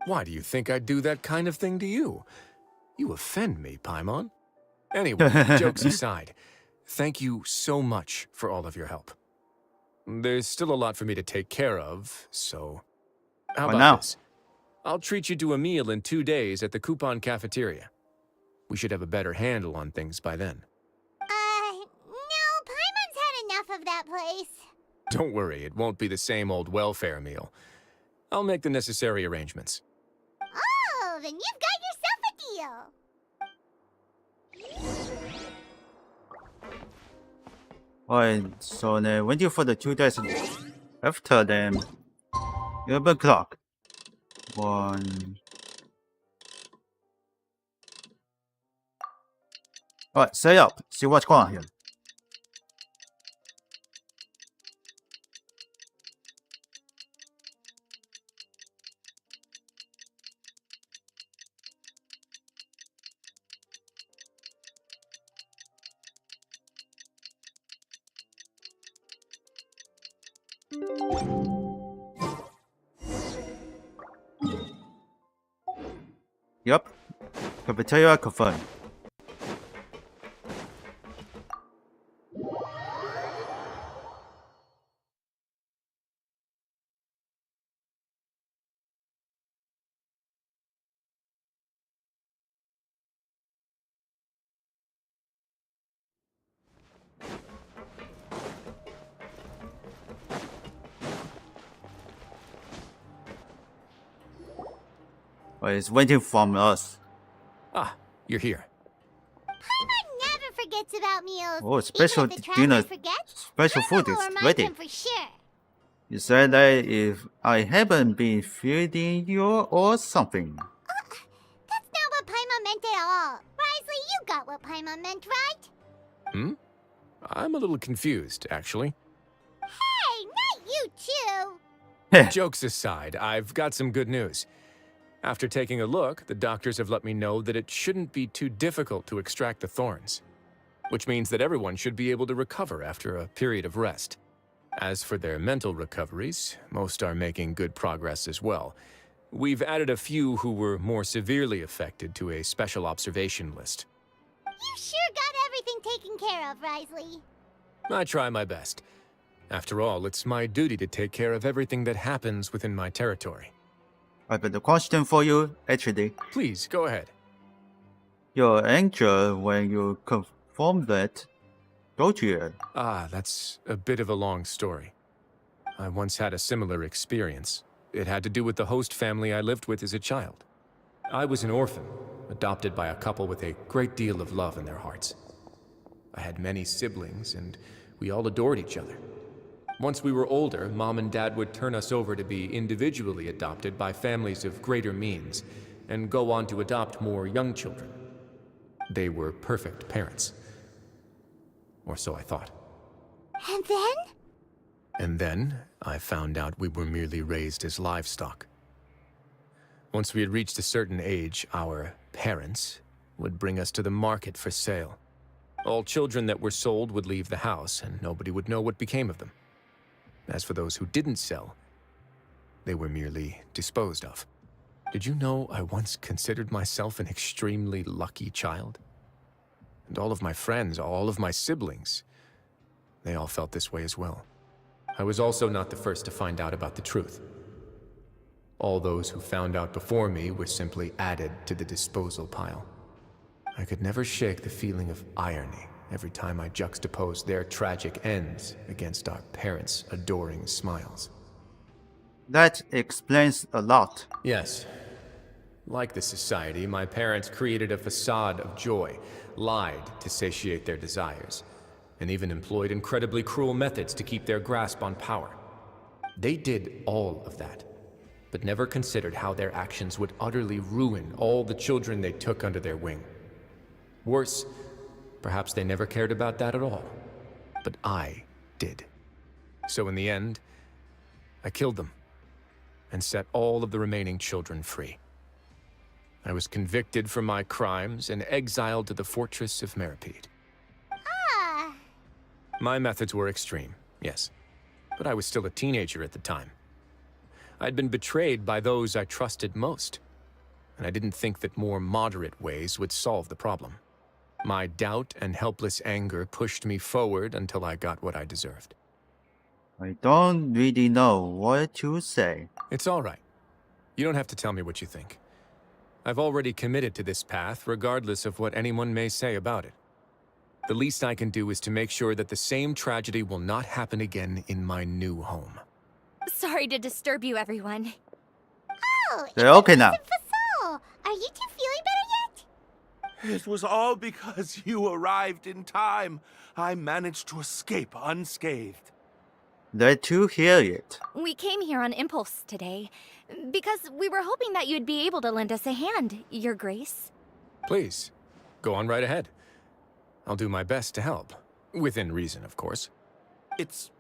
Why do you think I'd do that kind of thing to you? You offend me, Paimon. Anyway, jokes aside, thank you so much for all of your help. There's still a lot for me to take care of, so... How about this? I'll treat you to a meal in 2 days at the Coupon Cafeteria. We should have a better handle on things by then. No, Paimon's had enough of that place. Don't worry, it won't be the same old welfare meal. I'll make the necessary arrangements. Oh, then you've got yourself a deal. Alright, so then waiting for the 2 days after them. 11 o'clock. 1. Alright, set up. See what's going on here. Yep. Cafeteria confirmed. It's waiting from us. Ah, you're here. Paimon never forgets about meals. Oh, special Even if the dinner. traveler forgets, Special food Grandma is will remind ready. him for sure. You said that if I haven't been feeding you or something. That's not what Paimon meant at all. Wriothesley, you got what Paimon meant, right? I'm a little confused, actually. Hey, not you too. Jokes aside, I've got some good news. After taking a look, the doctors have let me know that it shouldn't be too difficult to extract the thorns, which means that everyone should be able to recover after a period of rest. As for their mental recoveries, most are making good progress as well. We've added a few who were more severely affected to a special observation list. You sure got everything taken care of, Wriothesley. I try my best. After all, it's my duty to take care of everything that happens within my territory. I've got a question for you, actually. Please, go ahead. You're angel when you confirm that, don't you? Ah, that's a bit of a long story. I once had a similar experience. It had to do with the host family I lived with as a child. I was an orphan, adopted by a couple with a great deal of love in their hearts. I had many siblings, and we all adored each other. Once we were older, Mom and Dad would turn us over to be individually adopted by families of greater means, and go on to adopt more young children. They were perfect parents. Or so I thought. And then? And then, I found out we were merely raised as livestock. Once we had reached a certain age, our parents would bring us to the market for sale. All children that were sold would leave the house, and nobody would know what became of them. As for those who didn't sell, they were merely disposed of. Did you know I once considered myself an extremely lucky child? And all of my friends, all of my siblings, they all felt this way as well. I was also not the first to find out about the truth. All those who found out before me were simply added to the disposal pile. I could never shake the feeling of irony every time I juxtaposed their tragic ends against our parents' adoring smiles. That explains a lot. Yes. Like the society, my parents created a facade of joy, lied to satiate their desires, and even employed incredibly cruel methods to keep their grasp on power. They did all of that, but never considered how their actions would utterly ruin all the children they took under their wing. Worse, perhaps they never cared about that at all. But I did. So in the end, I killed them and set all of the remaining children free. I was convicted for my crimes and exiled to the fortress of Meripede. Ah. My methods were extreme, yes, but I was still a teenager at the time. I'd been betrayed by those I trusted most, and I didn't think that more moderate ways would solve the problem. My doubt and helpless anger pushed me forward until I got what I deserved. I don't really know what to say. It's all right. You don't have to tell me what you think. I've already committed to this path, regardless of what anyone may say about it. The least I can do is to make sure that the same tragedy will not happen again in my new home. Sorry to disturb you, everyone. Oh, They're okay now. Fasol. Are you two feeling better yet? It was all because you arrived in time. I managed to escape unscathed. Let you hear it. We came here on impulse today, because we were hoping that you'd be able to lend us a hand, Your Grace. Please, go on right ahead. I'll do my best to help. Within reason, of course. It's...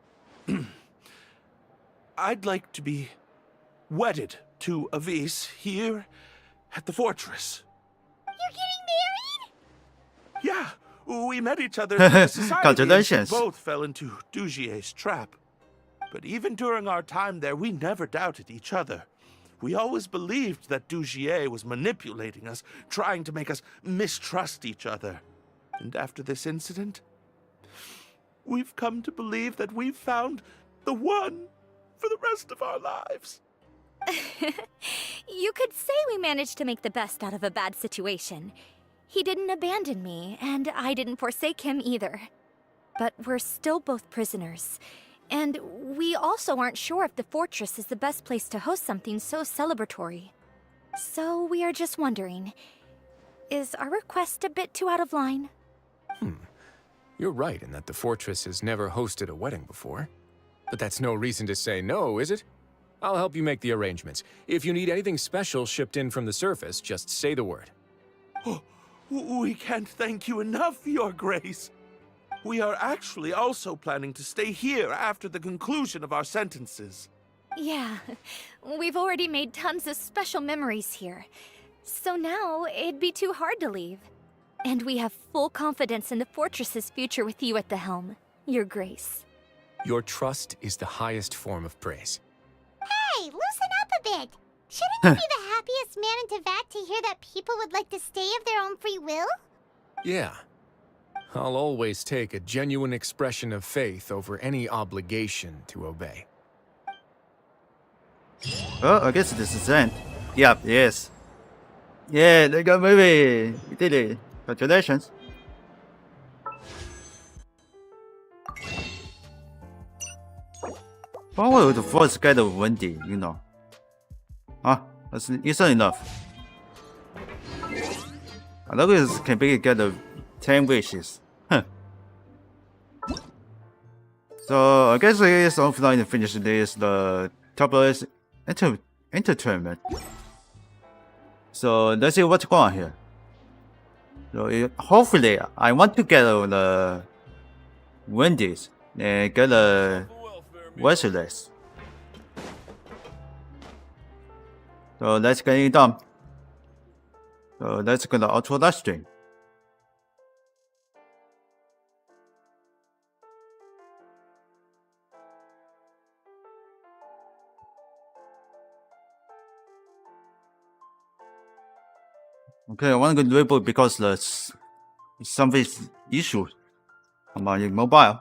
I'd like to be wedded to Avis here at the fortress. You're getting married? Yeah, we met each other through the society. Congratulations. And both fell into Dugier's trap. But even during our time there, we never doubted each other. We always believed that Dugier was manipulating us, trying to make us mistrust each other. And after this incident, we've come to believe that we've found the one for the rest of our lives. You could say we managed to make the best out of a bad situation. He didn't abandon me, and I didn't forsake him either. But we're still both prisoners. And we also aren't sure if the fortress is the best place to host something so celebratory. So we are just wondering, is our request a bit too out of line? You're right in that the fortress has never hosted a wedding before. But that's no reason to say no, is it? I'll help you make the arrangements. If you need anything special shipped in from the surface, just say the word. Oh, we can't thank you enough, Your Grace. We are actually also planning to stay here after the conclusion of our sentences. Yeah, we've already made tons of special memories here. So now it'd be too hard to leave. And we have full confidence in the fortress's future with you at the helm, Your Grace. Your trust is the highest form of praise. Hey, loosen up a bit. Shouldn't you be the happiest man in Teyvat to hear that people would like to stay of their own free will? Yeah. I'll always take a genuine expression of faith over any obligation to obey. Well, I guess this is the end. Yep, yes. Yeah, they got movie. We did it. Congratulations. Why would the first get of Wendy, you know? Ah, that's easy enough. I love this can be get of 10 wishes. Huh. So I guess it is offline to finish this the topless entertainment. So let's see what's going on here. So hopefully I want to get the Wendy's and get a Wriothesley. So let's get it done. So let's go to auto live stream. Okay, I want to go reboot because there's some issue on my mobile.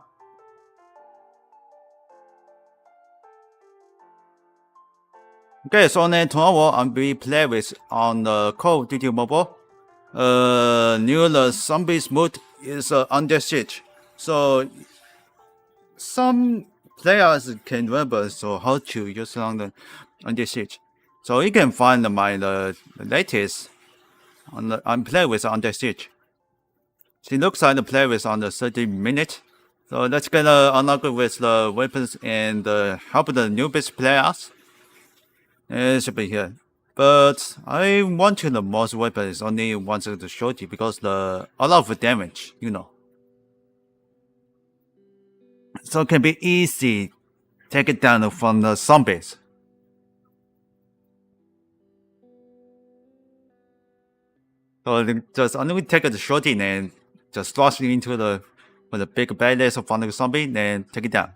Okay, so then tomorrow I'll be playing with on the Call of Duty Mobile. New the zombies mode is under siege. So some players can remember so how to use on the under siege. So you can find my the latest on the I'm playing with under siege. It looks like the play with under 30 minutes. So let's get unlock with the weapons and help the newbies players. It should be here. But I want to the most weapons only once the shorty because a lot of damage, you know. So it can be easy take it down from the zombies. So just only take the shorty and just thrust it into the big badass from the zombie and take it down.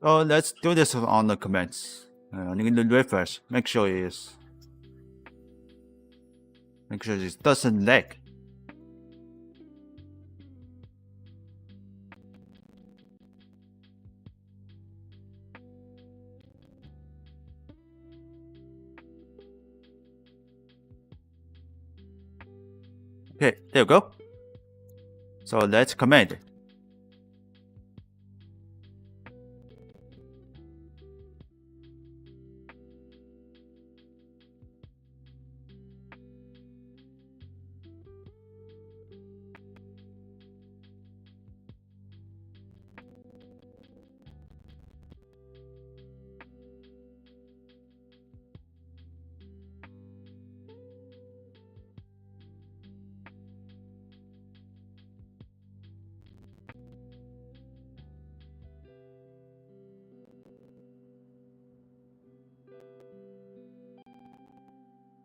So let's do this on the commands. I need to refresh. Make sure it doesn't lag. Okay, there we go. So let's command.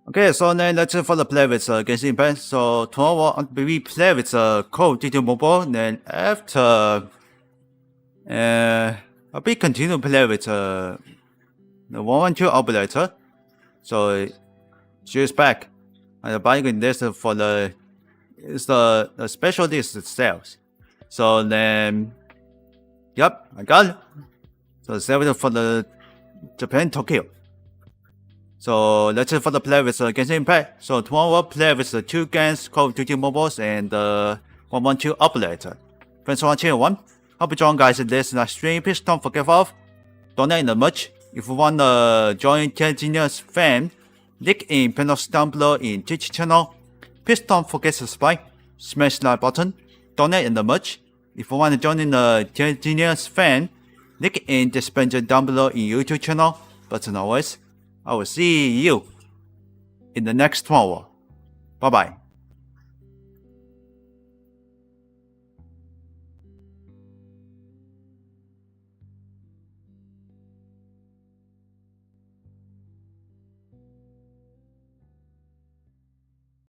Okay, so then let's for the play with Genshin. So tomorrow we play with Call of Duty Mobile. Then after, I'll be continue play with the 112 operator. So she's back. And buying this for the specialty sales. So then, yep, I got it. So save it for the Japan Tokyo. So let's for the play with Genshin. So tomorrow we'll play with the 2 games, Call of Duty Mobiles and 112 operator. Thanks for watching everyone. Hope you join guys in this live stream. Please don't forget to donate the merch. If you want to join Terengineer's fan, link in panels down below in Twitch channel. Please don't forget to subscribe, smash that button, donate in the merch. If you want to join in the Terengineer's fan, link in description down below in YouTube channel. But as always, I will see you in the next tomorrow. Bye bye.